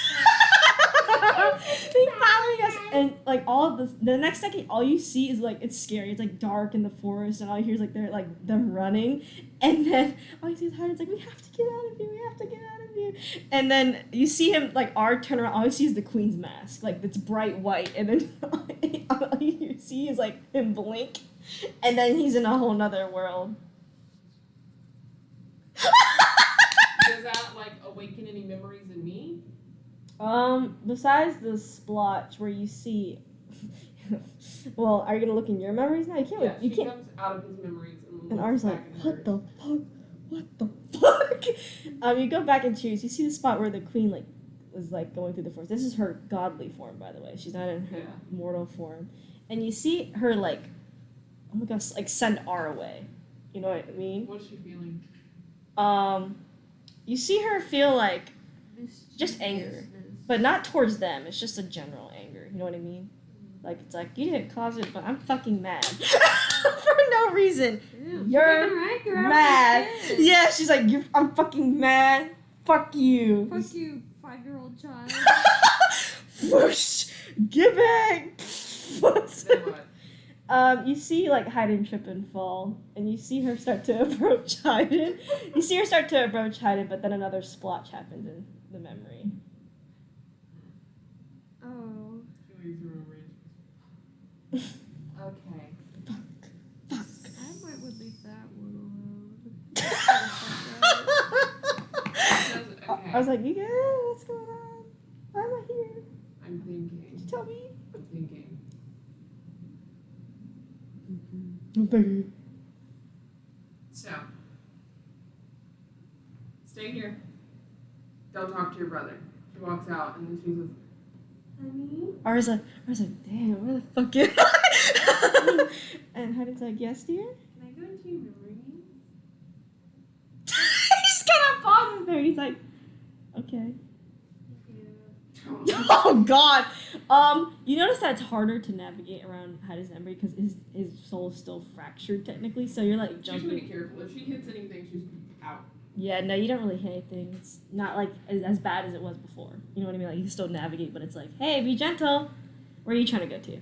They're following us. And, like, the next second, all you see is, like, it's scary. It's, like, dark in the forest, and all you hear is, like, they're, like, them running. And then all you see is Hyde, it's like, we have to get out of here. We have to get out of here. And then you see him, like, R turn around. All you see is the queen's mask. Like, it's bright white. And then all you see is, like, him blink. And then he's in a whole nother world. Does that, like, awaken any memories in me? Besides the splotch where you see... Well, are you gonna look in your memories now? You can't. Yeah, You she can't. comes out of his memories and And looks R's back like, in what hers. the fuck? What the fuck? You go back and choose. You see the spot where the queen, like, was, like, going through the forest. This is her godly form, by the way. She's not in her Yeah. mortal form. And you see her, like, oh my gosh, like, send R away. You know what I mean? What's she feeling? You see her feel, like, just anger. But not towards them. It's just a general anger. You know what I mean? Like, it's like, you didn't cause it, but I'm fucking mad. For no reason. Damn, You're she's taking her anger out on mad. this kid. Yeah, she's like, I'm fucking mad. Fuck you. Fuck you, 5-year-old child. Whoosh! Get back! Then what? You see, like, Hayden trip and fall, and you see her start to approach Hayden. You see her start to approach Hayden, but then another splotch happens in the memory. Oh. Can we throw a wrench? Okay. I might would leave that one alone. Okay. I was like, you good? What's going on? Why am I here? I'm thinking. Did you tell me? I'm thinking. So, stay here. Don't talk to your brother. She walks out and then she's like, honey? I was like, damn, where the fuck is I? And Hayden's like, yes, dear? Can I go into your memory? He's kind of pauses there, and he's like, okay. Yeah. Oh God. You notice that it's harder to navigate around Hayden's memory because his soul is still fractured technically. So you're like She's gonna be jumping. careful. If she hits anything, she's out. Yeah, no, you don't really hit anything. It's not like as bad as it was before. You know what I mean? Like you can still navigate, but it's like, hey, be gentle. Where are you trying to go to?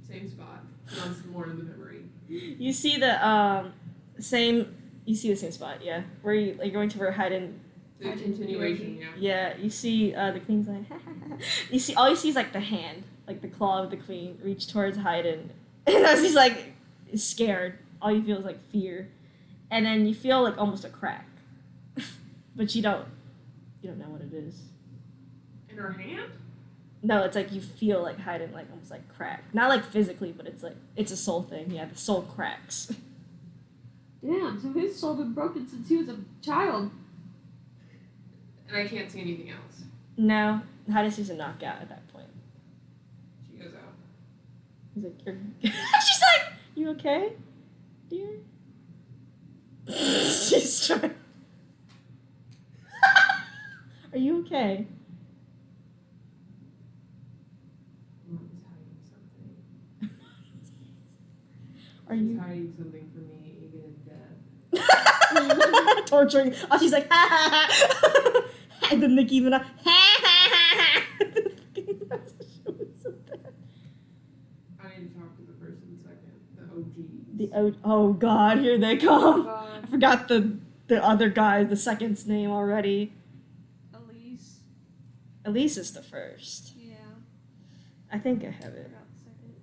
Same spot. Once more in the memory. You see the same. You see the same spot, yeah. Where you're going to where Hayden. The continuation, yeah. Yeah, you see the queen's like, you see, all you see is like the hand, like the claw of the queen reach towards Hayden. And as he's like scared, all you feel is like fear. And then you feel like almost a crack. But you don't know what it is. In her hand? No, it's like you feel like Hayden like almost like crack. Not like physically, but it's like, it's a soul thing. Yeah, the soul cracks. Damn, so his soul been broken since he was a child. And I can't see anything else. No, Hayden sees a knockout at that point. She goes out. He's like, she's like, you okay, dear? She's trying. Are you okay? Mom's hiding something. Are She's you hiding something from me, even in death. torturing? Oh, she's like, ha ha ha. And then Nikki even ha ha ha. I need to talk to the person second. The The OG. oh God, here they come. God. I forgot the other guy, the second's name already. Elise. Elise is the first. Yeah. I think I have I it. forgot the second.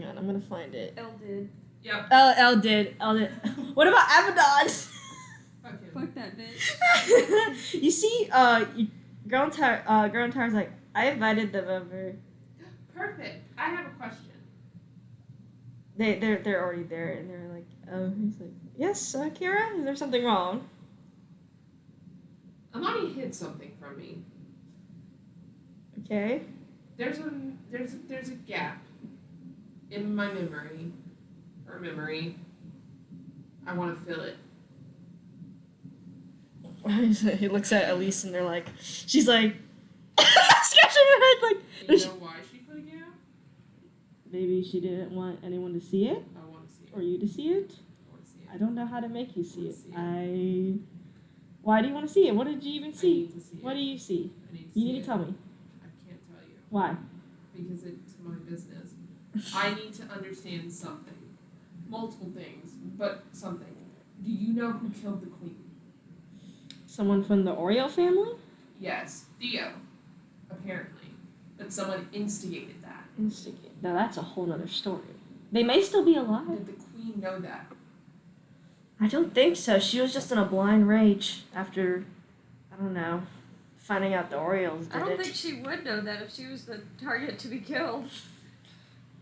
Hang on, I'm gonna find it. Elle did. Yep. Elle did. What about Abaddon? Fuck him. Fuck that bitch. You see, Girl Tower's like, I invited them over. Perfect. I have a question. They're already there, and they're like, oh, he's like, yes, Kira, is there something wrong? Amani hid something from me. Okay. There's a gap in my memory. I want to fill it. He looks at Elise, and they're like, she's like, scratching her head, like, You know why she put a gap? maybe she didn't want anyone to see it, I want to see it. or you to see it. I want to see it. I don't know how to make you see it. I wanna see Why do you want to see it? What did you even I see? need to see What it. do you see? I need to You see need it. to tell me. I can't tell you. Why? Because it's my business. I need to understand something. Multiple things, but something. Do you know who killed the queen? Someone from the Oreo family? Yes, Theo. Apparently. But someone instigated that. Instigate. Now that's a whole nother story. They may still be alive. Did the queen know that? I don't think so. She was just in a blind rage after, I don't know, finding out the Orioles did I don't it. think she would know that if she was the target to be killed.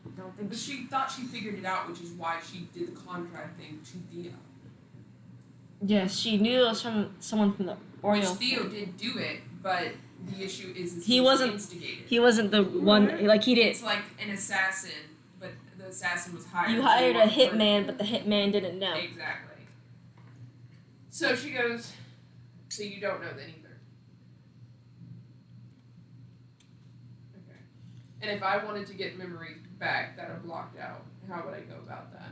I don't think But she thought she figured it out, which is why she did the contract thing to Theo. Yes, she knew it was from someone from the Which Oreo. Theo did do it, but the issue is He was wasn't- instigated. He wasn't the one, like he didn't. It's like an assassin, but the assassin was hired. You to hired a work for- hitman, but the hitman didn't know. Exactly. So she goes, so you don't know then either. Okay. And if I wanted to get memories back that are blocked out, how would I go about that?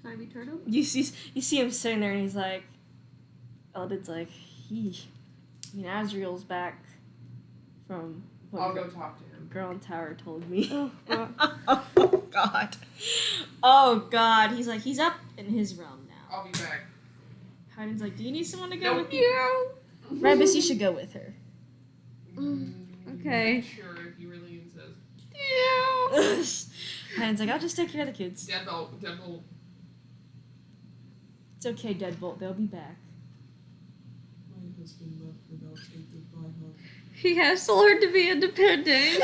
Time Eternum? You see him sitting there and he's like, Eldred's like, Azriel's back from what I'll go talk to him. girl in tower told me. Oh, God. Oh god. Oh god. He's like, he's up in his realm now. I'll be back. Heiden's like, do you need someone to go Nope. with you? Rebus, you should go with her. Okay. Sure, if you really insist. Heiden's like, I'll just take care of the kids. Deadbolt. It's okay, Deadbolt. They'll be back. My husband left without a goodbye hug. He has to learn to be independent.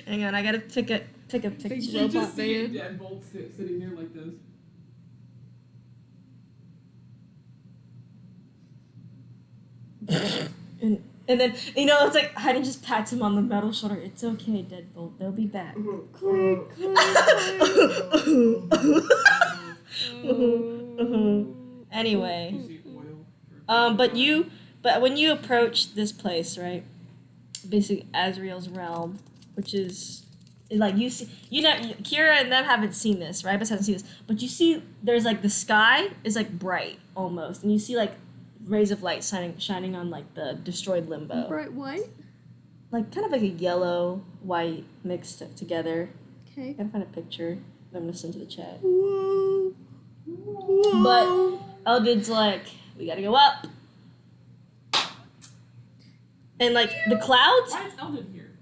Hang on, I gotta pick a picture. You Robot just see man. Deadbolt sitting there like this. And then, it's like Heiden just pats him on the metal shoulder. It's okay, Deadbolt. They'll be back. Anyway. You see oil. But when you approach this place, right? Basically Azriel's realm, which is like you see, Kira and them haven't seen this, right? But hasn't seen this, but you see, there's like the sky is like bright almost, and you see like rays of light shining on like the destroyed limbo, Bright white? like kind of like a yellow white mixed together. Okay. I gotta find a picture that I'm gonna send to the chat. Whoa. But Eldred's like, we gotta go up. And like the clouds, Why is Eldred here?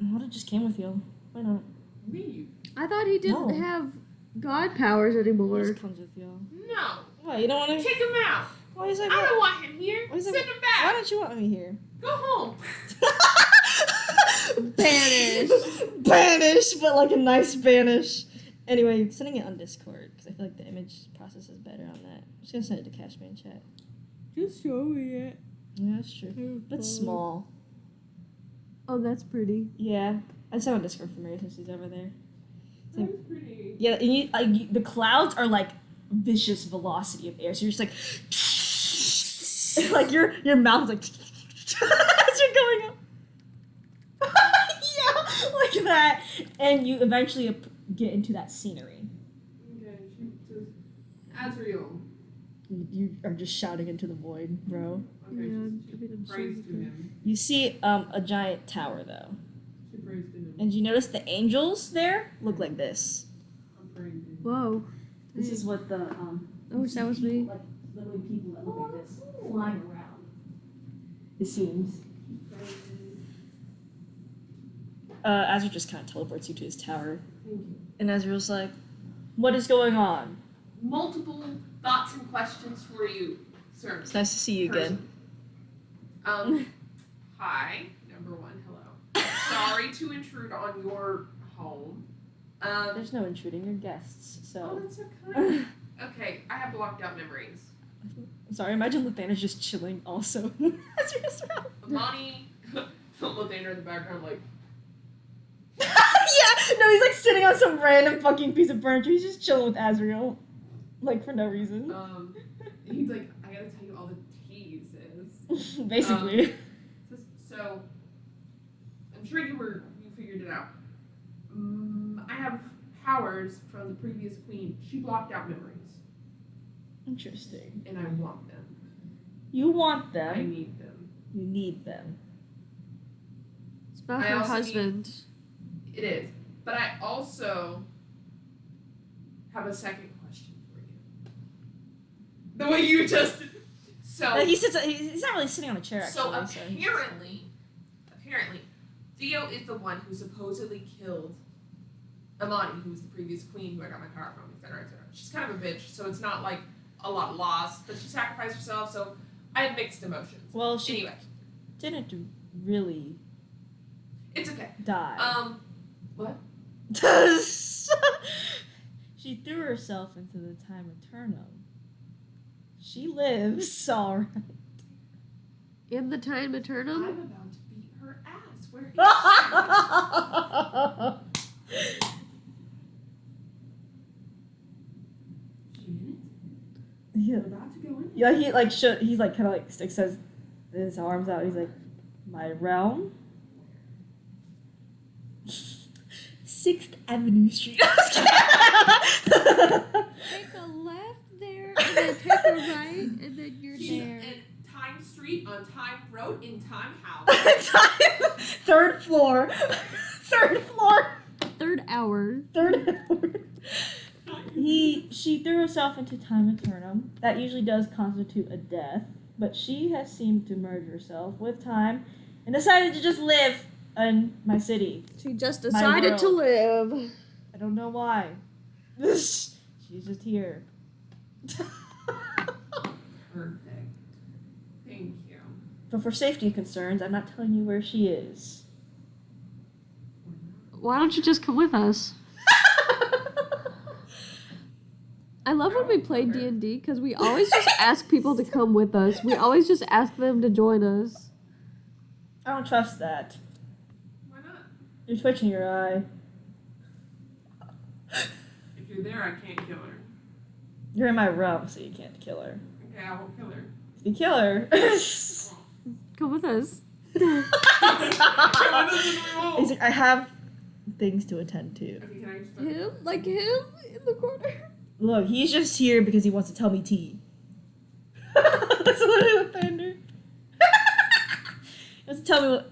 Eldred just came with you. Why not? Leave. I thought he didn't No. have god powers He anymore. just comes with you. No. What? You don't want to? Take him out. Why is that? I don't want him here. Why is Send that- him Why back. don't you want me here? Go home. Banish. Banish, but like a nice banish. Anyway, sending it on Discord because I feel like the image process is better on that. I'm just gonna send it to Cashman chat. Just show me it. Yeah, that's true. But it's small. Oh, that's pretty. Yeah, I sent on Discord for Mary since she's over there. That was pretty. Yeah, and the clouds are like vicious velocity of air, so you're just like, like your mouth's like as you're going up. Yeah, like that, and you eventually get into that scenery. Okay, she says, Azriel. You are just shouting into the void, bro. Okay, Yeah, she I mean, I'm prays sure to him. You see a giant tower though, She prays to him. and you notice the angels there look like this. I'm praying to him. Whoa. This is what the I wish that was me. like literally people that look like this flying around. It seems. Azrael just kind of teleports you to his tower, Thank you. and Azrael's like, "What is going on?" Multiple thoughts and questions for you, sir. It's nice to see you again. Hi. Number one, hello. Sorry to intrude on your home. There's no intruding, you're guests. Oh, So, that's so kind. Okay, I have blocked out memories. sorry. Imagine Lathana's just chilling. Also, Azrael's around. Amani, Lathander in the background, like, Yeah, no, he's like sitting on some random fucking piece of furniture. He's just chilling with Azrael, like for no reason. he's like, I gotta tell you all the teases. Basically. So, I'm sure you figured it out. I have powers from the previous queen. She blocked out memories, Interesting. and I want them. You want I them. need them. You need them. It's about I her also husband. It is. But I also have a second question for you. The way you just... So, He sits. He's not really sitting on a chair actually. so So apparently, Theo is the one who supposedly killed Amani, who was the previous queen who I got my power from, etc., etc. She's kind of a bitch, so it's not like a lot of loss, but she sacrificed herself, so I have mixed emotions. Well, she Anyway, didn't really it's okay. die. What? She threw herself into the time eternum. She lives, all right. In the time I'm eternum? about to beat her ass. Where is she? She in it? Yeah, We're about to go in. he like he's like kind of like sticks his arms out. He's like, my realm. 6th Avenue Street. Take a left there, and then take a right, and then you're there. And Time Street on Time Road in Time House. 3rd floor. 3rd floor. Third hour. 3rd hour. She threw herself into time eternum. That usually does constitute a death, but she has seemed to merge herself with time and decided to just live in my city. She just My decided to world. live. I don't know why. She's just here. Perfect. Thank you. But for safety concerns, I'm not telling you where she is. Why don't you just come with us? I love when we play D&D because we always just ask people to come with us. We always just ask them to join us. I don't trust that. Why not? You're twitching your eye. If you're there, I can't kill her. You're in my realm, so you can't kill her. Okay, I won't kill her. If you kill her... Come with us. He's like, I have things to attend to. Okay, can I just Him? Like him in the corner? Look, he's just here because he wants to tell me tea. That's literally what Thunder. He wants to tell me what.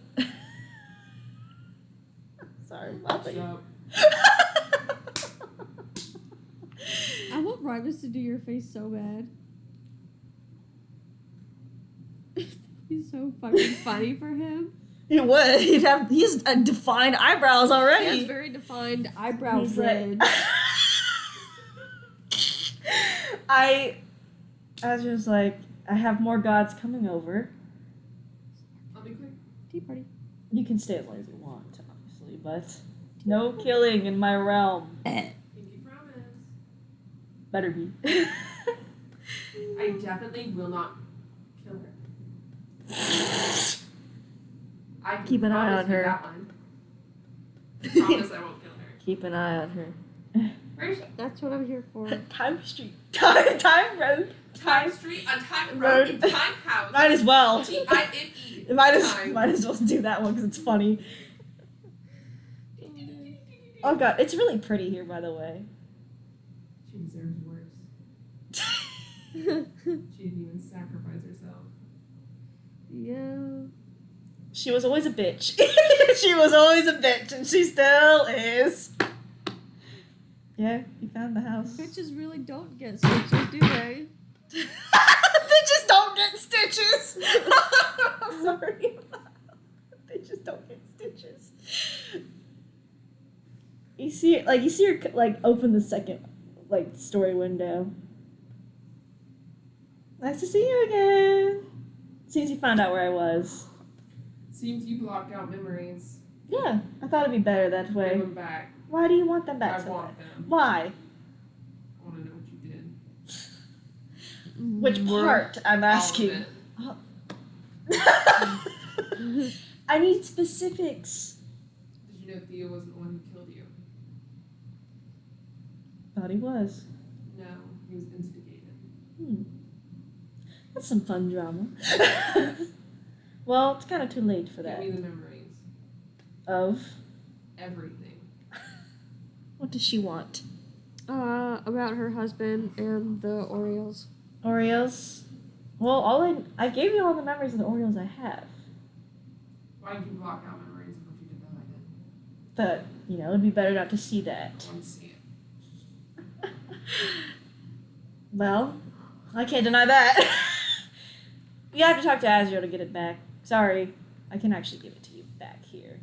Sorry, I'm laughing. Shut up. I want Rymus to do your face so bad. He's so fucking funny for him. He would. He's defined eyebrows He has already. very defined eyebrow He's ridge. like- I was just like, I have more gods coming over. I'll be quick. Tea party. You can stay as long as you want, obviously, but no killing in my realm. Pinky promise. Better be. I definitely will not kill her. I can Keep an eye promise on you her. that one. Promise I won't kill her. Keep an eye on her. Where is she? That's what I'm here for. Time Street. Time Road. Time Street on Time Road. Road in Time House. Might as well. T-I-M-E. Might Time. as well do that one because it's funny. Oh god, it's really pretty here, by the way. She deserves worse. She didn't even sacrifice herself. Yeah. She was always a bitch. She was always a bitch, and she still is. Yeah, you found the house. Bitches really don't get stitches, do they? Bitches don't get stitches. I'm sorry. Bitches don't get stitches. You see her open the second story window. Nice to see you again. Seems you found out where I was. Seems you blocked out memories. Yeah, I thought it'd be better that Give way. them back. Why do you want them back I so bad? want them. Why? I want to know what you did. Which part? I'm asking. All of it. I need specifics. Did you know Theo wasn't the one who killed you? Thought he was. No, he was instigated. That's some fun drama. Well, it's kind of too late for Give that. me the memories. Of Everything. what does she want? About her husband and the Orioles. Oreos. Well, I gave you all the memories of the Oreos I have, Why did you block out memories of what you did that I did? but it'd be better not to see I that. want to see it. Well, I can't deny that. You have to talk to Azrael to get it back. Sorry, I can actually give it to you back here.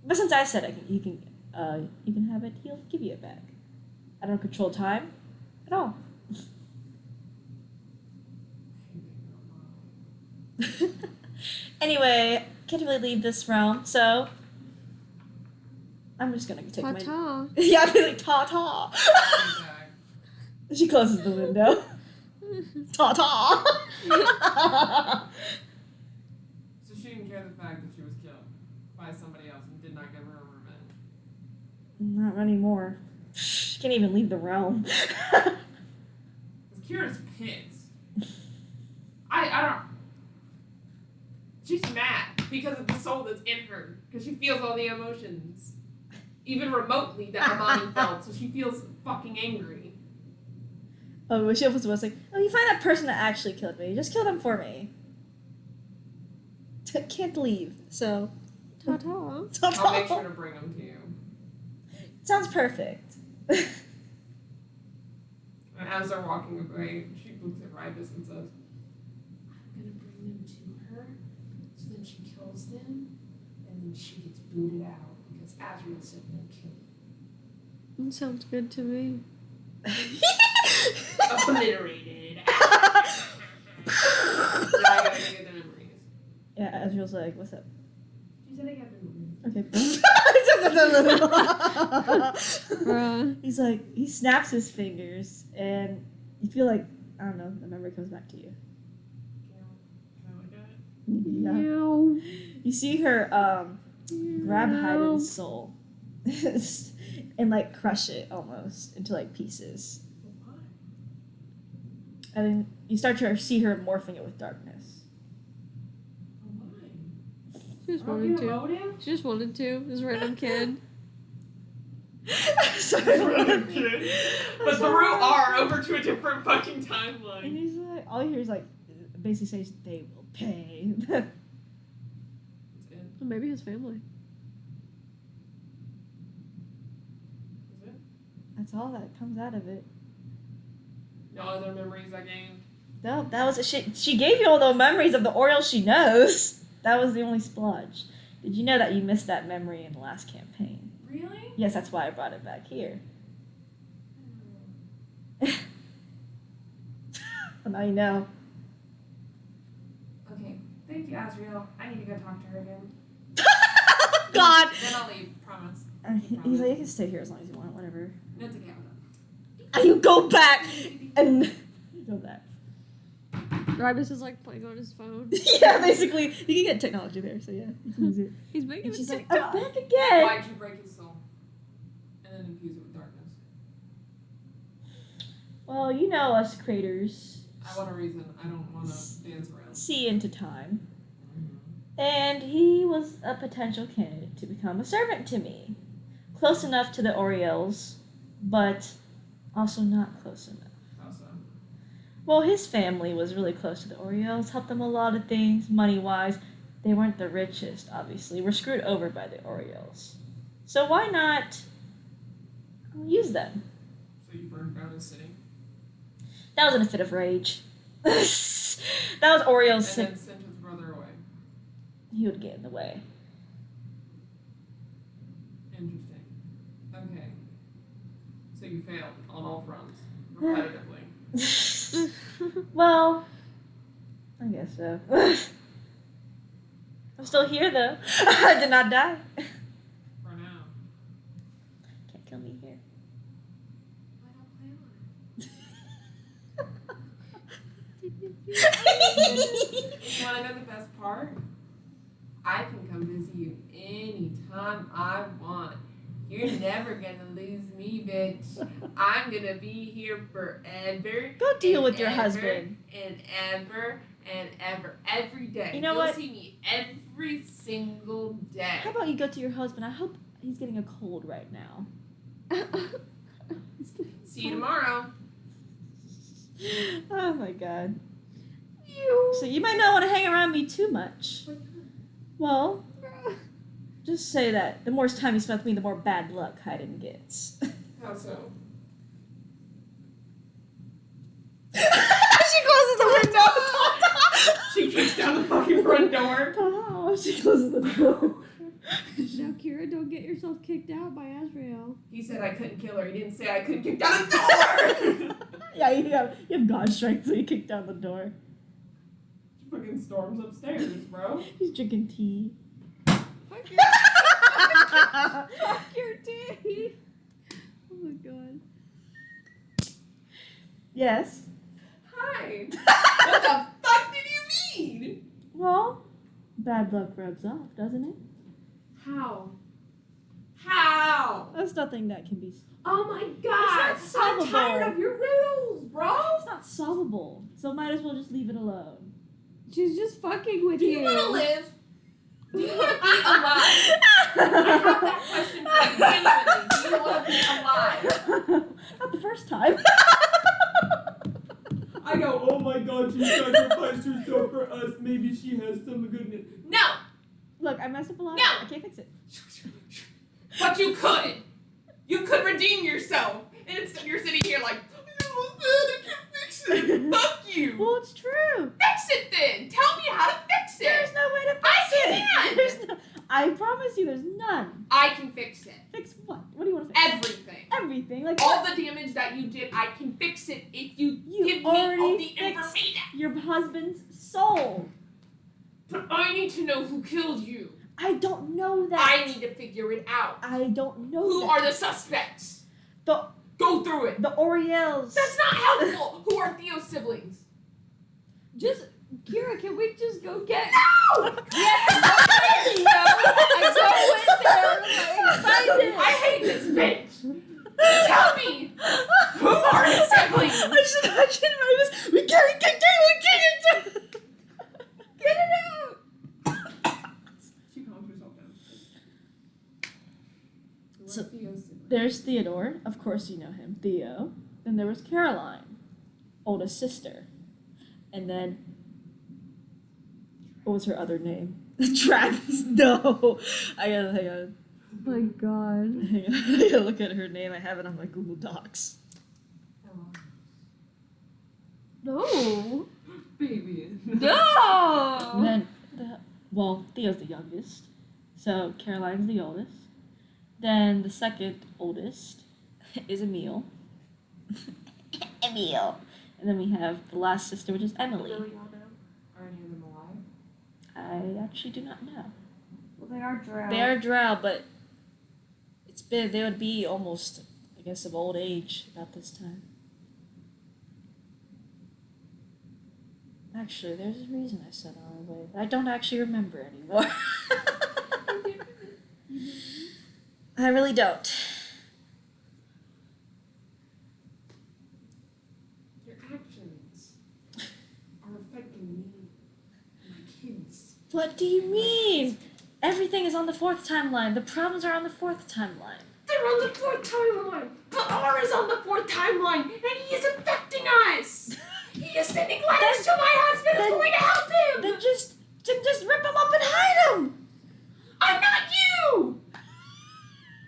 But since I said you can have it, he'll give you it back. I don't control time at all. Anyway, can't really leave this realm, so I'm just gonna take my. Ta-ta. Yeah, I'm like ta ta. Come back. She closes the window. Ta ta. So she didn't care the fact that she was killed by somebody else and did not give her revenge. Not anymore. She can't even leave the realm. Because Kira's pissed. I don't. She's mad because of the soul that's in her. Because she feels all the emotions. even remotely that Amani felt, so she feels fucking angry. Oh, she opens the window like, oh, you find that person that actually killed me. Just kill them for me. Can't leave, so... Ta-ta. I'll make sure to bring them to you. Sounds perfect. And as they're walking away, she looks at Rybus and says, I'm gonna bring them to her, so then she kills them, and then she gets booted out, because Azrael said no killing. That sounds good to me. Obliterated. Now I gotta get the memories. Yeah, Azrael's like, what's up? She said I got the memories. Okay. Bruh. He's like, he snaps his fingers, and you feel like, I don't know, the memory comes back to you. Can I look at it? Yeah. Meow. You see her grab Hyden's soul and like crush it almost into like pieces. Why? And then you start to see her morphing it with darkness. Why? She just I don't wanted get a to. motive. She just wanted to. This random kid. Sorry. But the root are over to a different fucking And timeline. he's like, all you hear is like, basically says, they will pay. That's it. Or maybe his family. Is it? That's all that comes out of it. No other memories I gained. No, that was she gave you all the memories of the Orioles she knows. That was the only splodge. Did you know that you missed that memory in the last campaign? Really? Yes, that's why I brought it back here. Well, now you know. Okay. Thank you, Azrael. I need to go talk to her again. God! Then I'll leave. Promise. He's like, you can stay here as long as you want, whatever. No, it's okay. I'm done. And you go back and you go back. Rybus is like playing on his phone. Yeah, basically, you can get technology there, so yeah, you can use it. He's making And a she's like, TikTok. I'm back again. Why'd you break his soul? And then infuse it with darkness. Well, you know us creators I want a reason. I don't want to dance around. see into time. And he was a potential candidate to become a servant to me. Close enough to the Orioles, but also not close enough. How so? Well, his family was really close to the Orioles, helped them a lot of things, money-wise. They weren't the richest, obviously. We're screwed over by the Orioles. So why not use them? So you burned down his city? That was in a fit of rage. That was Orioles. And then sent his brother away. He would get in the way. Interesting. Okay. So you failed on all fronts. Repetitively. Well, I guess so. I'm still here, though. I did not die. For now. Can't kill me here. Why not plan on it? You want to know the best part? I can come visit you anytime I want. You're never gonna lose me, bitch. I'm gonna be here forever. Go deal and with your ever husband. And ever and ever. Every day. You know You'll what? see me every single day. How about you go to your husband? I hope he's getting a cold right now. See you tomorrow. Oh my god. So you might not want to hang around me too much. Well, just say that the more time you spend with me, the more bad luck Hayden gets. How so? She closes the window. She kicks down the fucking front door. Oh, she closes the door. Now, Kira, don't get yourself kicked out by Azrael. He said I couldn't kill her. He didn't say I couldn't kick down the door. Yeah, you have God strength, so you kick down the door. She fucking storms upstairs, bro. She's drinking tea. Fuck your, fuck your tea. Oh my god. Yes. Hi. What the fuck did you mean? Well, bad luck rubs off, doesn't it? How? How? That's nothing that can be. Oh my god. It's not I'm tired solvable. of your riddles, bro. It's not solvable, so might as well just leave it alone. She's just fucking with Do you want to live? Do you want to be alive? have that question for you genuinely. Do you want to be alive? Not the first time. I go, oh my god, she sacrificed herself for us. Maybe she has some goodness. No! Look, I messed up a lot. No. I can't fix it. But you could! You could redeem yourself! And instead you're sitting here like, I can't fix it! Fuck you! Well, it's true. Fix it then! Tell me how to fix it! There's no way to fix I it. can! There's no, I promise you, there's none. I can fix it. Fix what? What do you want to fix? Everything. Everything. Like All what? the damage that you did, I can fix it if you You give me all already the fixed information. your husband's soul. But I need to know who killed you. I don't know that. I need to figure it out. I don't know Who that. are the suspects? The Go through it. the Oriels. That's not helpful. Who are Theo's siblings? Just, Kira, can we just go get... No! Yes! I go in there. I hate this bitch. Tell me, who are his siblings? I just imagine Rivas. We can't get it. Get it out. She calms herself down. So- Theo's siblings? There's Theodore. Of course you know him. Theo. Then there was Caroline, oldest sister. And then, what was her other name? Travis. No. I gotta hang on. Oh my god. Hang on. I gotta look at her name. I have it on my Google Docs. No. Baby. No! And then, Theo's the youngest. So Caroline's the oldest. Then the second oldest is Emile. Emile. And then we have the last sister, which is Emily. Are any of them alive? I actually do not know. Well, they are drow. They are drow, but they would be almost, I guess, of old age about this time. Actually, there's a reason I said on the way. I don't actually remember anymore. I really don't. Your actions are affecting me and my kids. What do you mean? Everything is on the fourth timeline. The problems are on the fourth timeline. They're on the fourth timeline. But R is on the fourth timeline, and he is affecting us. He is sending letters to my husband who's going to help him. Then just rip them up and hide them. I'm not you.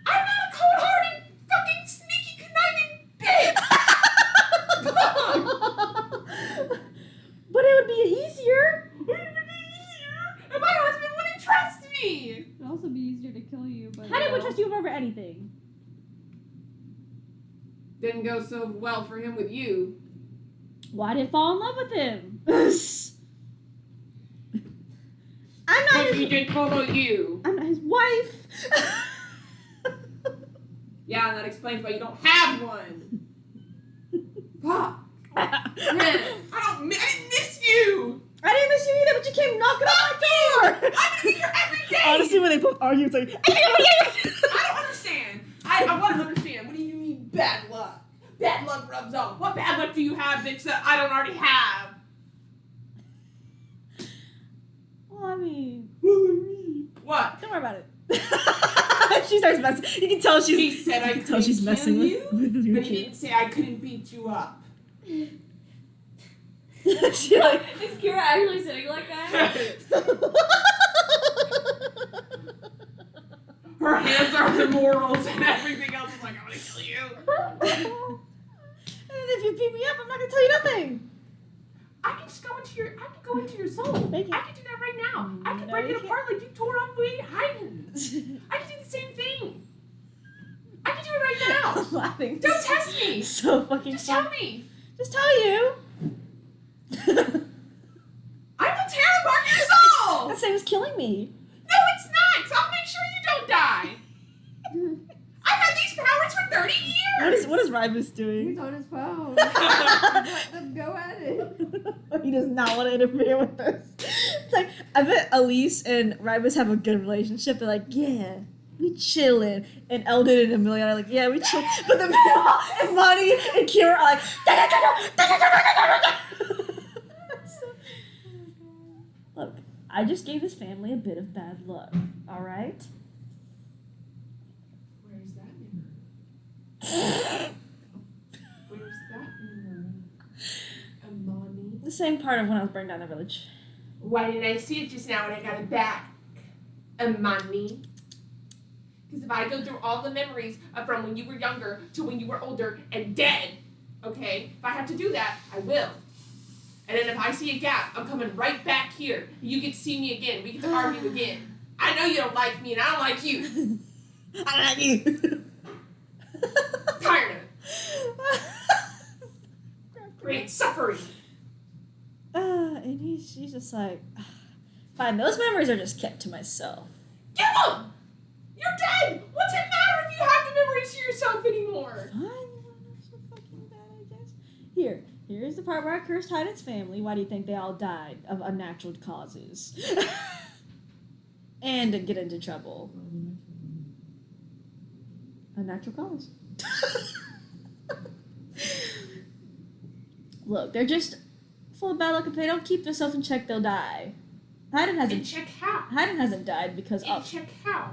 I'm not a cold-hearted, fucking sneaky, conniving bitch. But it would be easier. And my husband wouldn't trust me. It'd also be easier to kill you, but... How did we trust you over anything? Didn't go so well for him with you. Why did I fall in love with him? I'm not But he his, did follow you. I'm not his wife. Yeah, and that explains why you don't have one. Fuck. Man, I didn't miss you. I didn't miss you either, but you came knocking on my door. I'm gonna be here every day. Honestly, when they both argue, it's like, I don't understand. I want to understand. What do you mean bad luck? Bad luck rubs off. What bad luck do you have, bitch, that I don't already have? well, I mean, What? don't worry about it. She starts messing. You can tell she's. He said I you can tell couldn't she's kill messing you, with your but he kid. didn't say I couldn't beat you up. She like. Is Kira actually sitting like that? Her hands are the morals and everything else is like, I'm gonna kill you. And if you beat me up, I'm not gonna tell you nothing. I can just go into your soul. Make it. I can do that right now. I can No, break you it apart like you tore up way hiding. I can do the same thing. I can do it right now. I'm laughing. Don't test me. So fucking Just fun. tell me. Just tell you. I will tear apart your soul. The same as killing me. No, it's not. So I'll make sure you don't die. I've had these powers for 30 years. What is Rybus doing? He's on his phone. Let them go at it. He does not want to interfere with this. It's like, I bet Elise and Rybus have a good relationship. They're like, yeah, we chillin'. And Eldon and Amelia are like, yeah, we chill. But the and Monty and Kira are like, look, I just gave this family a bit of bad luck, alright? Where's that in Amani? The same part of when I was burning down the village. Why didn't I see it just now when I got it back? Amani. Because if I go through all the memories of from when you were younger to when you were older and dead, okay? If I have to do that, I will. And then if I see a gap, I'm coming right back here. You get to see me again. We get to argue again. I know you don't like me and I don't like you. I don't like you. Tired of it. Great suffering. And she's just like, fine, those memories are just kept to myself. Give them! You're dead! What's it matter if you have the memories to yourself anymore? Fine, not so fucking bad, I guess. Here's the part where I cursed Hyden's family. Why do you think they all died of unnatural causes? And to get into trouble. Unnatural cause. Look, they're just full of bad luck. If they don't keep themselves in check, they'll die. Hayden In hasn't. check how? Hayden hasn't died because In of. check how?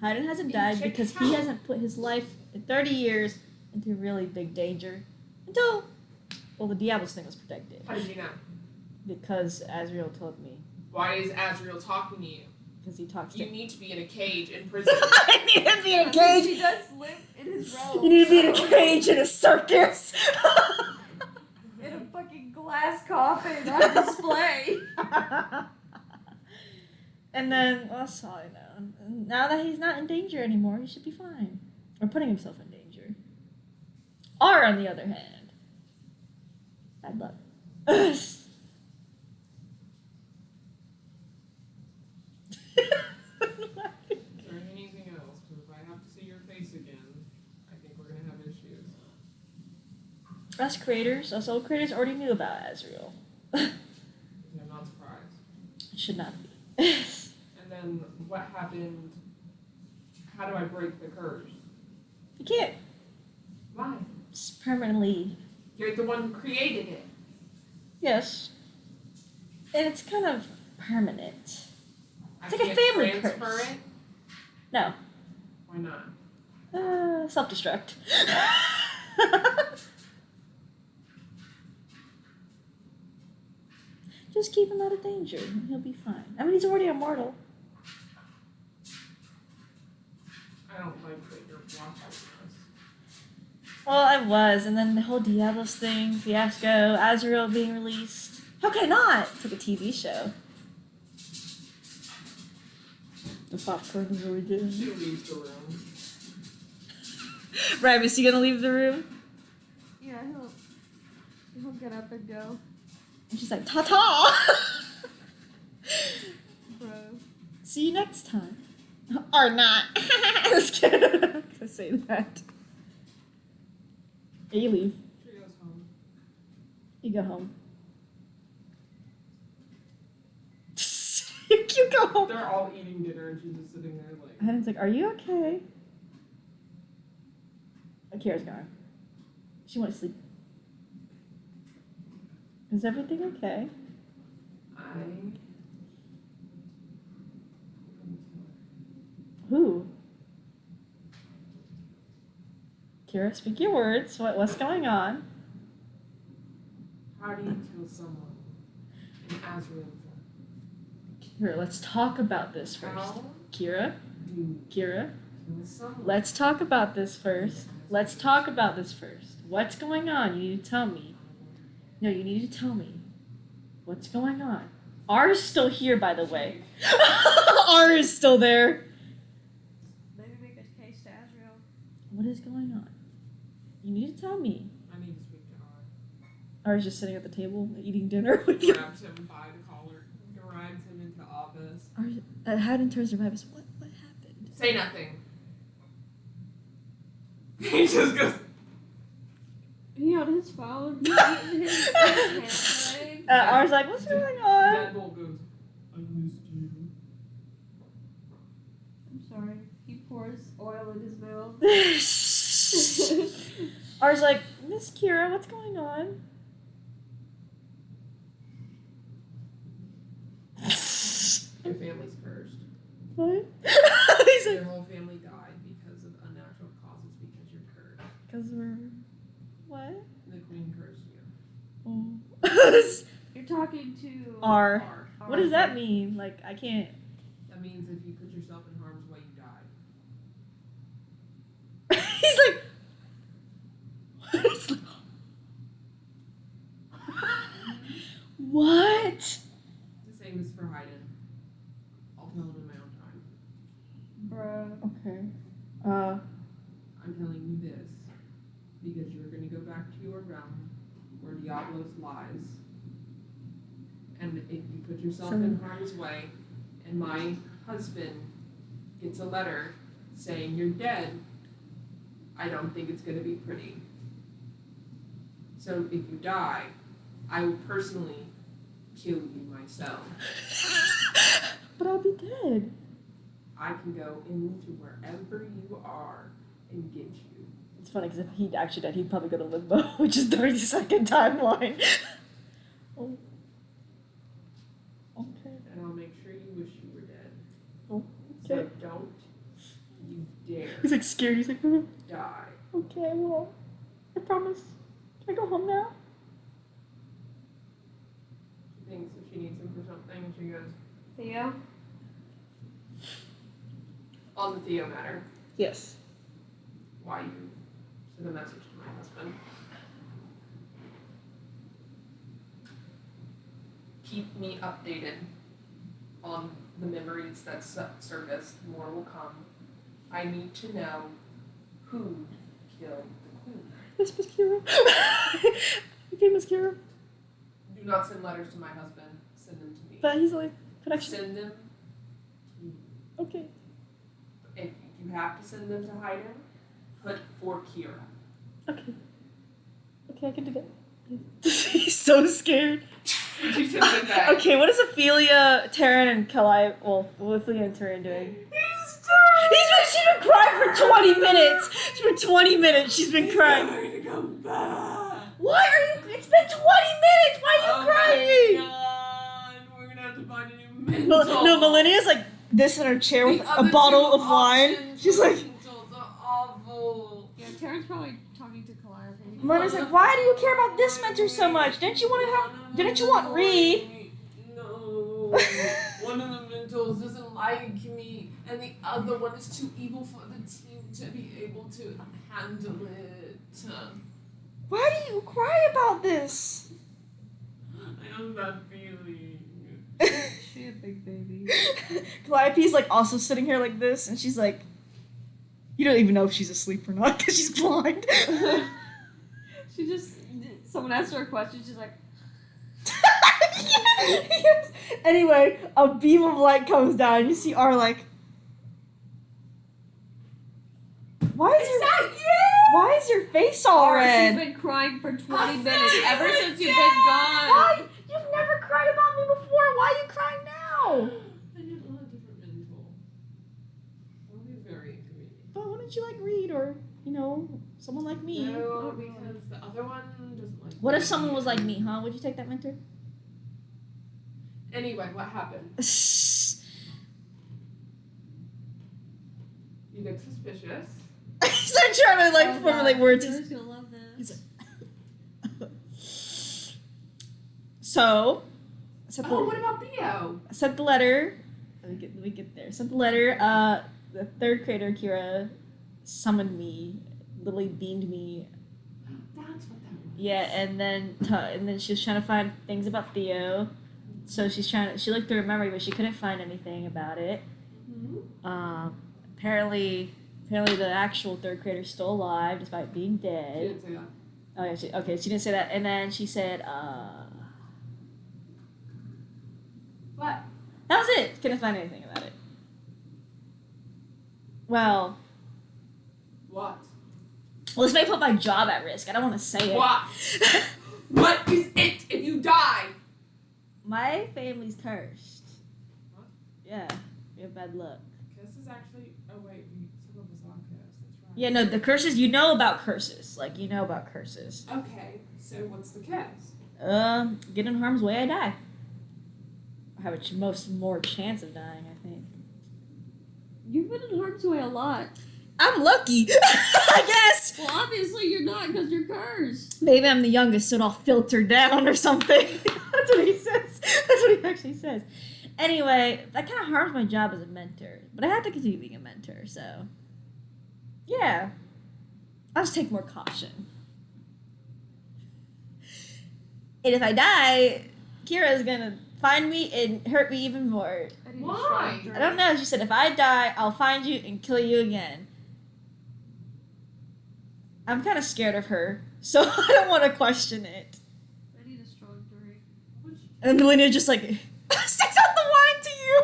Hayden hasn't In died check because how? he hasn't put his life in 30 years into really big danger until, well, the Diablos thing was protected. How did you know? Because Azrael told me. Why is Azrael talking to you? Because he talks to. You need to be in a cage in prison. I need to be in a He cage. does live in his realm. You need to be in a cage in a circus. In a fucking glass coffin on display. And then, well, that's all I know. Now that he's not in danger anymore, he should be fine. Or putting himself in danger. Or, on the other hand, bad luck. Is there anything else? Because if I have to see your face again, I think we're going to have issues. Us creators, us old creators already knew about Azrael. I'm not surprised. It should not be. And then what happened? How do I break the curse? You can't Why? just permanently. You're the one who created it. Yes. And it's kind of permanent. I It's like a can't family transfer curse. it? No. Why not? Self-destruct. Just keep him out of danger, and he'll be fine. I mean, he's already immortal. I don't like that you're blocking this. Well, I was, and then the whole Diablos thing, fiasco, Azrael being released. How can I not? It's like a TV show. The popcorn is really good. She leaves the room. Right, is he gonna leave the room? Yeah, he'll get up and go. And she's like, ta-ta! Bro. See you next time. Or not. Just kidding. I'm not gonna say that. Yeah, you leave. She goes home. You go home. You go home. They're all eating dinner and she's just sitting there like... Adam's like, are you okay? Akira's gone. She went to sleep. Is everything okay? Who? Kira, speak your words. What's going on? How do you kill someone in Azrael? Kira, let's talk about this first. How Kira? do you Kira? kill someone? Let's talk about this first. Let's talk about this first. What's going on? You need to tell me. No, you need to tell me. What's going on? R is still here, by the way. R is still there. Maybe make a case to Azrael. What is going on? You need to tell me. I need to speak to R. R is just sitting at the table eating dinner with you. Grabs him by the collar, drives him into office. R Haddon turns to Revis. What happened? Say nothing. He just goes... He on his phone. He's eating his hand. R's like, what's going on? Red Bull goes, I missed you. I'm sorry. He pours oil in his mouth. R's like, Miss Kira, what's going on? Your family's cursed. What? He's like, Your whole family died because of unnatural causes because you're cursed. Because we're. What? The queen cursed you. Oh. You're talking to R. R. What does that mean? Like, I can't. That means if you put yourself in harm's way, you die. He's like. It's like- what? The same as for Hayden. I'll tell him in my own time. Bruh. Okay. I'm telling you this because you're going to go back to your realm where Diablos lies. And if you put yourself in harm's way and my husband gets a letter saying you're dead, I don't think it's going to be pretty. So if you die, I will personally kill you myself. But I'll be dead. I can go into wherever you are and get you. It's funny because if he'd actually died, he'd probably go to limbo, which is 30-second timeline. Oh. Okay. And I'll make sure you wish you were dead. Oh, So okay. don't you dare He's like scared. He's like, die. okay, well, I promise. Can I go home now? She thinks if she needs him for something, and she goes, Theo? on the Theo matter, Yes. why you sent a message to my husband. Keep me updated on the memories that surfaced. More will come. I need to know who killed the queen. Yes, Miss Kira. Okay, Miss Kira. Do not send letters to my husband. Send them to me. But he's like, connection. Send them to me. Okay. If you have to send them to Hayden, put for Kira. Okay. Okay, I can do that. He's so scared. She sends it back. Okay, what is Ophelia, Taryn, and Kalai? Well, what are Ophelia and Taryn doing? She's been crying for 20 minutes. For 20 minutes, she's been crying. going to come back. Why are you? It's been 20 minutes. Why are you crying? God, we're gonna have to find a new mental. No, Millennia's like this in her chair with The a other bottle two of wine. options She's for like, mentals are awful. Yeah, Taryn's probably talking to Calliope. Millennia's like, why do you care about this mentor so much? Didn't you want Reed? No. One of the mentals doesn't like me, and the other one is too evil for the team to be able to handle it. Why do you cry about this? I have that feeling. She a big baby. Calliope's like also sitting here like this, and she's like, you don't even know if she's asleep or not because she's blind. She just, someone asked her a question, she's like, Yes. Anyway, a beam of light comes down, and you see R like, why is your face all "Oh, red? she's been crying for 20 minutes ever since you've been gone." Why? You've never cried about me before. Why are you crying now? I didn't want a different mental. That would be very inconvenient. But why don't you like Reed or someone like me? No, because the other one doesn't like What if me. someone was like me, huh? Would you take that mentor? Anyway, what happened? You get suspicious. He's like trying to Oh, formulate God. words. Taylor's gonna love this. He's like, so, I sent the, Oh, what about Theo? I sent the letter. Let me get there. Sent the letter. The third creator, Kira, summoned me, literally beamed me. That's what that was. Yeah, and then she was trying to find things about Theo. So she looked through her memory, but she couldn't find anything about it. Mm-hmm. Apparently the actual third creator's still alive despite being She dead. didn't say that. Oh yeah, she didn't say that. And then she said, What? that was it. Couldn't find anything about it. Well, this may put my job at risk. I don't want to say it. What? What is it if you die? My family's cursed. What? Yeah, we have bad luck. Kiss is actually. Oh wait, some of us are cursed. That's right. Yeah, no, the curses. You know about curses. Like you know about curses. Okay, so what's the kiss? Get in harm's way, I die. I have a more chance of dying, I think. You've been in harm's way a lot. I'm lucky, I guess. Well, I'm obviously you're not because you're cursed. Maybe I'm the youngest, so it all filtered down or something. That's what he says. That's what he actually says. Anyway, that kind of harms my job as a mentor, but I have to continue being a mentor, so yeah. I'll just take more caution. And if I die, Kira's gonna find me and hurt me even more. Why? I don't know. She said, if I die, I'll find you and kill you again. I'm kind of scared of her, so I don't want to question it. I need a strong drink. And Lena just like sticks out the wine to you.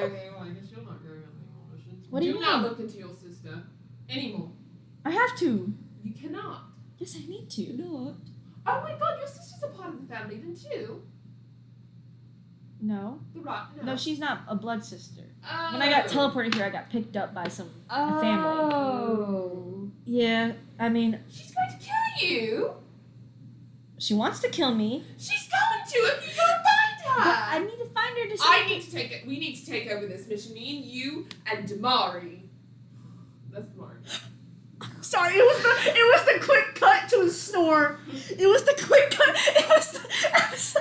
Okay, well, I guess you're not going on any more missions. What do you not mean? look into your sister anymore. I have to. You cannot. Yes, I need to. Not. Oh my god, your sister's a part of the family then too. No. The right? No, she's not a blood sister. Oh. When I got teleported here, I got picked up by some a family. Oh. Yeah, I mean, She's going to kill you. she wants to kill me, She's going to if you don't find her. but I need to find her to. I need to take it. We need to take over this mission. Me and you and Damari. That's Damari. Sorry, it was the quick cut to a snore. It was the quick cut. It was.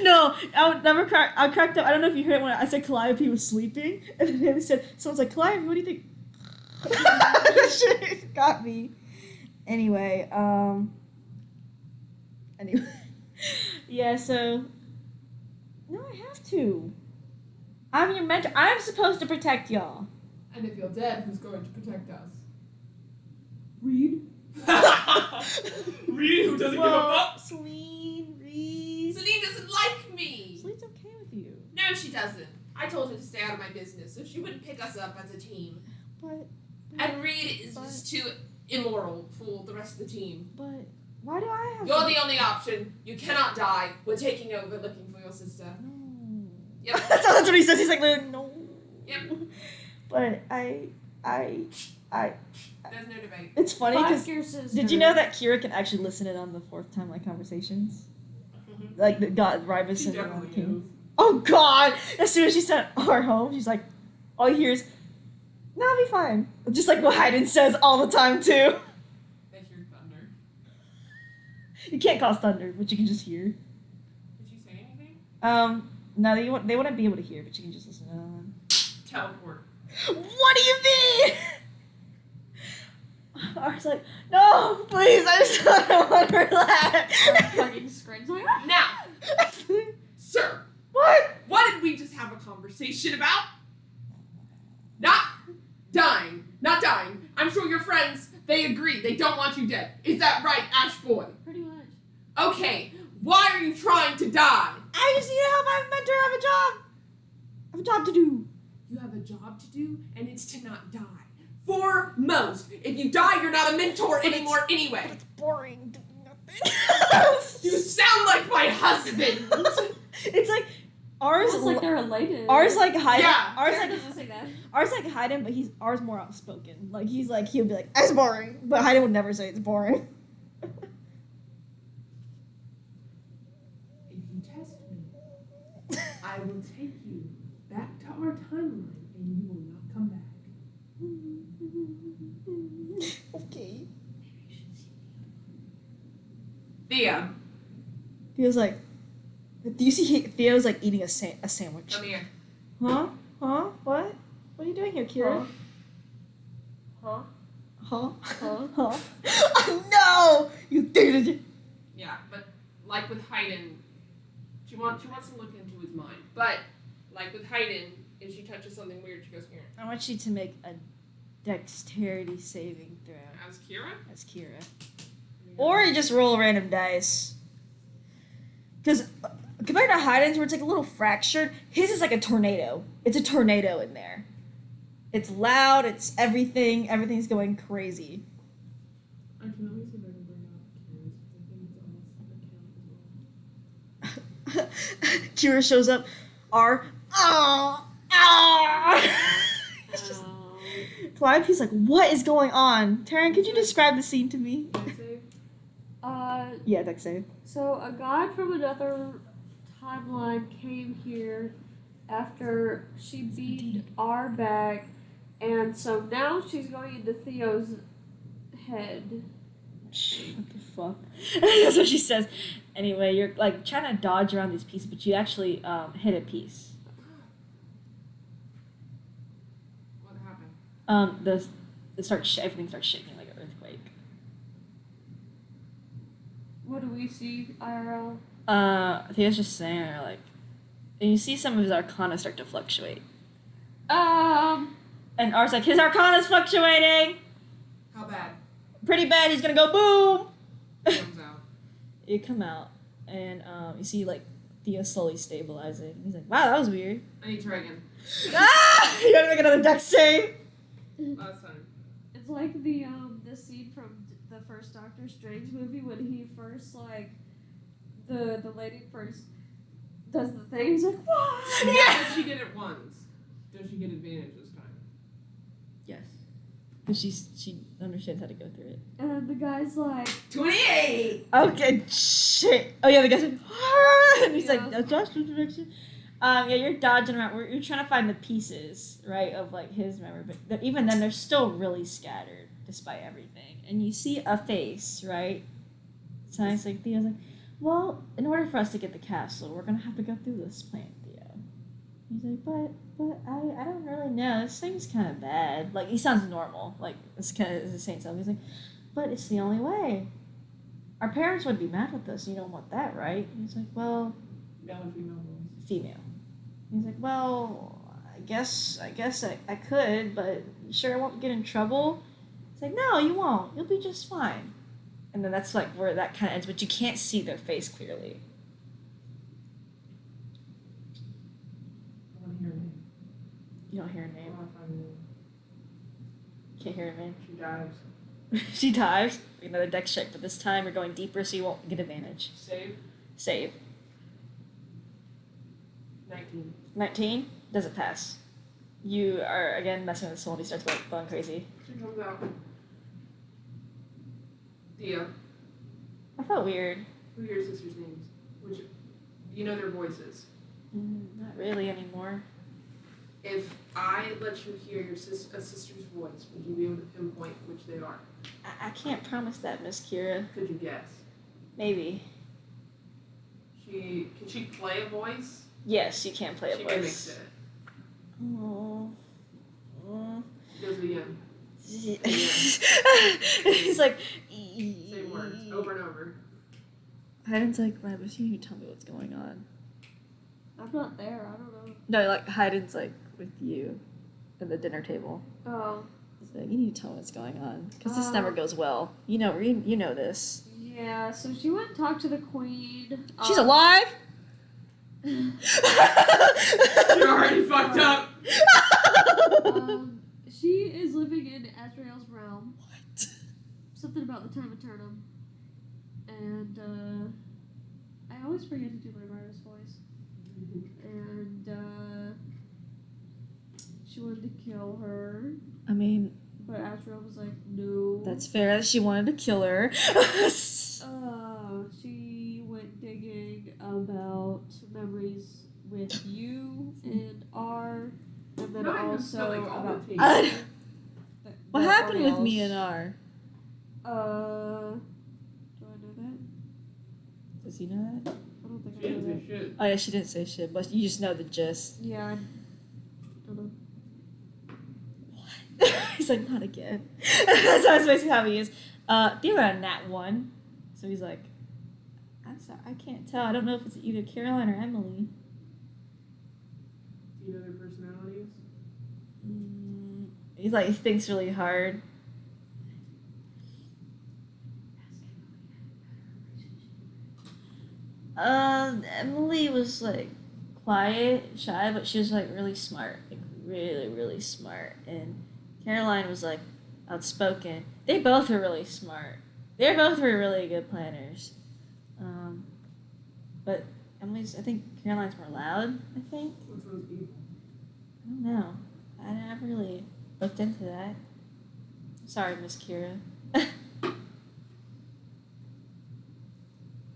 No, I cracked up. I don't know if you heard it when I said Calliope was sleeping, and then Haley said, "Someone's like Calliope, what do you think?" That shit got me. Anyway, yeah. So, no, I have to. I'm your mentor. I'm supposed to protect y'all. And if you're dead, who's going to protect us? Reed. Reed, who doesn't give a fuck. Celine, Reed. Celine doesn't like me. Celine's okay with you, No, she doesn't. I told her to stay out of my business, so she wouldn't pick us up as a team. but And Reed is just too immoral for the rest of the team. but why do I have? You're to... the only option. You cannot die. We're taking over looking for your sister. No. Yep. that's what he says. He's like, no. Yep. But I. There's no debate. It's funny Fuck because your sister. did you know that Kira can actually listen in on the fourth time like conversations? Like the God Rivas She and definitely King. Oh God! As soon as she sent our home, she's like, all you hear is, "No, I'll be fine." Just like what Hayden says all the time too. They hear thunder. You can't cause thunder, but you can just hear. Did you say anything? No, they wouldn't be able to hear, but you can just listen. Teleport. What do you mean? I was like, no, please, I just don't want her laugh. Fucking screams like, Now, sir, What? what did we just have a conversation about? Not dying. Not dying. I'm sure your friends, they agree. They don't want you dead. Is that right, Ash Boy? pretty much. Okay, why are you trying to die? I just need to help my mentor have a job. I have a job to do. You have a job to do, and it's to not die. Foremost. If you die, you're not a mentor anymore anyway. It's boring doing nothing. You sound like my husband. It's like ours. It's like they're related. Ours like Hayden. Yeah. Ours Karen like doesn't say that. ours like Hayden, but ours more outspoken. Like he's like he'll be like it's boring, but Hayden would never say it's boring. If you test me, I will take you back to our timeline, and you will not come back. Okay. Thea, Theo's like, do you see Theo's like eating a sandwich? come here. Huh? Huh? What? What are you doing here, Kira? Huh? Huh? Huh? Huh? Oh no! You did it! Yeah, but like with Hayden, she wants to look into his mind. But like with Hayden, if she touches something weird, she goes here. I want you to make a dexterity saving throw As Kira? as Kira. Or you just roll random dice. Because compared to Hayden's, where it's like a little fractured, his is like a tornado. It's a tornado in there. It's loud, it's everything, everything's going crazy. I can only see if I can bring out Kira's because I think it's almost an account as well. Kira shows up. It's just Calliope's like, what is going on? Taryn, could you describe the scene to me? Yeah, dex save. So a god from another timeline came here after she beat R back, and so now she's going into Theo's head. What the fuck? That's what she says. Anyway, you're like trying to dodge around these pieces, but you actually hit a piece. What happened? Everything starts shaking like an earthquake. What do we see, IRL? I think I was just saying, like, and you see some of his arcana start to fluctuate. And R's like, his arcana's fluctuating! How bad? Pretty bad, he's gonna go boom! Comes out. You come out, and you see, like, Theo slowly stabilizing. He's like, wow, that was weird. I need to try again. Ah! You gotta make another dex save! Last time. It's like the scene from the first Doctor Strange movie when he first, like, the lady first does the thing. He's like, what? Yeah! She did it once. Does she get advantage this time? Yes. Because she understands how to go through it. And the guy's like, 28! Okay, shit. Oh yeah, the guy's like, ah! And he's Yeah. like, adjust your direction. Yeah, you're dodging around. You're trying to find the pieces, right, of like his memory, but even then, they're still really scattered despite everything. And you see a face, right? So it's like Theo's like, well, in order for us to get the castle, we're gonna have to go through this plan, Theo. He's like, but I don't really know. This thing's kind of bad. Like he sounds normal, like it's kind of saying something. He's like, but it's the only way. Our parents would be mad with us. You don't want that, right? He's like, well, Male or female voice? female. He's like, well, I guess I could, but you sure I won't get in trouble? It's like, no, you won't. You'll be just fine. And then that's like where that kind of ends, but you can't see their face clearly. I want to hear her name. You don't hear her I name. want to find her name. Can't hear her name. She dives. She dives. Another dex check, but this time you're going deeper, so you won't get advantage. Save. Save. 19. 19 doesn't pass. You are again messing with the soul, and he starts going crazy. She comes out. Theo, I felt weird. who are your sisters' names? Which, you know their voices. Not really anymore. If I let you hear your a sister's voice, would you be able to pinpoint which they are? I can't promise that, Miss Kira. Could you guess? Maybe. Can she play a voice? Yes, you can play a She voice. mimics it. Oh. Does the end. He's like. Same words over and over. Hayden's like, why was you tell me what's going on? I'm not there. I don't know. No, like Hayden's like with you at the dinner table. Oh. He's like, you need to tell me what's going on because this never goes well. You know this. Yeah. So she went and talked to the queen. She's alive. You're already fucked up. She is living in Azrael's realm. What? Something about the time of Turnham. And I always forget to do my writer's voice. And she wanted to kill her, I mean, but Azrael was like, no. that's fair. She wanted to kill her. She went digging about memories with you and R, and then No, I'm also spelling all about the I- that- What that happened with me and Ariel's- R? Do I know that? Does he know that? I don't think She I know didn't that. say shit. Oh yeah, she didn't say shit, but you just know the gist. Yeah, I don't know. He's like, not again. That's basically how he is. Theo got a nat 1, so he's like, I'm sorry, I can't tell. I don't know if it's either Caroline or Emily. Do you know their personalities? He's like, he thinks really hard. Emily was like quiet, shy, but she was like really smart, like really, really smart. And Caroline was like outspoken. They both were really smart. They both were really good planners. But I think Caroline's more loud, I think. Which one's evil? I don't know. I never really looked into that. Sorry, Miss Kira.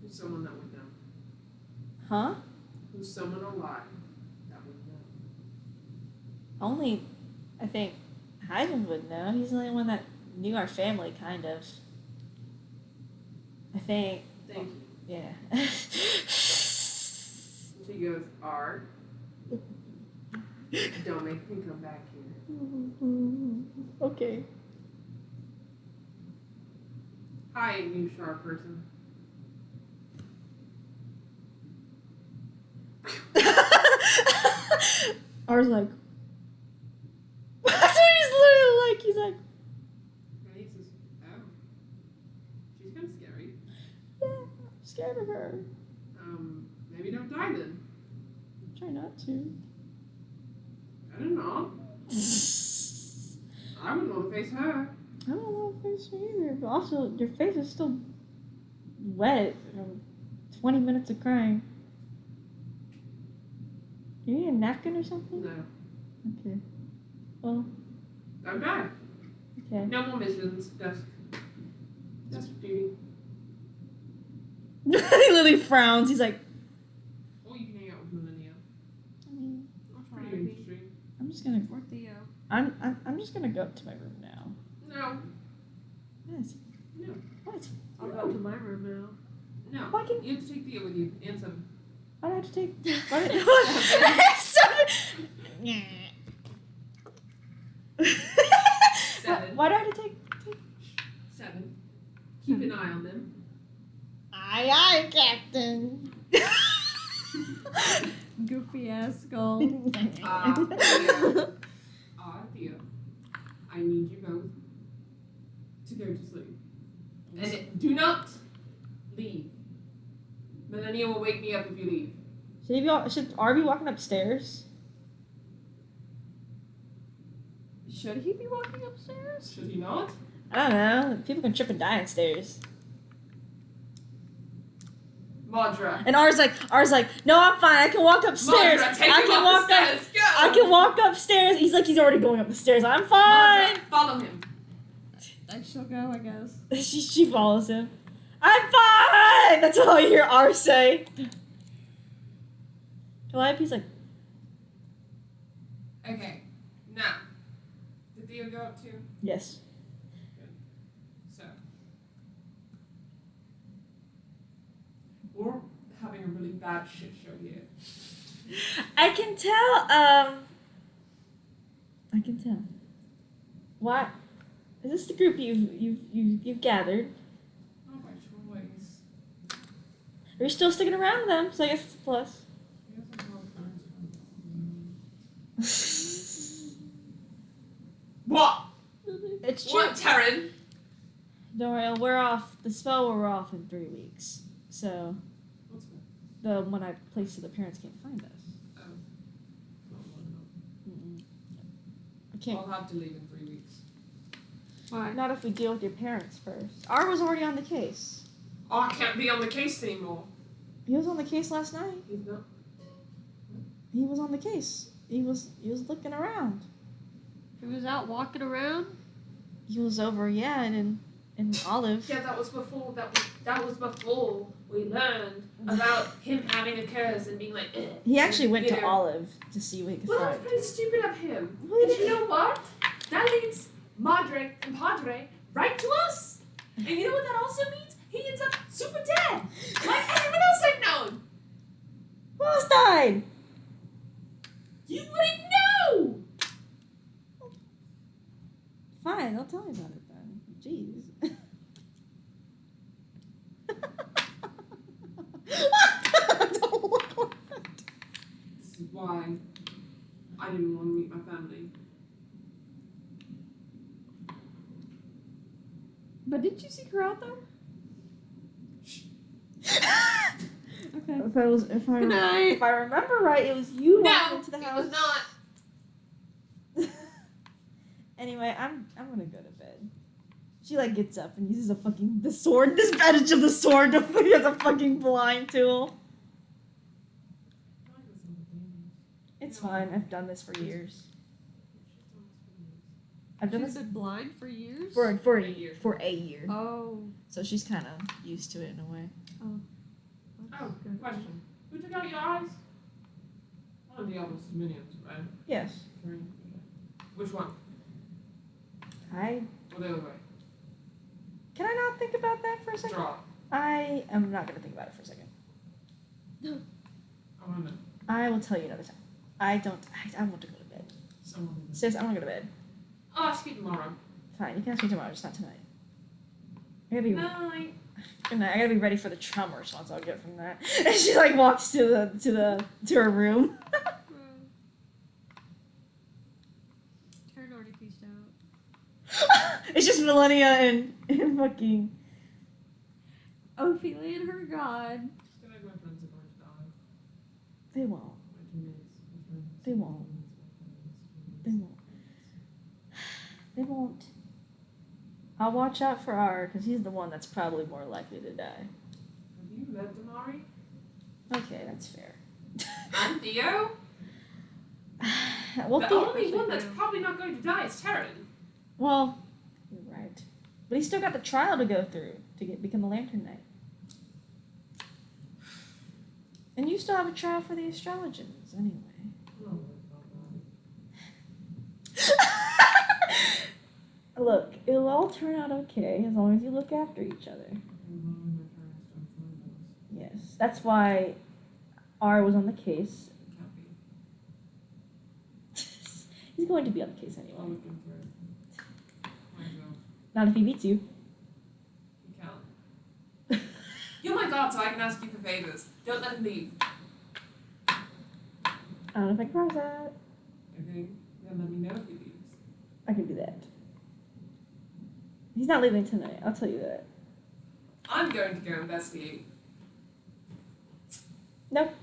Who's someone that would know? Huh? Who's someone alive that would know? Only, I think, Hyden would know. He's the only one that knew our family, kind of. I think. Thank you. Yeah. She goes, Art, don't make me come back here. Okay. Hi, you sharp person. Ours like. That's what he's literally like. He's like, And he says, oh, she's kind of scary. yeah, I'm scared of her. Maybe don't die then. Try not to. I don't know. I wouldn't want to face her. I don't want to face her either, but also your face is still wet from 20 minutes of crying. You need a napkin or something? No. Okay. Well, Don't die. okay. No more missions. Just duty. He literally frowns. He's like, Or you can hang out with Millennia. I mean, That's pretty interesting. I'm just gonna. Or Theo. I'm just gonna go up to my room now. No. Yes. No. What? I'll go to my room now. No. Why can? You have to take Theo with you. And Seven. Why do I have to take? Why Seven. Why do I have to take? 7. Keep an eye on them. Aye, Captain. Goofy ass skull. Theo. I need you both to go to sleep. And do not leave. Millennia will wake me up if you leave. Should R be walking upstairs? Should he be walking upstairs? Should he not? I don't know. People can trip and die upstairs. Madra. And R's like, no, I'm fine. I can walk upstairs. Madra, take I him can up walk the up. stairs. Go. I can walk upstairs. He's like, he's already going up the stairs. I'm fine. Madra, follow him. I shall go, I guess. She follows him. I'm fine. That's all I hear R say. Calliope's like, Okay. Now, did Theo go up too? yes. So, we're having a really bad shit show here. I can tell. I can tell. What? Is this the group you've gathered? Oh, by choice. Are you still sticking around with them? So I guess it's a plus. He has a lot of friends from- What? It's true. What, Terran? Don't worry, we're off. The spell we're off in 3 weeks. So What's that? the one I placed so the parents can't find us. Oh. Mm-mm. I can't. I'll have to leave in 3 weeks. Why? Not if we deal with your parents first. R was already on the case. Oh, I can't be on the case anymore. He was on the case last night. He's not. He was on the case. He was looking around. He was out walking around? He was over, yeah, and in Olive. Yeah, that was before. That was before we learned about him having a curse and being like. Ugh. He actually went You to know. Olive to see what he could Well, that's find. pretty stupid of him. Well, he But you didn't- know what? That leads Madre and Padre right to us. And you know what that also means? He ends up super dead, like everyone else I've known. Who else died? You wouldn't know. Fine, I'll tell you about it then. Jeez. Don't look like that. This is why I didn't want to meet my family. But didn't you seek her out though? Okay. If Good night. if I remember right, it was you walking No, into the it house. was not. Anyway, I'm gonna go to bed. She like gets up and uses the sword, this adage of the sword to as a fucking blind tool. It's fine. I've done this for years. I've done She's this been blind for years? for A year. a year. Oh. So she's kind of used to it in a way. Oh, good question. Who took out your eyes? One of Diablos' minions, right? Yes. Three. Which one? I Or the other way? I not think about that for a second? Draw. I am not gonna think about it for a second. I want to know. I will tell you another time. I want to go to bed. Someone. Sis, I want to go to bed. I'll ask you tomorrow. Fine, you can ask me tomorrow, just not tonight. I gotta be. Night. Good night. I gotta be ready for the trauma response I'll get from that. And she like walks to her room. Taryn already peaced out. It's just Millennia and fucking. Ophelia and her god. Just gonna my friends are going to die. They won't. My teammates, my friends. They won't. They won't. They won't. I'll watch out for R, because he's the one that's probably more likely to die. Have you met Damari? Okay, that's fair. And Theo? Well, The Theo- only one that's probably not going to die is Taryn. Well, you're right. But he's still got the trial to go through to become a Lantern Knight. And you still have a trial for the astrologers, anyway. Oh, Look, it'll all turn out okay as long as you look after each other. Yes, that's why R was on the case. He's going to be on the case anyway. Not if he beats you. You can't. You're my god, so I can ask you for favors. Don't let him leave. I don't know if I can promise that. Okay, then let me know if he leaves. I can do that. He's not leaving tonight, I'll tell you that. I'm going to go investigate. Nope.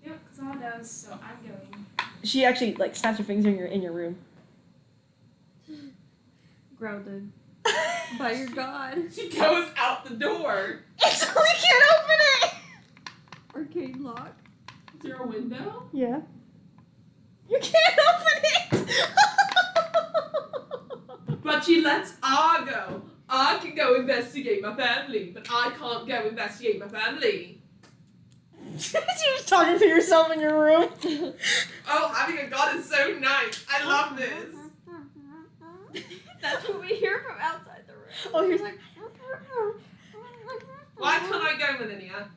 Yep, because all does, so I'm going. She actually like snaps her fingers in your room. Grounded. By your god. She goes out the door. So we can't open it! Arcane lock. Is there a window? Yeah. You can't open it! But she lets R go. I can go investigate my family, but I can't go investigate my family. She was talking to yourself in your room. Oh, having a god is so nice. I love this. That's what we hear from outside the room. Oh, here's like. Why can't I go, Millennia?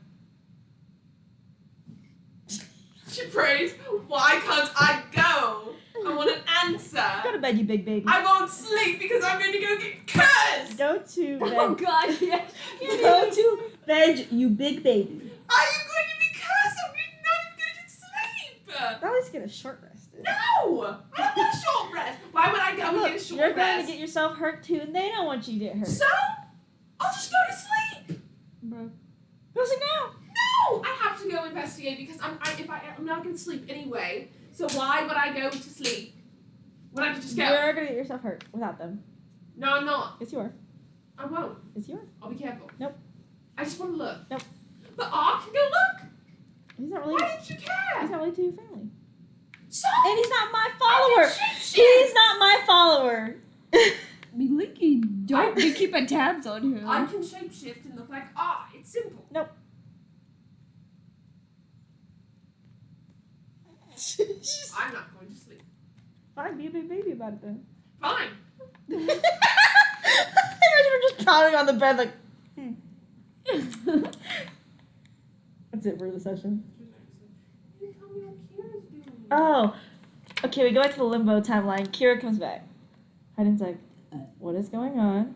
She prays. Why can't I go? I want an answer. Go to bed, you big baby. I won't sleep because I'm going to go get cursed. Go to bed. Oh god, yes. Go to bed, you big baby. Are you going to be cursed? I'm not even going to get sleep. At least get a short rest. No! I don't want a short rest. Why would I go and Look, get a short you're going rest? to get yourself hurt too, and they don't want you to get hurt. So? I'll just go to sleep. Bro. Go sit down. No! I have to go investigate because I'm not going to sleep anyway. So why would I go to sleep when I could just go? You're going to get yourself hurt without them. No, I'm not. Yes, you are. I won't. Yes, you are. I'll be careful. Nope. I just want to look. Nope. But I can go look. He's not Why related. didn't you care? He's not related to your family. So And he's not my follower. Shit. He's not my follower. Miliki, don't be keeping tabs on him. I can shapeshift and look like it's simple. I'm not going to sleep. Fine, be a big baby about it then. Fine. I imagine her just pounding on the bed like. That's it for the session. You tell me what Kira's doing. Oh, okay. We go back to the limbo timeline. Kira comes back. Hayden's like, "What is going on?"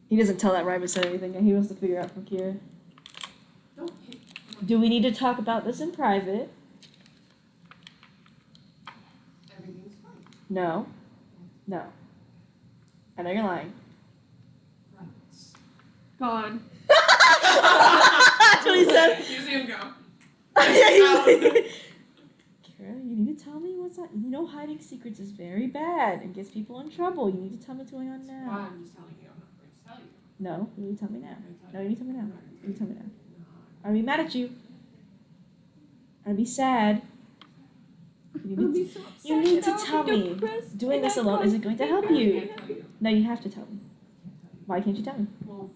He doesn't tell that Rymus anything. He wants to figure out from Kira. Don't hit. Do we need to talk about this in private? Everything's fine. No. No. I know you're lying. Right. Gone. That's what he said. You see him go. Kira, you need to tell me what's on. You know, hiding secrets is very bad and gets people in trouble. You need to tell me what's going on Why now. I'm just telling you. I'm not going to tell you. No, you need to tell me now. I'm going to No, tell you need to tell me now. I'm You need to tell me now. No. I'll be mad at you. I'll be sad. You need to, you need to tell me. Doing this alone isn't going to help I you. can't tell you. No, you have to tell me. Can't tell you. Why can't you tell me? Well,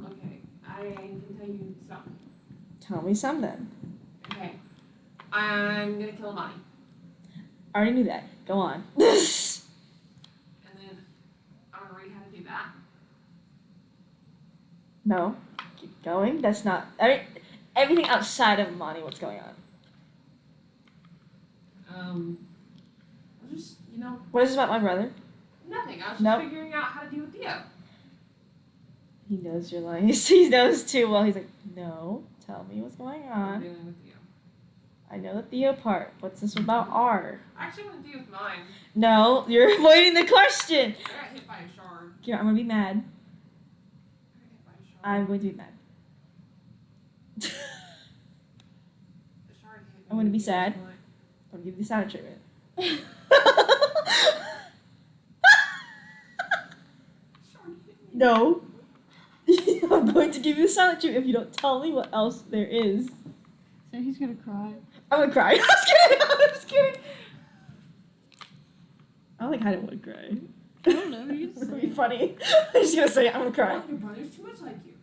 okay. I can tell you something. Tell me some then. Okay. I'm gonna kill Monty. I already knew that. Go on. And then I'm gonna die. No. Keep going. That's not. Everything outside of money. What's going on? I just, What is this about my brother? nothing. I was just Nope. figuring out how to deal with Theo. He knows you're lying. He knows too well. He's like, no. Tell me what's going I'm on. dealing with Theo. I know the Theo part. What's this about R? I actually want to deal with mine. No, you're avoiding the question. I got hit by a shard. Here, I'm gonna be mad. I got hit by a shard. I'm going to be mad. The shard hit me I'm gonna be with sad. Theo's line. I'm gonna give you the silent treatment. Shard hit me. No. I'm going to give you the silent treatment if you don't tell me what else there is. So he's gonna cry. I'm gonna cry. I'm just kidding. I'm just kidding. I don't think I don't want to cry. I don't know. You It's can gonna say be it. funny. I'm just gonna say it. I'm gonna cry. Your brother's too much like you.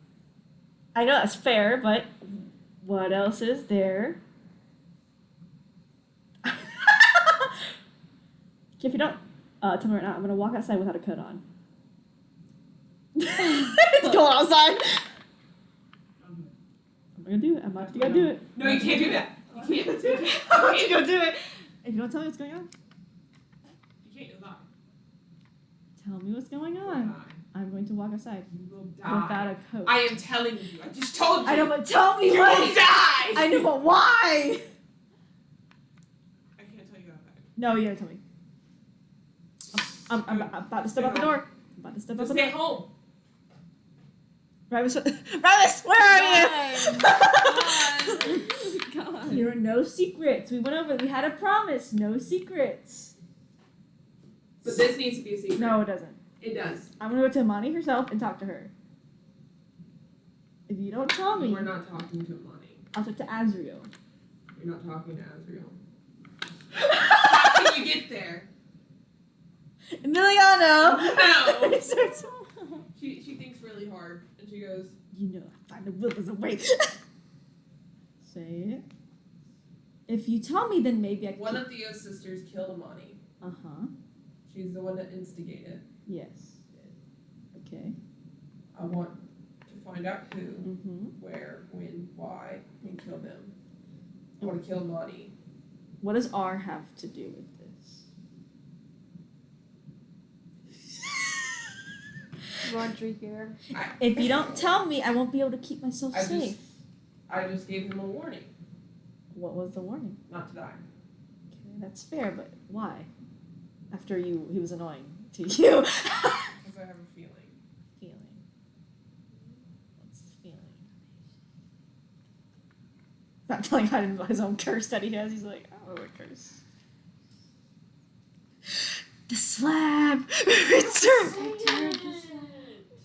I know that's fair, but what else is there? If you don't tell me right now, I'm gonna walk outside without a coat on. It's cold outside. I'm gonna do it. I'm about to go do it. No, you can't do that. You can't. You I'm about to can't. go do it. If you don't tell me what's going on, You can't lie. tell me what's going You will on. die. I'm going to walk outside You will without die. a coat. I am telling you. I just told you. I know, but tell me You why. will die. I know, but why? I can't tell you that. No, you gotta tell me. I'm about to step out the door. I'm about to step out Just the stay door. home. Ravis, Ravis, where are God. you? There are no secrets. We went over. We had a promise. No secrets. But this needs to be a secret. No, it doesn't. It does. I'm gonna go to Amani herself and talk to her. If you don't tell me, We're not talking to Money. I'll talk to Azriel. You're not talking to Azriel. How can you get there? Emiliano. No. Starts- She thinks really hard, and she goes, You know, find the will is a way. Say it. If you tell me, then maybe I can. one of Theo's sisters killed Amani. Uh huh. She's the one that instigated. Yes. Okay. I want to find out who, Mm-hmm. where, when, why, and kill them. I want to kill Monty. What does R have to do with this? Laundry here. If you don't tell me, I won't be able to keep myself I safe. I just gave him a warning What was the warning? not to die. Okay, that's fair, but why? After he was annoying to you. Because I have a feeling. Feeling. What's the feeling? Not telling him about his own curse that he has. He's like, I don't know what curse. The slab.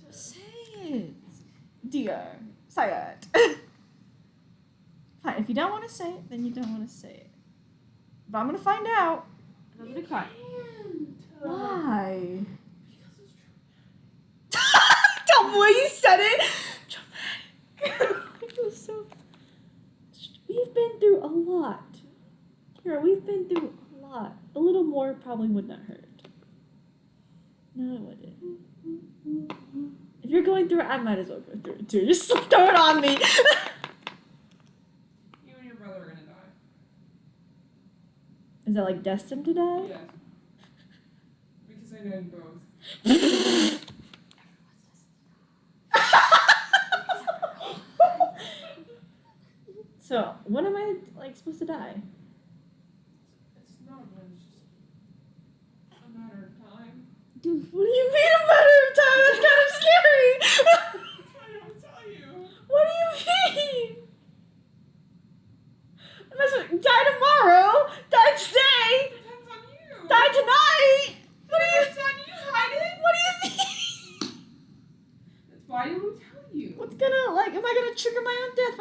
Say it. Dear. Say it. Fine. If you don't want to say it, then you don't want to say it. But I'm gonna find out. And I'm gonna cry. Why? Because it's true. Tell me the way you said it. Dramatic. I feel so. We've been through a lot. Kira, we've been through a lot. A little more probably would not hurt. No, it wouldn't. If you're going through it, I might as well go through it too. Just throw it on me. You and your brother are gonna die. Is that like destined to die? Yeah. Because I know you both. So, when am I like supposed to die? It's not when, it's just a matter of time. Dude, what do you mean a matter of time? That's kind of scary. That's why I don't tell you. What do you mean? Unless we die tomorrow, die today, Depends on you. die tonight. What do you? Depends on you, Hayden. What do you mean? That's why I don't tell you. What's gonna like? Am I gonna trigger my own death if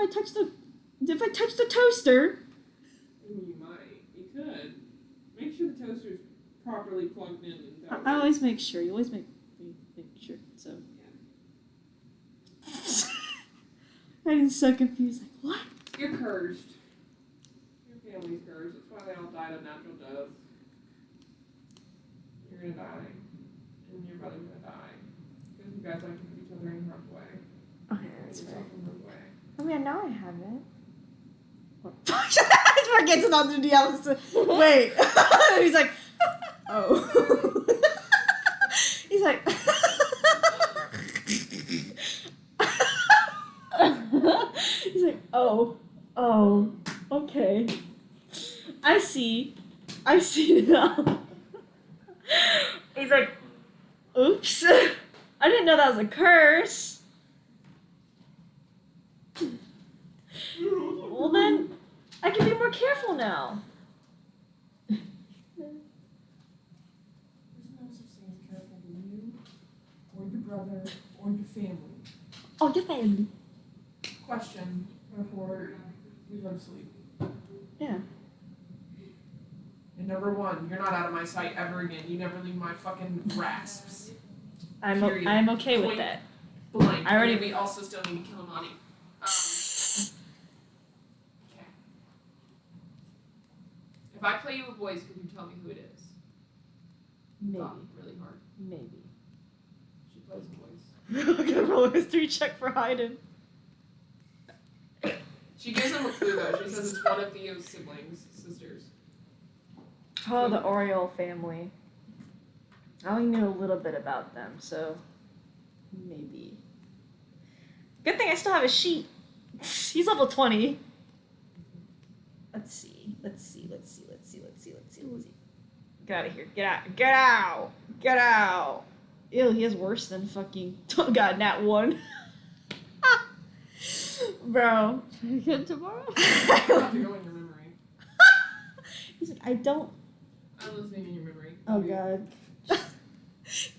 I touch the toaster? You might. You could. Make sure the toaster's properly plugged in and I always make sure. You always make sure. So. I'm so confused. Like what? You're cursed. Your family's cursed. That's why they all died of natural death. You're gonna die. And your brother's gonna die. you guys like to put each other in harm's way. Okay, Put that's yourself fair. in harm's way. I mean, now I haven't. I forget to not do Diablos. Wait. He's like, oh. He's like, he's like, oh, okay. I see now. He's like, oops. I didn't know that was a curse. Well then, I can be more careful now. There's no such thing as careful to you, or your brother, or your family. Oh, your family. Question before we go to sleep. Yeah. And number one, you're not out of my sight ever again. You never leave my fucking grasps. I'm Period. I'm okay with Point that. Blank. I already- And we also still need to kill Amani. Okay. If I play you a voice, could you tell me who it is? Maybe. Really hard. Maybe. She plays a voice. We're gonna roll a history check for Hayden. She gives him a clue though. She says it's one of Theo's siblings, sisters. Oh, the Oriole family. I only knew a little bit about them, so maybe. Good thing I still have a sheet. He's level 20. Let's see. Get out of here. Get out. Ew, he is worse than fucking. Oh god, Nat 1. Bro. Again tomorrow? You have to go in your memory. He's like, I don't. I'm listening in your memory. Oh god. She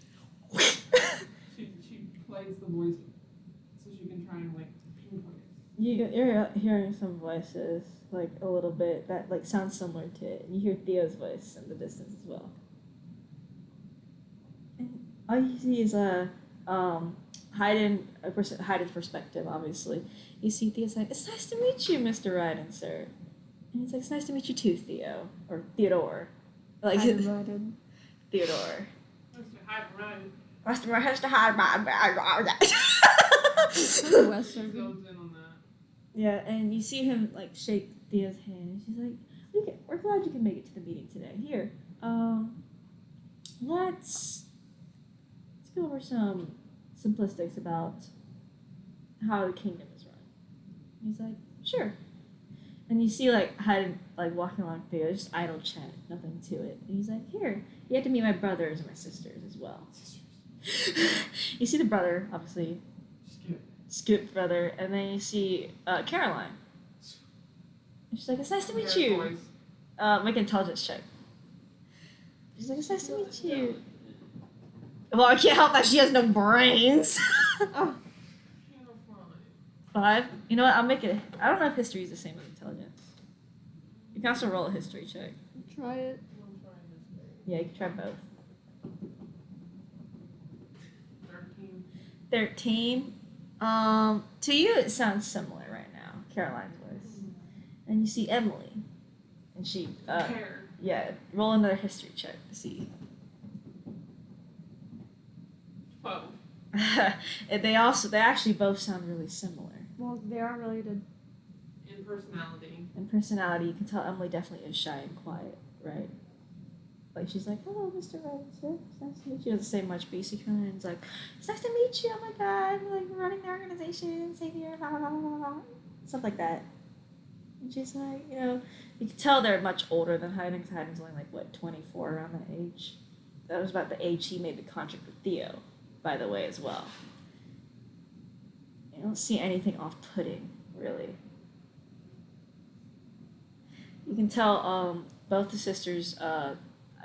plays the voice so she can try and like pinpoint it. You're hearing some voices, like a little bit, that like sound similar to it. You hear Theo's voice in the distance as well. And all you see is Hayden's perspective, obviously. You see Theo saying, "It's nice to meet you, Mr. Ryden, sir." And he's like, "It's nice to meet you too, Theo." Or Theodore. Like Ryden. Theodore. Mr. Hyde, Western. zones in on that. Yeah, and you see him like shake Thea's hand, and she's like, "We're glad you can make it to the meeting today. Here, let's go over some simplistics about how the kingdom is run." He's like, "Sure." And you see like Hyde like walking along Thea, just idle chat, nothing to it. And he's like, "Here, you have to meet my brothers and my sisters as well." You see the brother, obviously. Skip brother, and then you see Caroline. And she's like, "It's nice to meet you." Make an intelligence check. She's like, "It's nice to meet you." Well, I can't help that she has no brains. Oh. 5. You know what? I'll make it. I don't know if history is the same as intelligence. You can also roll a history check. Try it. Yeah, you can try both. 13. 13. To you it sounds similar right now, Caroline's voice. And you see Emily. And she, Hair. yeah, roll another history check to see. 12. And they actually both sound really similar. Well, they are related. In personality. In personality, you can tell Emily definitely is shy and quiet, right? Like, she's like, "Hello, Mr. Robinson. It's nice to meet you." She doesn't say much, but you see Caroline's like, "It's nice to meet you. Oh my god. Like, we're running the organization, savior, blah, blah, blah, blah, blah." Stuff like that. And she's like, you can tell they're much older than Hayden, because Hayden's only like, what, 24 around that age? That was about the age he made the contract with Theo, by the way, as well. You don't see anything off-putting, really. You can tell both the sisters,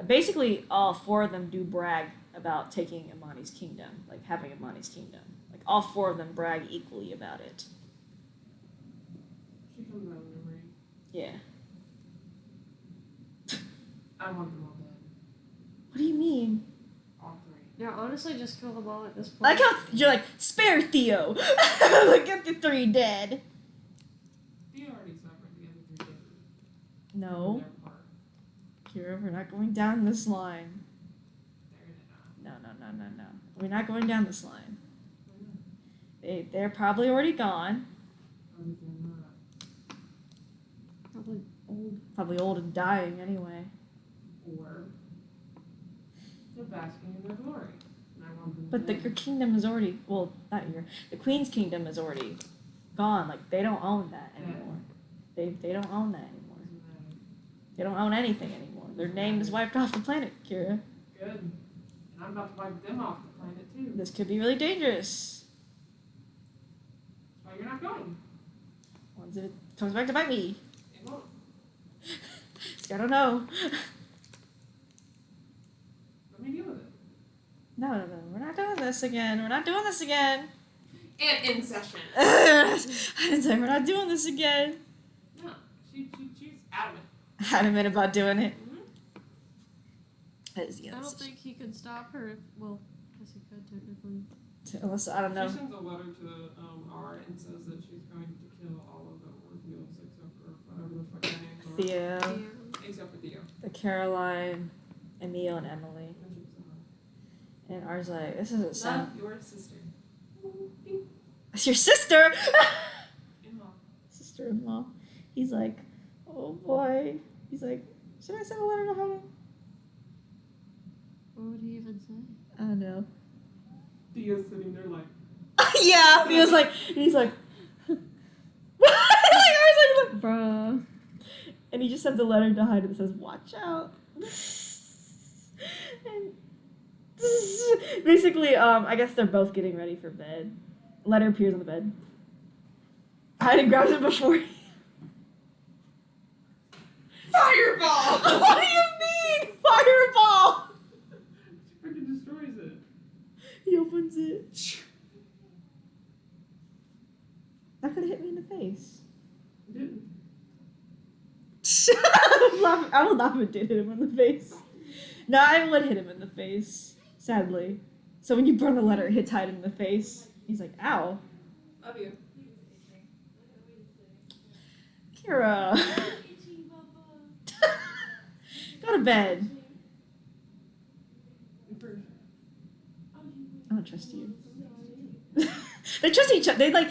basically all 4 of them do brag about taking Imani's kingdom, like having Imani's kingdom. Like all 4 of them brag equally about it. She comes out of memory. Yeah. I want them all dead. What do you mean? All 3. Yeah, honestly, just kill them all at this point. I like how you're like, "Spare Theo." Look at the 3 dead. Theo already suffered the other 3 dead. No. Their part. Kira, we're not going down this line. They're in it now. No. We're not going down this line. They're probably already gone. Probably they're not. Probably old. Probably old and dying anyway. Or they're basking in their glory. And I want them But dead. your kingdom is already, well, not your, the queen's kingdom is already gone. Like, they don't own that anymore. They don't own that anymore. Doesn't matter. They don't own anything anymore. Their name is wiped off the planet, Kira. Good. And I'm about to wipe them off the planet too. This could be really dangerous. That's why you're not going. Once it comes back to bite me. It won't. I don't know. Let me deal with it. No, we're not doing this again. We're not doing this again. And in session. I didn't say we're not doing this again. No, she's adamant. Adamant about doing it. Mm-hmm. That is the I other don't situation. think he could stop her. Well, I guess he could technically. Unless, I don't know. She sends a letter to R and says that she's going to kill all of the Orpheals except for whatever the fuck their names are. Theo, Yeah. Except for Theo. the Caroline, Emil, and Emily. And she was And R's like, this doesn't sound. love your sister. It's your sister! In-law. Sister-in-law. He's like, oh boy. He's like, should I send a letter to her? What would he even say? I don't know. Theo's sitting there like, Yeah, he was like, he's like, like R's like, Bruh. and he just sends a letter to Hyde that says, watch out. And basically, I guess they're both getting ready for bed. Letter appears on the bed. Hyde grabs it before he... Fireball! What do you mean? Fireball! She freaking destroys it. He opens it. That could have hit me in the face. It didn't. I will laugh if it did hit him in the face. No, I would hit him in the face, sadly. So when you burn the letter, it hits Hyde in the face. He's like, ow. Love you. Kira. Go to bed. I don't trust you. They trust each other. They like